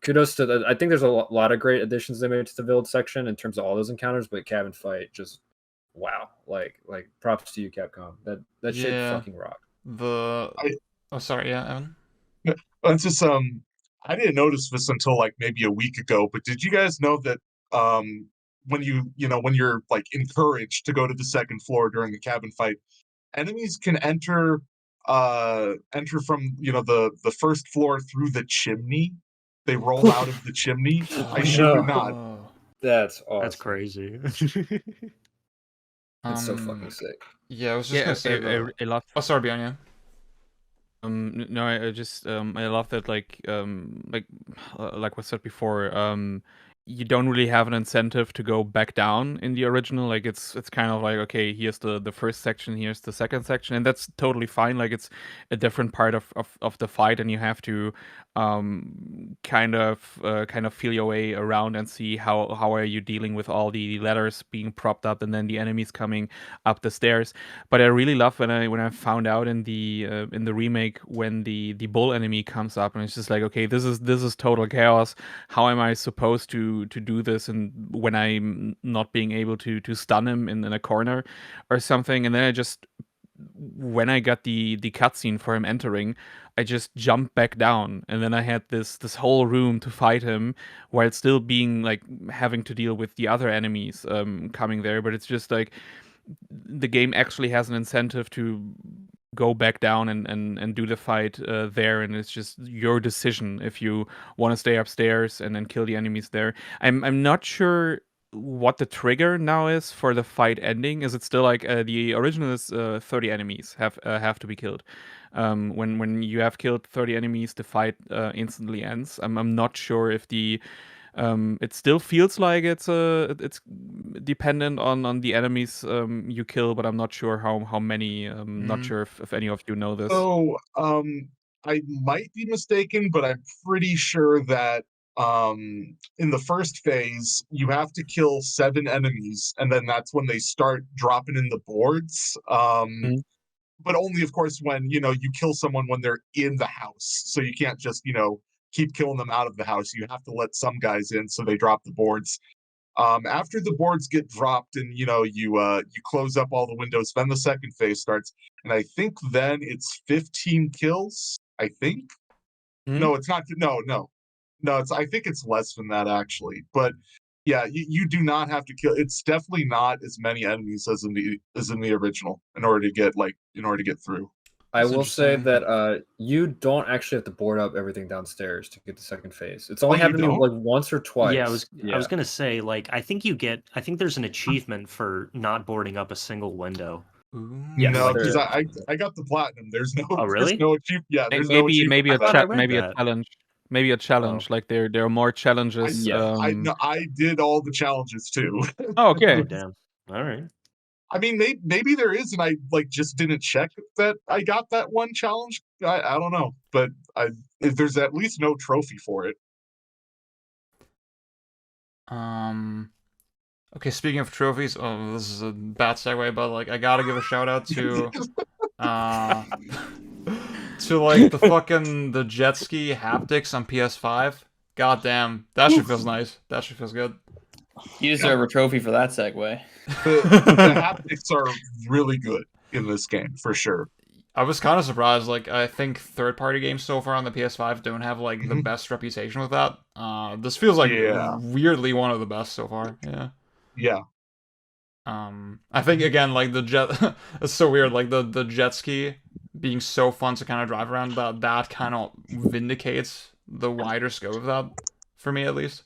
kudos to I think there's a lot of great additions they made to the village section in terms of all those encounters, but cabin fight just wow, like props to you, Capcom. That shit fucking rocked. Oh, sorry, yeah, Evan. It's just I didn't notice this until like maybe a week ago, but did you guys know that when when you're like encouraged to go to the second floor during the cabin fight, enemies can enter from the first floor through the chimney. They roll out of the chimney. I shit you not. That's awesome. That's crazy. It's so fucking sick. Yeah, I was just gonna say I love. Oh, sorry, Bjorn, yeah. No, I just I love that like was said before, you don't really have an incentive to go back down in the original. Like it's kind of like, okay, here's the first section, here's the second section, and that's totally fine. Like it's a different part of the fight, and you have to kind of feel your way around and see how are you dealing with all the ladders being propped up and then the enemies coming up the stairs. But I really love when I found out in the remake when the bull enemy comes up, and it's just like, okay, this is total chaos. How am I supposed to do this, and when I'm not being able to stun him in a corner or something? And then when I got the cutscene for him entering, I just jumped back down, and then I had this whole room to fight him while still being like having to deal with the other enemies coming there. But it's just like the game actually has an incentive to go back down and do the fight there, and it's just your decision if you want to stay upstairs and then kill the enemies there. I'm not sure what the trigger now is for the fight ending. Is it still like the original is 30 enemies have to be killed? When you have killed 30 enemies, the fight instantly ends. I'm not sure if it still feels like it's dependent on the enemies you kill, but I'm not sure how many. Not sure if any of you know this. So I might be mistaken, but I'm pretty sure that in the first phase you have to kill 7 enemies, and then that's when they start dropping in the boards. But only, of course, when you kill someone when they're in the house. So you can't just keep killing them out of the house. You have to let some guys in so they drop the boards. After the boards get dropped and you close up all the windows, then the second phase starts, and I think then it's 15 kills. I think no, it's not. No, No, I think it's less than that actually. But yeah, you do not have to kill. It's definitely not as many enemies as in the original in order to get through. I That's will say interesting. that you don't actually have to board up everything downstairs to get the second phase. It's only you happened to me don't? like once or twice. Yeah, I was gonna say, like, I think there's an achievement for not boarding up a single window. Yes, No, there because is. I got the platinum. There's no Oh, there's really? no achievement. Yeah, there's no achievement. Maybe I a thought I chat, read maybe a that. challenge, maybe a challenge. Like there are more challenges. Yeah. I did all the challenges too. Oh, okay. Oh, damn. All right. I mean, maybe there is, and I like just didn't check that I got that one challenge. I don't know, but there's at least no trophy for it. Okay, speaking of trophies, oh, this is a bad segue, but like I gotta give a shout out to to like the jet ski haptics on PS5. God damn, that shit feels nice. That shit feels good. You deserve a trophy for that segue. The haptics are really good in this game for sure. I was kind of surprised. Like, I think third-party games so far on the PS5 don't have like the best reputation with that. This feels like weirdly one of the best so far. Yeah. Yeah. I think again, like the jet, it's so weird. Like the jet ski being so fun to kind of drive around. That kind of vindicates the wider scope of that for me, at least.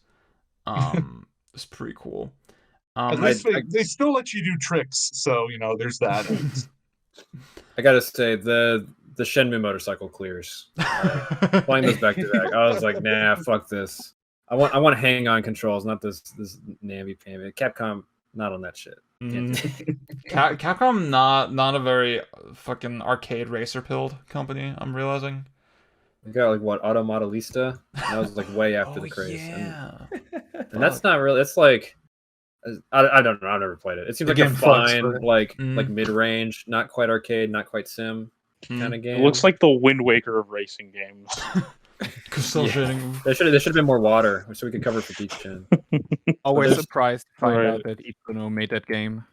It's pretty cool. At least they still let you do tricks, so there's that. I gotta say the Shenmue motorcycle clears. Playing this back to back, I was like, nah, fuck this. I want hang-on controls, not this namby-pamby. Capcom, not on that shit. Capcom, not a very fucking arcade racer pilled company. I'm realizing. We got like what Auto Modelista. That was like way after the craze. Yeah. And that's not really. It's like I don't know. I've never played it. It seems like a fine, like mid-range, not quite arcade, not quite sim kind of game. It looks like the Wind Waker of racing games. There should have been more water, so we could cover for each gen. Always surprised to find out that Itsuno made that game.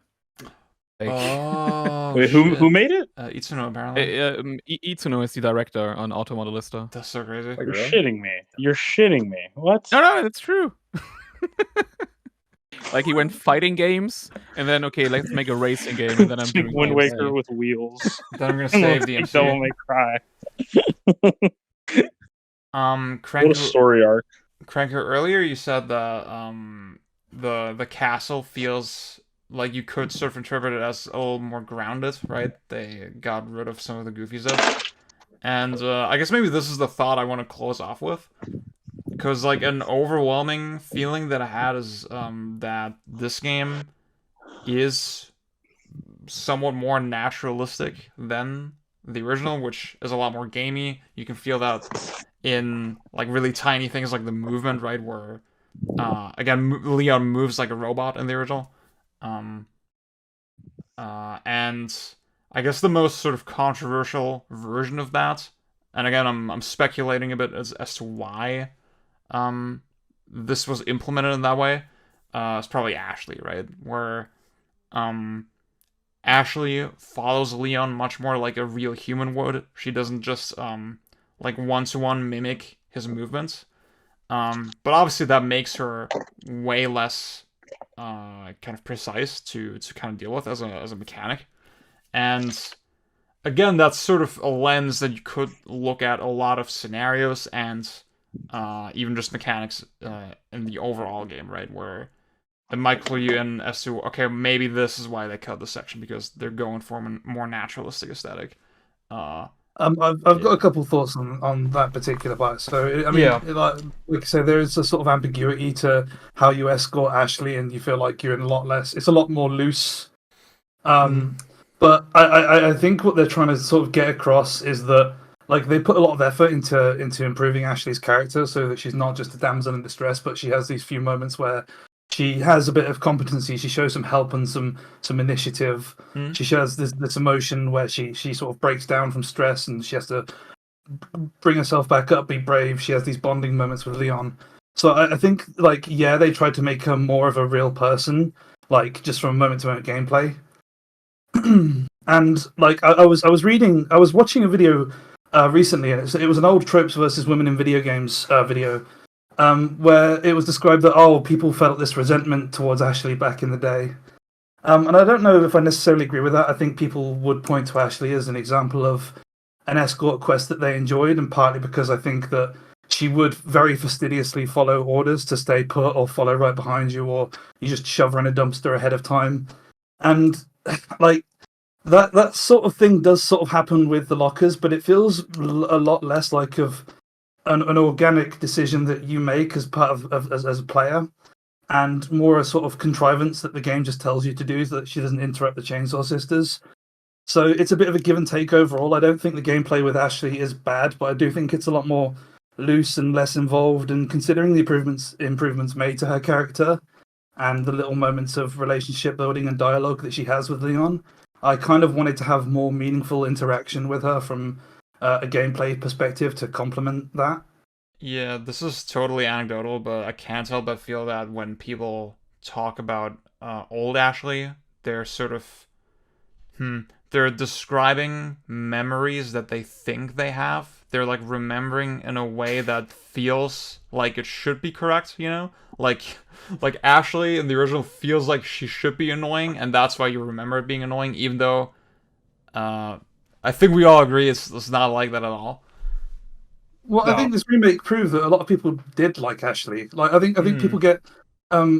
Oh, wait, who made it? Itsuno, apparently. Itsuno is the director on Auto Modelista. That's so crazy. You're shitting me. You're shitting me. What? No, it's true. Like he went fighting games, and then okay, let's make a racing game, and then I'm doing Wind Waker with wheels. Then I'm gonna save the MC. Devil May Cry. Cranker, what a story arc. Cranker, earlier you said that the castle feels like you could sort of interpret it as a little more grounded, right? They got rid of some of the goofy stuff, and I guess maybe this is the thought I want to close off with. Because, like, an overwhelming feeling that I had is that this game is somewhat more naturalistic than the original, which is a lot more gamey. You can feel that in, like, really tiny things like the movement, right? Where, again, Leon moves like a robot in the original. And I guess the most sort of controversial version of that, and again, I'm speculating a bit as to why this was implemented in that way. It's probably Ashley, right? Where Ashley follows Leon much more like a real human would. She doesn't just like one-to-one mimic his movements. But obviously that makes her way less kind of precise to kind of deal with as a mechanic. And again, that's sort of a lens that you could look at a lot of scenarios and even just mechanics in the overall game, right? Where it might clue you in as to, okay, maybe this is why they cut this section, because they're going for a more naturalistic aesthetic. I've got a couple thoughts on that particular part. So, I mean, like I say, there is a sort of ambiguity to how you escort Ashley, and you feel like you're in a lot less. It's a lot more loose. But I think what they're trying to sort of get across is that, like, they put a lot of effort into improving Ashley's character so that she's not just a damsel in distress, but she has these few moments where she has a bit of competency. She shows some help and some initiative. She shows this emotion where she sort of breaks down from stress and she has to bring herself back up, be brave. She has these bonding moments with Leon. So I think, like, yeah, they tried to make her more of a real person, like, just from moment-to-moment gameplay. And, like, I was watching a video recently, and it was an old tropes versus women in video games video, where it was described that people felt this resentment towards Ashley back in the day. And I don't know if I necessarily agree with that. I think people would point to Ashley as an example of an escort quest that they enjoyed, and partly because I think that she would very fastidiously follow orders to stay put or follow right behind you, or you just shove her in a dumpster ahead of time. And like that sort of thing does sort of happen with the lockers, but it feels a lot less like an organic decision that you make as part of as a player, and more a sort of contrivance that the game just tells you to do so that she doesn't interrupt the Chainsaw Sisters. So it's a bit of a give and take overall. I don't think the gameplay with Ashley is bad, but I do think it's a lot more loose and less involved. And considering the improvements made to her character and the little moments of relationship building and dialogue that she has with Leon, I kind of wanted to have more meaningful interaction with her from a gameplay perspective to complement that. Yeah, this is totally anecdotal, but I can't help but feel that when people talk about old Ashley, they're sort of they're describing memories that they think they have. They're like remembering in a way that feels like it should be correct, you know? Like Ashley in the original feels like she should be annoying, and that's why you remember it being annoying, even though I think we all agree it's not like that at all. Well, No. I think this remake proved that a lot of people did like Ashley. Like, I think people get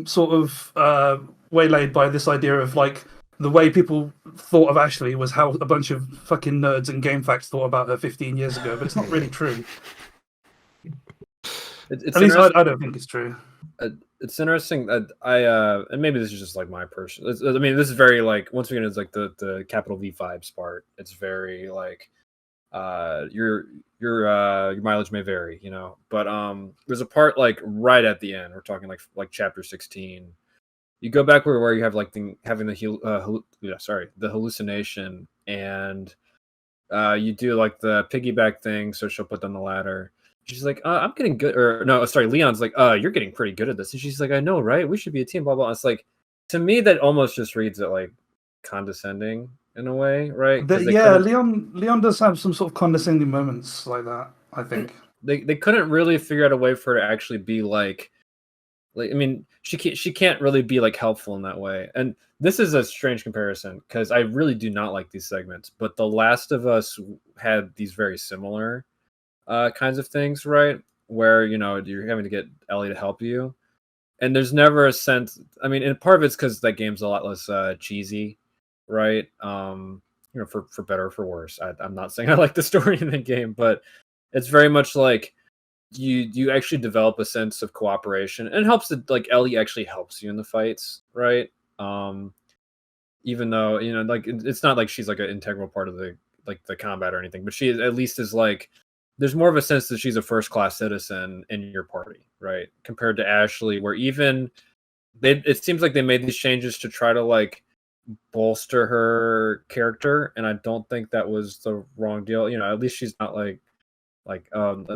sort of waylaid by this idea of like the way people thought of Ashley was how a bunch of fucking nerds and GameFAQs thought about her 15 years ago, but it's not really true. It's At least I don't think it's true. It's interesting that and maybe this is just like my personal. I mean, this is very like once again, it's like the capital V vibes part. It's very like your mileage may vary, you know. But there's a part like right at the end. We're talking like chapter 16. You go back where you have like having the hallucination, and you do like the piggyback thing. So she'll put down the ladder. She's like, I'm getting good. Or no, sorry, Leon's like, you're getting pretty good at this. And she's like, I know, right? We should be a team, blah, blah. It's like, to me, that almost just reads it like condescending in a way, right? Leon does have some sort of condescending moments like that, I think. They couldn't really figure out a way for her to actually be like I mean, she can't really be like helpful in that way. And this is a strange comparison because I really do not like these segments, but The Last of Us had these very similar kinds of things, right? Where, you know, you're having to get Ellie to help you. And there's never a sense, I mean, and part of it's because that game's a lot less cheesy, right? You know, for better or for worse. I'm not saying I like the story in the game, but it's very much like you actually develop a sense of cooperation, and it helps that like Ellie actually helps you in the fights, right? Even though, you know, like it's not like she's like an integral part of the combat or anything, but she at least is like, there's more of a sense that she's a first class citizen in your party, right? Compared to Ashley, where even it seems like they made these changes to try to like bolster her character, and I don't think that was the wrong deal. You know, at least she's not like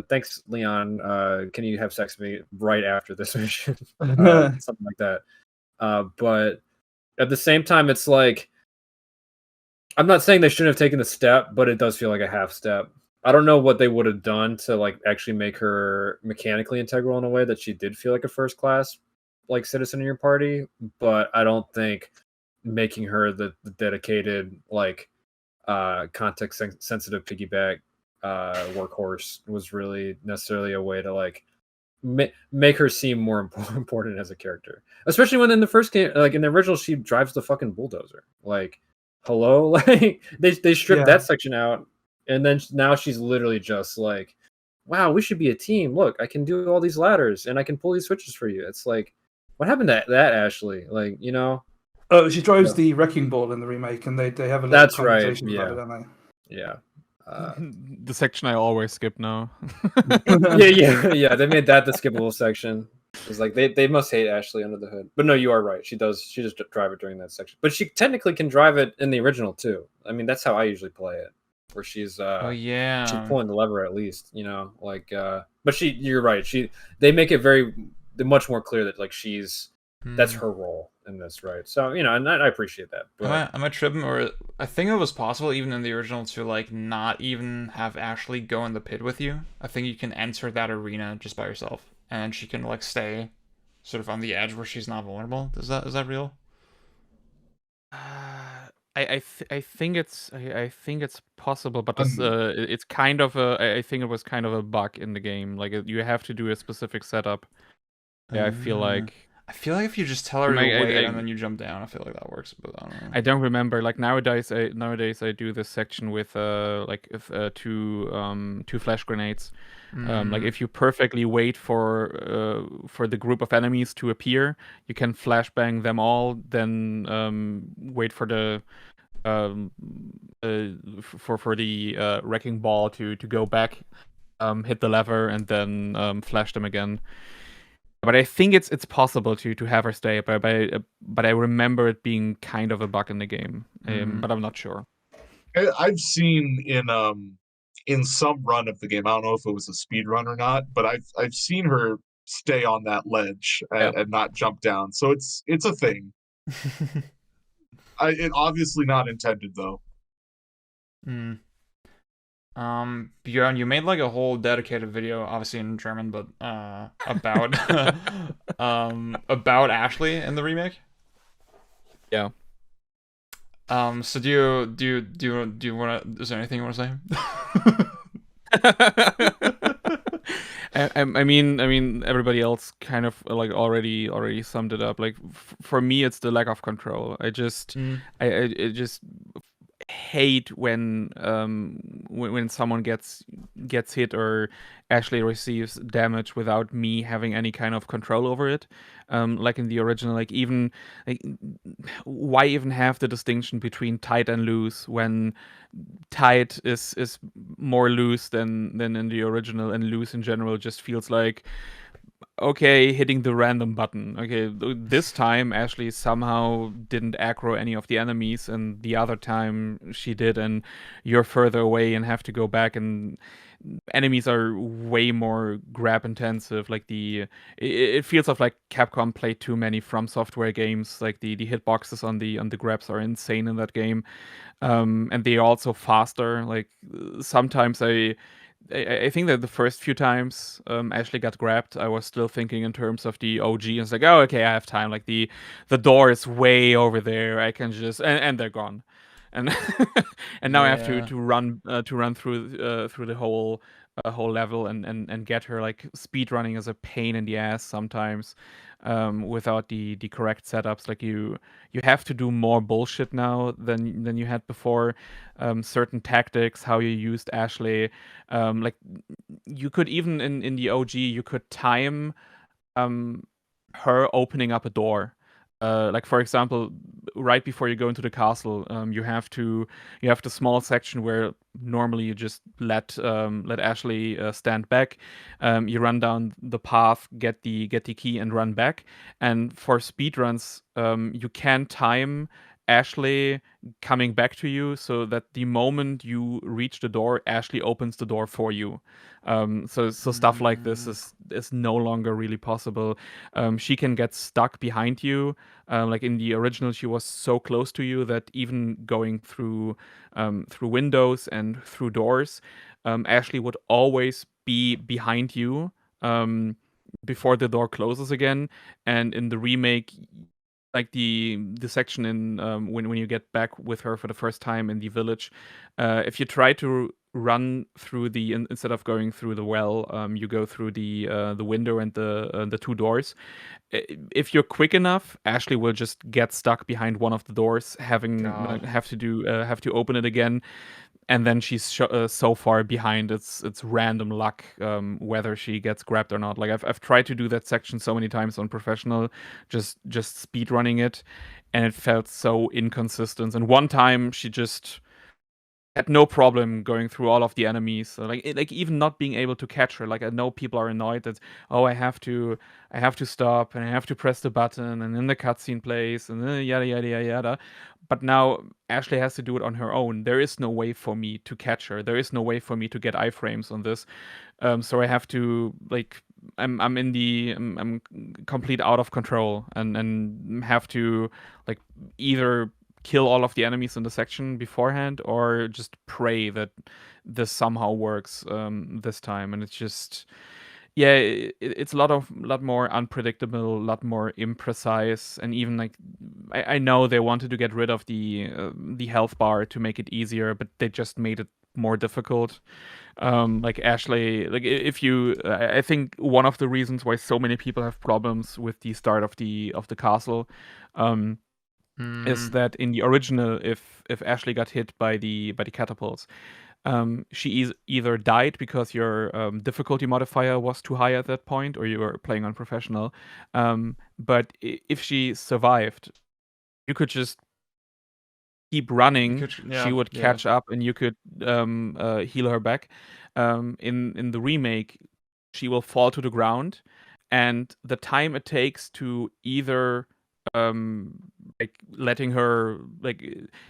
thanks, Leon. Can you have sex with me right after this mission? Something like that. But at the same time, it's like, I'm not saying they shouldn't have taken the step, but it does feel like a half step. I don't know what they would have done to like actually make her mechanically integral in a way that she did feel like a first class like citizen in your party, but I don't think making her the dedicated like context sensitive piggyback workhorse was really necessarily a way to like make her seem more important as a character, especially when in the first game, like in the original, she drives the fucking bulldozer. Like, hello, like they stripped that section out, and then now she's literally just like, wow, we should be a team. Look, I can do all these ladders and I can pull these switches for you. It's like, what happened to that Ashley? Like, you know? Oh, she drives the wrecking ball in the remake, and they have a little conversation about it, don't they? Yeah. The section I always skip now. yeah. They made that the skippable section. It's like they must hate Ashley under the hood. But no, you are right. She just drive it during that section. But she technically can drive it in the original too. I mean, that's how I usually play it, where she's she's pulling the lever at least, you know, like but you're right. They make it much more clear that like that's her role in this, right? So, you know, and I appreciate that. But am I tripping? Or I think it was possible even in the original to like not even have Ashley go in the pit with you. I think you can enter that arena just by yourself and she can like stay sort of on the edge where she's not vulnerable. Is that real? I think it's possible, but this it's kind of I think it was kind of a bug in the game. Like you have to do a specific setup. Yeah, I feel like if you just tell her to wait and then you jump down, I feel like that works. But I don't know. I don't remember. Like nowadays I do this section with like two flash grenades. Like if you perfectly wait for the group of enemies to appear, you can flashbang them all. Then wait for the for the wrecking ball to go back, hit the lever, and then flash them again. But I think it's possible to have her stay, but I remember it being kind of a bug in the game, but I'm not sure. I've seen in some run of the game, I don't know if it was a speed run or not, but I've seen her stay on that ledge and not jump down. So it's a thing. It obviously not intended though. Bjorn, you made like a whole dedicated video, obviously in German, but about about Ashley in the remake. Yeah. So do you wanna? Is there anything you wanna say? I mean, everybody else kind of like already summed it up. Like for me, it's the lack of control. I just hate when someone gets hit or actually receives damage without me having any kind of control over it. Like in the original, like even like why even have the distinction between tight and loose when tight is more loose than in the original, and loose in general just feels like, okay, hitting the random button. Okay, this time Ashley somehow didn't aggro any of the enemies, and the other time she did, and you're further away and have to go back, and enemies are way more grab intensive. Like it feels like Capcom played too many From Software games. Like the hitboxes on the grabs are insane in that game, and they're also faster. Like sometimes I think that the first few times Ashley got grabbed, I was still thinking in terms of the OG. And it's like, oh, okay, I have time. Like the door is way over there. I can just and they're gone, and and now I have to run through the whole level and get her. Like speed running is a pain in the ass sometimes without the correct setups. Like you have to do more bullshit now than you had before. Certain tactics, how you used Ashley. Like you could even in the OG, you could time her opening up a door. Like for example, right before you go into the castle, you have the small section where normally you just let Ashley stand back. You run down the path, get the key, and run back. And for speedruns, you can time Ashley coming back to you so that the moment you reach the door, Ashley opens the door for you. So stuff like this is no longer really possible. She can get stuck behind you. Like in the original, she was so close to you that even going through windows and through doors, Ashley would always be behind you before the door closes again. And in the remake, like the section in when you get back with her for the first time in the village, if you try to run through instead of going through the well, you go through the window and the two doors. If you're quick enough, Ashley will just get stuck behind one of the doors, have to open it again. And then she's so far behind, it's random luck whether she gets grabbed or not. Like I've tried to do that section so many times on professional, just speed running it, and it felt so inconsistent. And one time she just had no problem going through all of the enemies. So like even not being able to catch her. Like I know people are annoyed that I have to stop and I have to press the button and then the cutscene plays and then yada yada yada yada. But now Ashley has to do it on her own. There is no way for me to catch her. There is no way for me to get iframes on this. So I have to I'm complete out of control and have to like either kill all of the enemies in the section beforehand or just pray that this somehow works this time. And it's just yeah, it's a lot more unpredictable, a lot more imprecise, and even like I know they wanted to get rid of the health bar to make it easier, but they just made it more difficult. Like Ashley, like if you, I think one of the reasons why so many people have problems with the start of the castle, is that in the original, if Ashley got hit by the catapults, she either died because your difficulty modifier was too high at that point, or you were playing on professional. But if she survived, you could just keep running. She would catch up, and you could heal her back. In the remake, she will fall to the ground, and the time it takes to either like letting her like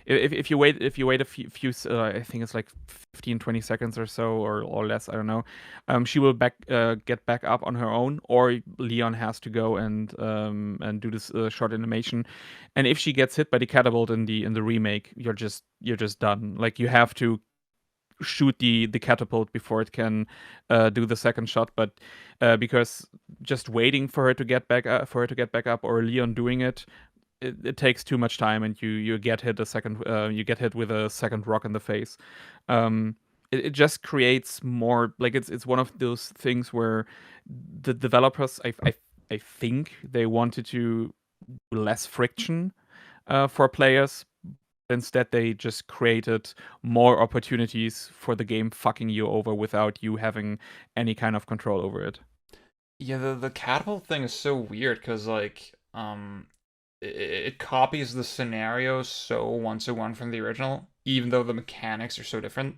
if you wait a few I think it's like 15-20 seconds or so, or less, I don't know, she will get back up on her own, or Leon has to go and do this short animation. And if she gets hit by the catapult in the remake, you're just done. Like, you have to shoot the catapult before it can do the second shot. But because just waiting for her to get back up, or Leon doing it, it takes too much time, and you get hit you get hit with a second rock in the face. It just creates more, like, it's one of those things where the developers, I think they wanted to do less friction for players. Instead, they just created more opportunities for the game fucking you over without you having any kind of control over it. Yeah, the catapult thing is so weird because, like, it copies the scenario so one-to-one from the original, even though the mechanics are so different.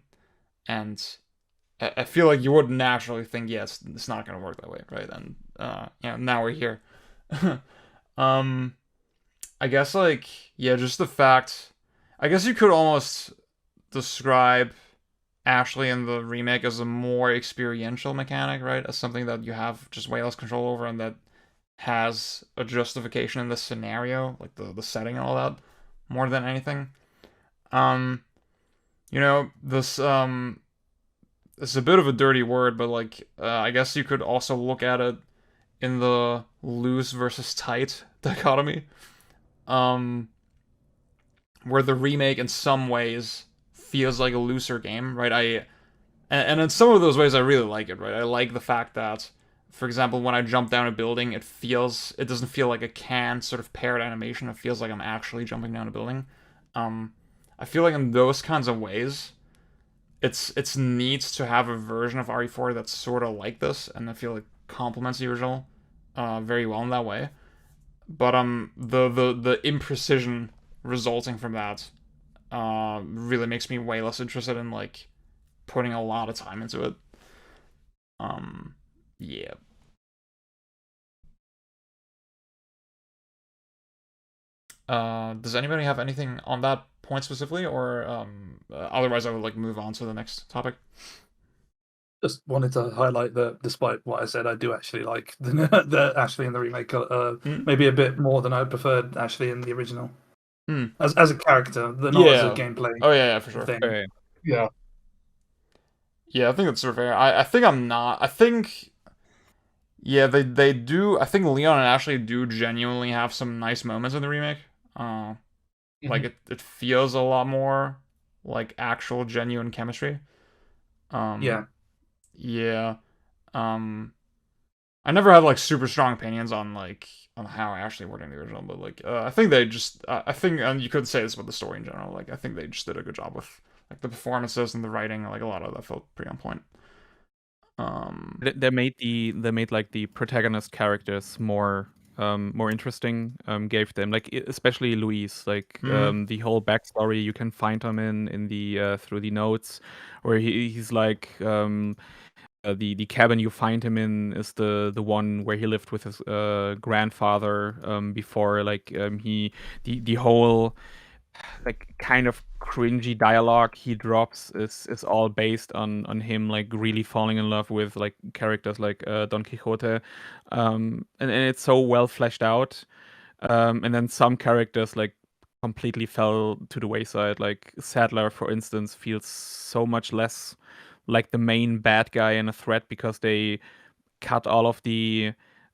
And I feel like you would naturally think, yes, it's not going to work that way, right? And now we're here. I guess, like, yeah, just the fact, I guess you could almost describe Ashley in the remake as a more experiential mechanic, right? As something that you have just way less control over, and that has a justification in the scenario, like the setting and all that, more than anything. This it's a bit of a dirty word, but, like, I guess you could also look at it in the loose versus tight dichotomy, where the remake in some ways feels like a looser game, right? And in some of those ways I really like it, right? I like the fact that, for example, when I jump down a building, it doesn't feel like a canned sort of paired animation. It feels like I'm actually jumping down a building. I feel like in those kinds of ways, it's neat to have a version of RE4 that's sort of like this, and I feel like complements the original very well in that way. But the imprecision resulting from that really makes me way less interested in, like, putting a lot of time into it. Yeah. Does anybody have anything on that point specifically, or otherwise I would, like, move on to the next topic? Just wanted to highlight that despite what I said, I do actually like the Ashley in the remake, maybe a bit more than I preferred Ashley in the original. As a character, not as a gameplay. Oh yeah, for sure. Thing. Okay. Yeah. Yeah, I think that's sort of fair. I think I'm not. I think, yeah, they do. I think Leon and Ashley do genuinely have some nice moments in the remake. Like, it feels a lot more like actual genuine chemistry. Yeah. Yeah. I never had, like, super strong opinions on how Ashley worked in the original, but, like, I think they just I think, and you could say this about the story in general, like, I think they just did a good job with, like, the performances and the writing. Like, a lot of that felt pretty on point. They made like the protagonist characters more interesting. Gave them, like, especially Luis, like, the whole backstory you can find him in the through the notes, where he's like, the cabin you find him in is the one where he lived with his grandfather before, like, the whole, like, kind of cringy dialogue he drops is all based on him, like, really falling in love with, like, characters like Don Quixote, and it's so well fleshed out, and then some characters, like, completely fell to the wayside. Like Sadler, for instance, feels so much less like the main bad guy and a threat because they cut all of the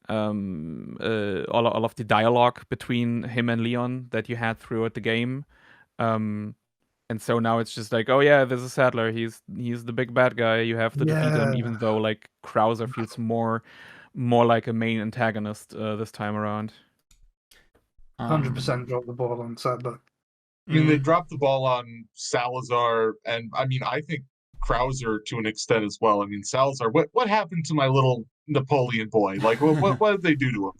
all of the dialogue between him and Leon that you had throughout the game. And so now it's just like, oh yeah, there's a Sadler. He's the big bad guy. You have to defeat him, even though like Krauser feels more like a main antagonist this time around. 100% dropped the ball on Sadler. I mean, they dropped the ball on Salazar, and I mean, I think Krauser to an extent as well. I mean, Salazar, what happened to my little Napoleon boy? Like, what did they do to him?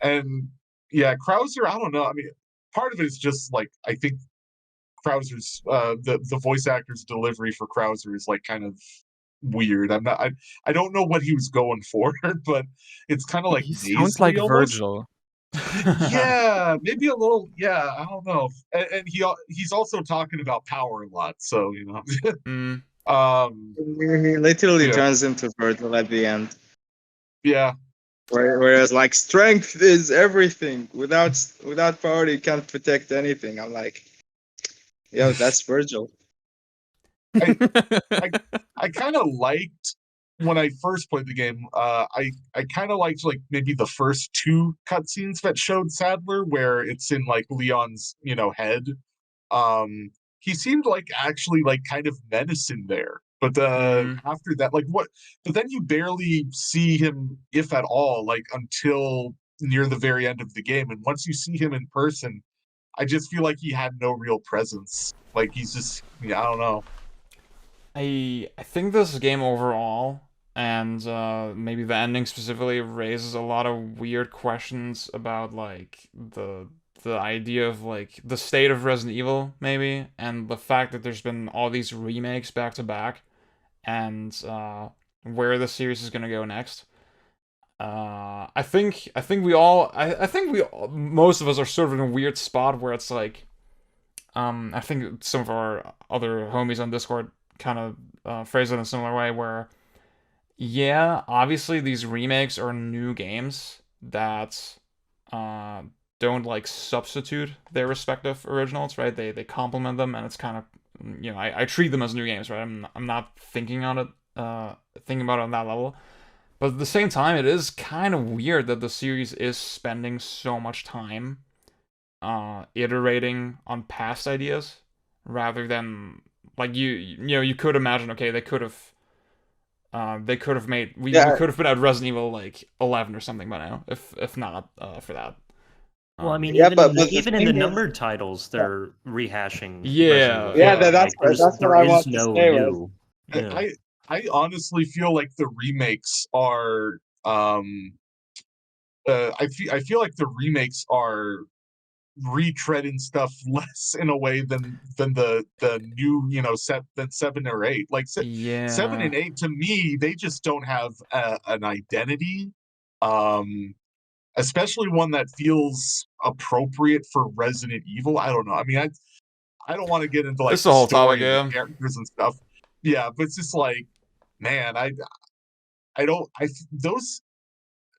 And yeah, Krauser, I don't know. I mean, part of it is just like I think Krauser's the voice actor's delivery for Krauser is like kind of weird. I don't know what he was going for, but it's kind of like he sounds like almost. Virgil. Yeah, maybe a little. Yeah, I don't know. And he's also talking about power a lot, so you know. He literally turns into Virgil at the end. Yeah. Whereas like strength is everything. Without power, you can't protect anything. I'm like, yo, that's Virgil. I kind of liked when I first played the game. I kind of liked like maybe the first two cutscenes that showed Sadler, where it's in like Leon's head. He seemed like actually like kind of menacing there, but after that, like what? But then you barely see him, if at all, like until near the very end of the game. And once you see him in person, I just feel like he had no real presence. Like he's just, I don't know. I think this game overall, and maybe the ending specifically, raises a lot of weird questions about like the idea of like the state of Resident Evil, maybe, and the fact that there's been all these remakes back to back, and where the series is gonna go next. I think most of us are sort of in a weird spot where it's like, I think some of our other homies on Discord kind of phrase it in a similar way, where yeah, obviously these remakes are new games that don't like substitute their respective originals, right? They complement them, and it's kind of, I treat them as new games, right? I'm not thinking about it on that level. But at the same time, it is kind of weird that the series is spending so much time iterating on past ideas rather than like you could imagine, okay, they could have made we could have been at Resident Evil like 11 or something by now, if not for that. Well, I mean, Yeah, even in the thing is- numbered titles, they're rehashing. Yeah. Resident Evil. Yeah, Like, that's what there I is want to no say. new. Yeah. I honestly feel like the remakes are I feel like the remakes are retreading stuff less in a way than the new than 7 or 8. Like 7 and 8 to me, they just don't have an identity, especially one that feels appropriate for Resident Evil. I don't know. I mean, I don't want to get into like It's the whole story topic, and yeah. characters and stuff. Yeah, but it's just like, man,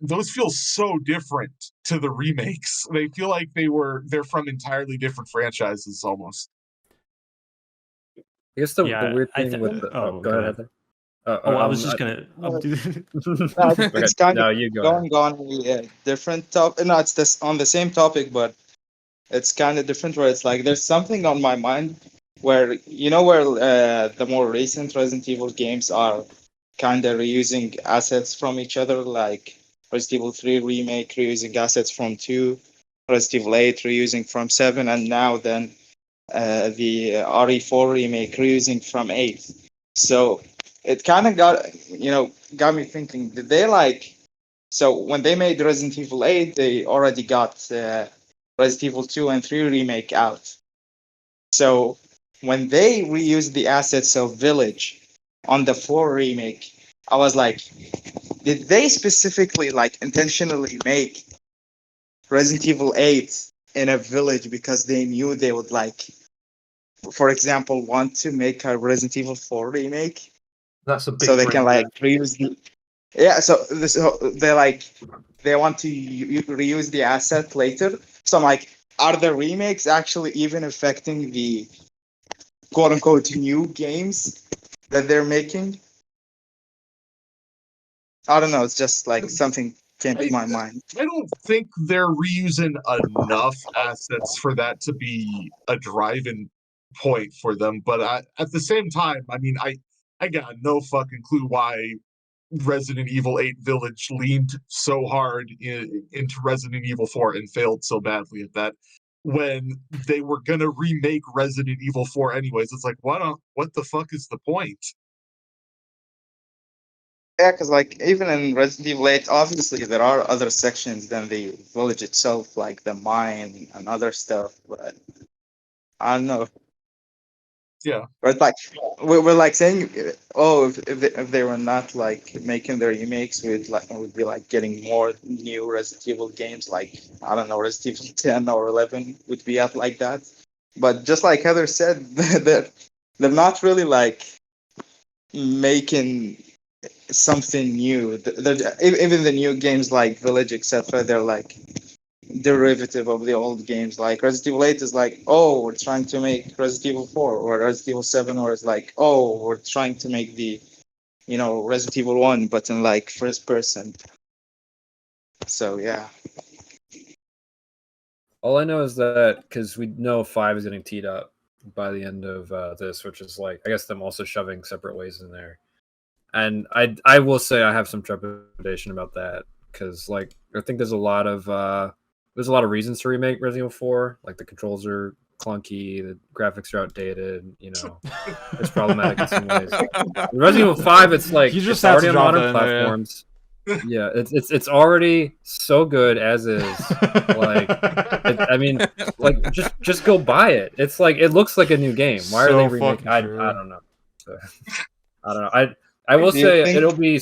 those feel so different to the remakes. They feel like they're from entirely different franchises almost. I guess the Yeah, weird I thing thi- with the oh, go go ahead, ahead. Heather. I was just gonna. It's kind no, of you go ahead. going on a different topic. No, it's this on the same topic, but it's kind of different. Where it's like there's something on my mind where the more recent Resident Evil games are kind of reusing assets from each other, like Resident Evil 3 remake reusing assets from 2, Resident Evil 8 reusing from 7, and now then the RE4 remake reusing from 8. So it kind of got me thinking, did they so when they made Resident Evil 8, they already got Resident Evil 2 and 3 remake out. So when they reused the assets of Village on the 4 remake, I was like, did they specifically intentionally make Resident Evil 8 in a village because they knew they would for example, want to make a Resident Evil 4 remake? That's a big So they can brain reuse they want to reuse the asset later. So I'm like, are the remakes actually even affecting the quote unquote new games that they're making? I don't know. It's just like something came to my mind. I don't think they're reusing enough assets for that to be a driving point for them. But at the same time, I mean, I got no fucking clue why Resident Evil 8 Village leaned so hard into Resident Evil 4 and failed so badly at that. When they were gonna remake Resident Evil 4 anyways, it's like, what the fuck is the point? Yeah, because like even in Resident Evil 8, obviously there are other sections than the village itself, like the mine and other stuff. But I don't know. Yeah. But like we're like saying, oh, if they were not like making their remakes, we'd be like getting more new Resident Evil games. Like I don't know, Resident Evil 10 or 11 would be out like that. But just like Heather said, they're not really like making something new. Even the new games like Village, etc., they're like derivative of the old games. Like Resident Evil 8 is like, oh, we're trying to make Resident Evil 4, or Resident Evil 7, or it's like, oh, we're trying to make the, Resident Evil 1, but in like first person. So yeah. All I know is that because we know 5 is getting teed up by the end of this, which is like, I guess them also shoving separate ways in there. And I will say I have some trepidation about that because like I think there's a lot of reasons to remake Resident Evil 4. Like the controls are clunky, the graphics are outdated. It's problematic in some ways. In Resident Evil 5, it's like You just it's already have on to drop modern that in there, yeah. platforms. Yeah, it's already so good as is. Like, I mean, like just go buy it. It's like it looks like a new game. Why are So they remaking? fucking I true. don't know. So, I don't know. I will Do you say think- it'll be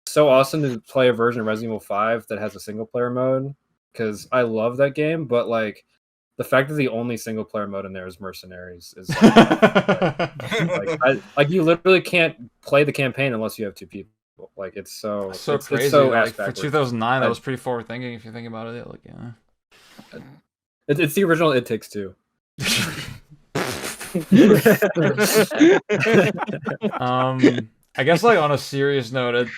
so awesome to play a version of Resident Evil 5 that has a single player mode because I love that game. But like the fact that the only single player mode in there is Mercenaries is like you literally can't play the campaign unless you have 2 people. Like it's so crazy. It's so like for ass-backwards. 2009, that was pretty forward thinking if you think about it. Like yeah. It's the original It Takes Two. I guess like on a serious note,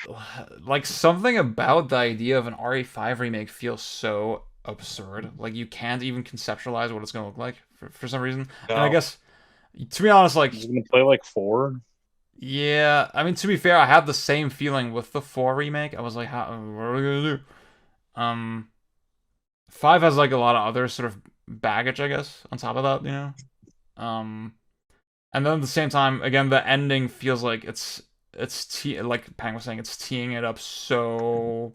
like something about the idea of an RE5 remake feels so absurd. Like you can't even conceptualize what it's gonna look like for some reason. No. And I guess to be honest, like He's gonna play like 4. yeah, I mean to be fair, I had the same feeling with the 4 remake. I was like, what are we gonna do? 5 has like a lot of other sort of baggage, I guess, on top of that, and then at the same time, again, the ending feels like it's like Pang was saying, it's teeing it up so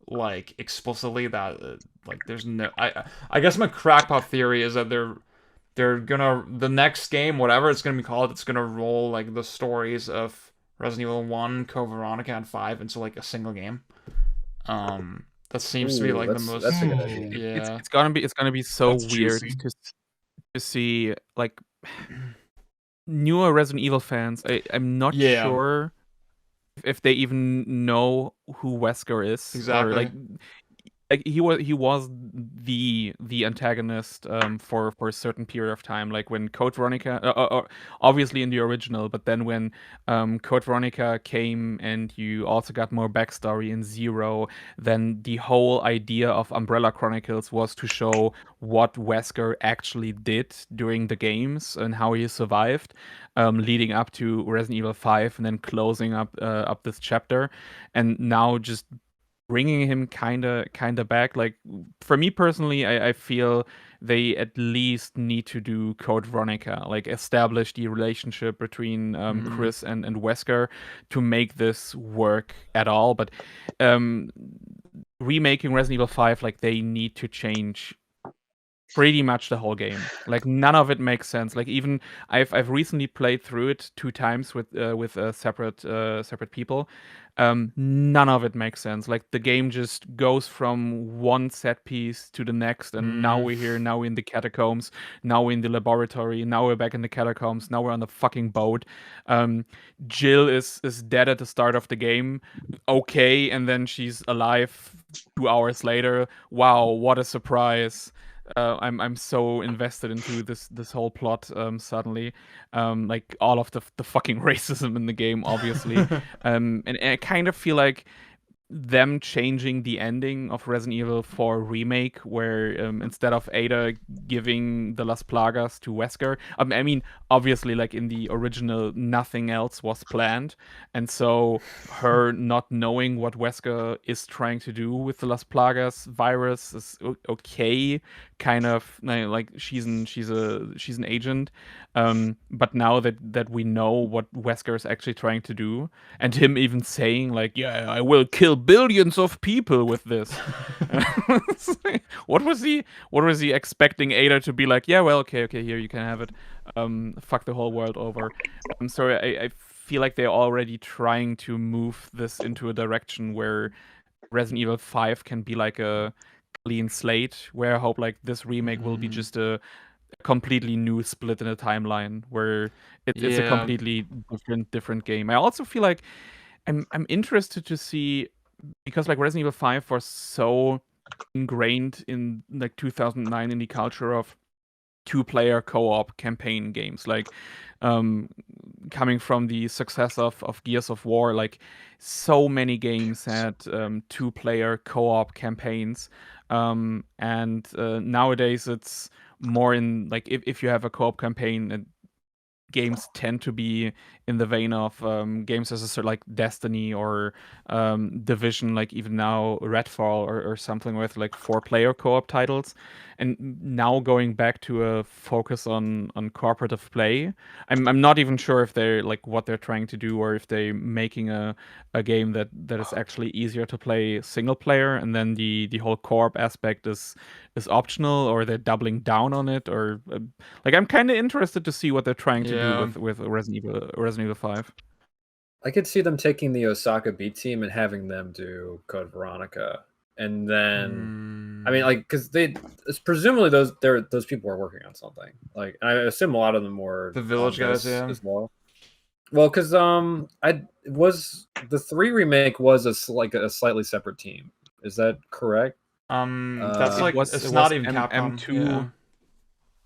like explicitly that like there's no. I guess my crackpot theory is that they're gonna the next game, whatever it's gonna be called, it's gonna roll like the stories of Resident Evil 1, Code Veronica, and 5 into like a single game. That seems to be like the most. That's a good idea. Yeah, It's gonna be so That's weird juicy. to see like newer Resident Evil fans. I'm not Yeah. sure if they even know who Wesker is. Exactly. Or, like he was the antagonist for a certain period of time, like when Code Veronica, obviously in the original, but then when Code Veronica came and you also got more backstory in Zero, then the whole idea of Umbrella Chronicles was to show what Wesker actually did during the games and how he survived, leading up to Resident Evil 5 and then closing up this chapter, and now just bringing him kind of back. Like for me personally, I feel they at least need to do Code Veronica, like establish the relationship between Chris and Wesker to make this work at all. But remaking Resident Evil 5, like they need to change pretty much the whole game. Like none of it makes sense. Like even I've recently played through it 2 times with separate people. None of it makes sense. Like the game just goes from one set piece to the next, and now we're here, now we're in the catacombs, now we're in the laboratory, now we're back in the catacombs, now we're on the fucking boat. Jill is dead at the start of the game, okay, and then she's alive 2 hours later. Wow, what a surprise. I'm so invested into this whole plot suddenly, like all of the fucking racism in the game, obviously, and I kind of feel like them changing the ending of Resident Evil 4 Remake, where instead of Ada giving the Las Plagas to Wesker, I mean, obviously, like in the original, nothing else was planned, and so her not knowing what Wesker is trying to do with the Las Plagas virus is okay, kind of like she's an agent, but now that we know what Wesker is actually trying to do, and him even saying like, yeah, I will kill billions of people with this. What was he expecting Ada to be like? Yeah, well, okay, here you can have it. Fuck the whole world over. So I feel like they're already trying to move this into a direction where Resident Evil 5 can be like a clean slate, where I hope like this remake will be just a completely new split in a timeline where it's a completely different game. I also feel like I'm interested to see, because like Resident Evil 5 was so ingrained in like 2009 in the culture of 2-player co-op campaign games, like coming from the success of Gears of War, like so many games had 2-player co-op campaigns, and nowadays it's more in like if you have a co-op campaign, games tend to be in the vein of games as a sort of like Destiny or Division, like even now Redfall or something with like 4-player co-op titles. And now going back to a focus on cooperative play, I'm not even sure if they're like what they're trying to do, or if they're making a game that is actually easier to play single player, and then the whole co-op aspect is optional, or they're doubling down on it, or like I'm kind of interested to see what they're trying to do with Resident Evil 5. I could see them taking the Osaka B team and having them do Code Veronica, and then I mean, like, because presumably those people are working on something. Like, I assume a lot of them were the Village guys, as well. Well, because the 3 remake was a slightly separate team. Is that correct? That's like it's not even Capcom. M2.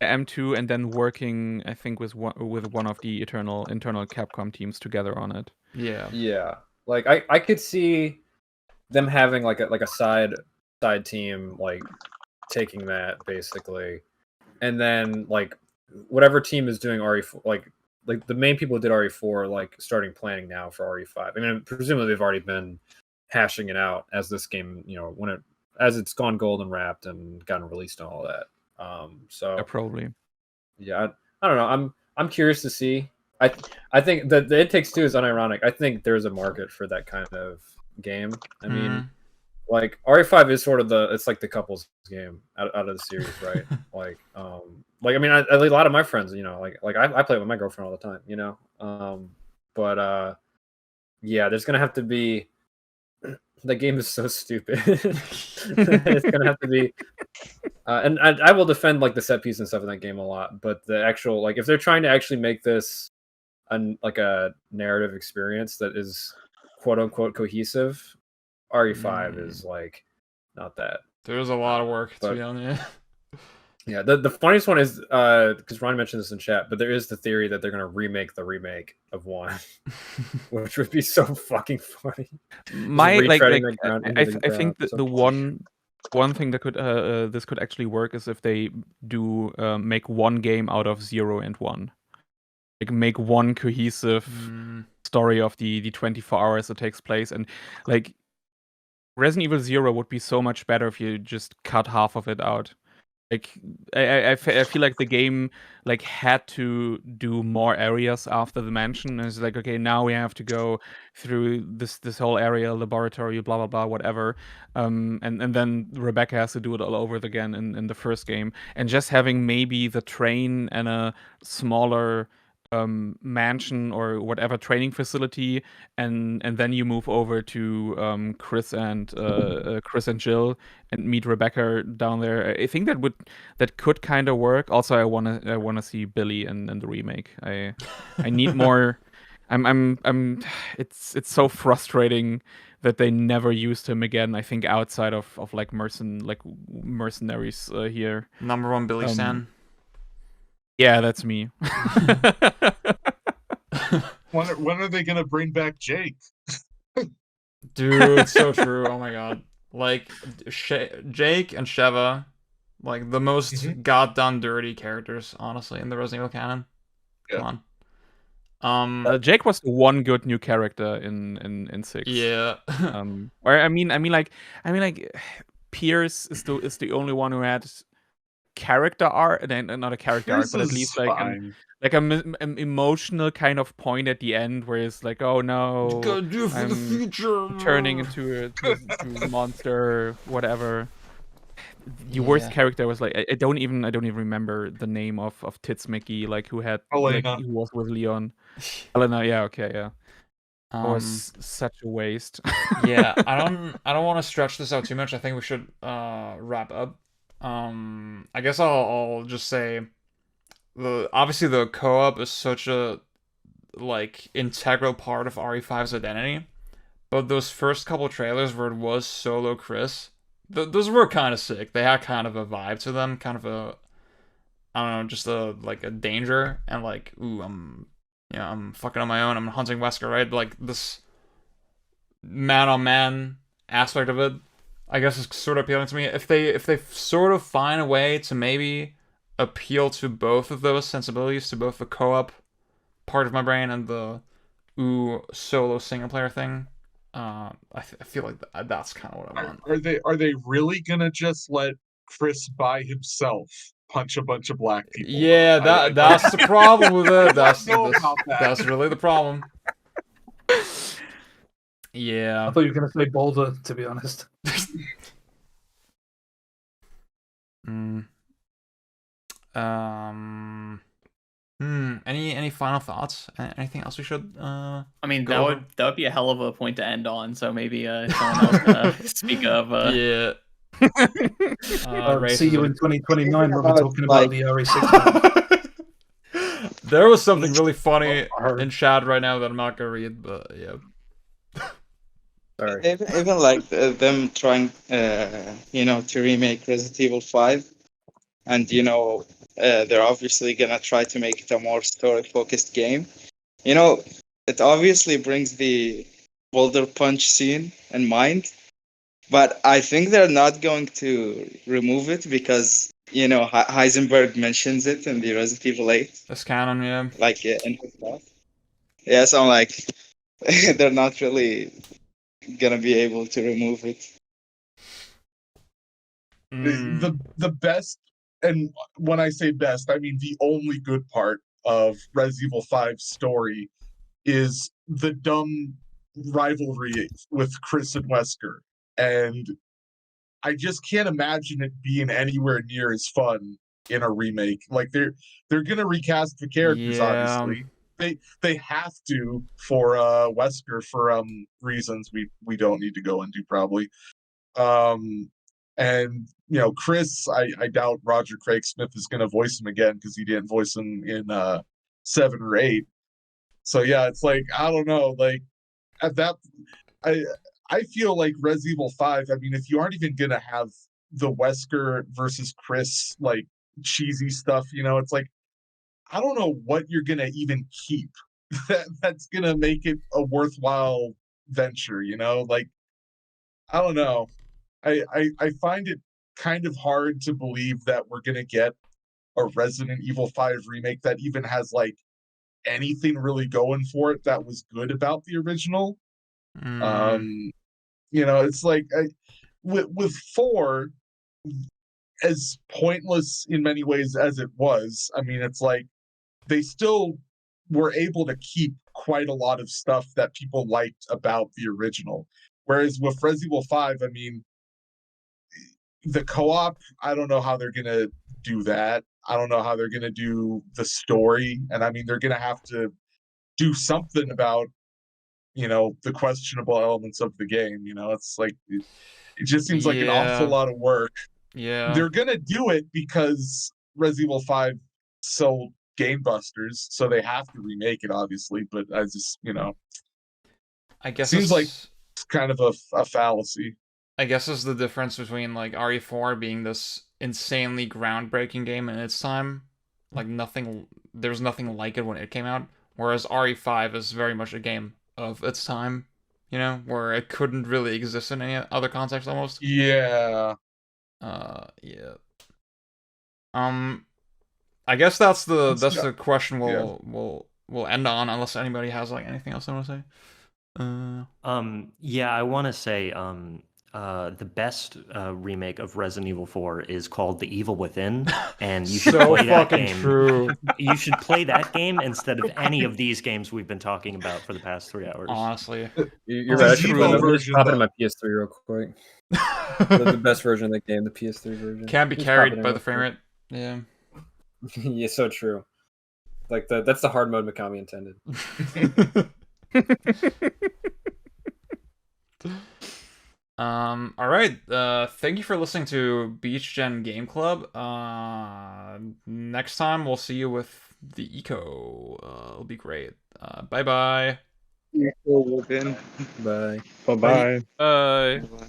M2, and then working, I think, with one of the internal Capcom teams together on it. Yeah. Like I could see them having like a side team, like taking that basically, and then like whatever team is doing RE4, like the main people who did RE4, like starting planning now for RE5. I mean, presumably they've already been hashing it out as this game, as it's gone gold and wrapped and gotten released and all that. So probably. Yeah, I don't know. I'm curious to see. I think that It Takes Two is unironic. I think there's a market for that kind of game. I mean, like RE5 is sort of it's like the couples game out of the series, right? like I mean, a lot of my friends, like I play it with my girlfriend all the time, but yeah, there's gonna have to be. The game is so stupid. It's gonna have to be, and I will defend like the set piece and stuff in that game a lot. But the actual, like, if they're trying to actually make this a narrative experience that is quote unquote cohesive, RE5 is like not that. There's a lot of work to be honest. Yeah, the funniest one is because Ron mentioned this in chat, but there is the theory that they're going to remake the remake of 1, which would be so fucking funny. I think the one thing that could this could actually work is if they do make one game out of 0 and 1, like make one cohesive story of the 24 hours it takes place, and like Resident Evil 0 would be so much better if you just cut half of it out. Like I feel like the game like had to do more areas after the mansion. And it's like, okay, now we have to go through this whole area, laboratory, blah blah blah, whatever. And then Rebecca has to do it all over again in the first game. And just having maybe the train and a smaller mansion or whatever training facility, and then you move over to Chris and Jill and meet Rebecca down there. I think that could kind of work. Also, I wanna see Billy in the remake. I need more. It's so frustrating that they never used him again. I think outside of like mercenaries here. Number 1 Billy stan. Yeah, that's me. When are they gonna bring back Jake? Dude, so true. Oh my god. Like Jake and Sheva, like the most goddamn dirty characters, honestly, in the Resident Evil canon. Come on. Jake was the one good new character in 6. Yeah. Or I mean like Pierce is the only one who had character arc, not a character arc, Chris but at is least like fine. an emotional kind of point at the end where it's like, oh no, Gotta do it for the I'm future. turning into a monster, whatever. The worst character was like I don't even remember the name of Tits Mickey, like who had like Elena. who was with Leon. Elena, yeah, okay, yeah. That was such a waste. Yeah, I don't want to stretch this out too much. I think we should wrap up. I guess I'll just say obviously the co-op is such a like integral part of RE5's identity, but those first couple trailers where it was solo Chris, those were kind of sick. They had kind of a vibe to them, kind of a I don't know, just a like a danger and like ooh, I'm fucking on my own. I'm hunting Wesker, right? Like this man on man aspect of it, I guess is sort of appealing to me. If they sort of find a way to maybe appeal to both of those sensibilities, to both the co-op part of my brain and the solo single player thing, I feel like that's kind of what I want. Are they really gonna just let Chris by himself punch a bunch of black people? Yeah, that's the problem with it. That's about that. That's really the problem. Yeah. I thought you were going to say Boulder, to be honest. Any final thoughts? Anything else we should I mean, go that would be a hell of a point to end on. So maybe someone else speak of. Yeah. See you in 2029 when we're talking about the RE6. There was something really funny in chat right now that I'm not gonna read, but yeah. Sorry. Even like them trying, to remake Resident Evil 5, and they're obviously gonna try to make it a more story-focused game. It obviously brings the Boulder Punch scene in mind, but I think they're not going to remove it because Heisenberg mentions it in the Resident Evil 8. That's canon, yeah. Like in his stuff. Yeah, so I'm like, they're not really gonna be able to remove it. The best, and when I say best, I mean the only good part of Resident Evil 5's story is the dumb rivalry with Chris and Wesker, and I just can't imagine it being anywhere near as fun in a remake. Like they're gonna recast the characters, obviously. They have to for Wesker for reasons we don't need to go into probably. And Chris, I doubt Roger Craig Smith is gonna voice him again because he didn't voice him in 7 or 8. So yeah, it's like I don't know, like at that I feel like Resident Evil 5, I mean, if you aren't even gonna have the Wesker versus Chris like cheesy stuff, it's like I don't know what you're gonna even keep that's gonna make it a worthwhile venture, like I don't know. I find it kind of hard to believe that we're gonna get a Resident Evil 5 remake that even has like anything really going for it that was good about the original. It's like with 4, as pointless in many ways as it was, I mean, it's like they still were able to keep quite a lot of stuff that people liked about the original. Whereas with Resident Evil 5, I mean, the co-op, I don't know how they're gonna do that. I don't know how they're gonna do the story, and I mean, they're gonna have to do something about the questionable elements of the game. It's like it just seems like an awful lot of work. Yeah, they're gonna do it because Resident Evil 5 sold game busters, so they have to remake it, obviously. But I just I guess seems like it's kind of a fallacy. I guess is the difference between like RE4 being this insanely groundbreaking game in its time, like there's nothing like it when it came out, whereas RE5 is very much a game of its time, you know, where it couldn't really exist in any other context almost. Yeah. Yeah. I guess that's the question yeah. we'll end on, unless anybody has like anything else they want to say. Yeah, I want to say the best remake of Resident Evil 4 is called The Evil Within, and you should So play that fucking game. true. You should play that game instead of any of these games we've been talking about for the past 3 hours. Honestly, You're right. I should Evo put version, pop it in though. my PS3 real quick. The best version of the game, the PS3 version. Can't be Just pop it carried in by real the frame quick. rate. Yeah. Yeah, so true. Like that's the hard mode Mikami intended. All right. Thank you for listening to Beach Gen Game Club. Next time we'll see you with the Eco. It'll be great. Bye bye. Eco within. Bye. Bye bye. Bye. Bye.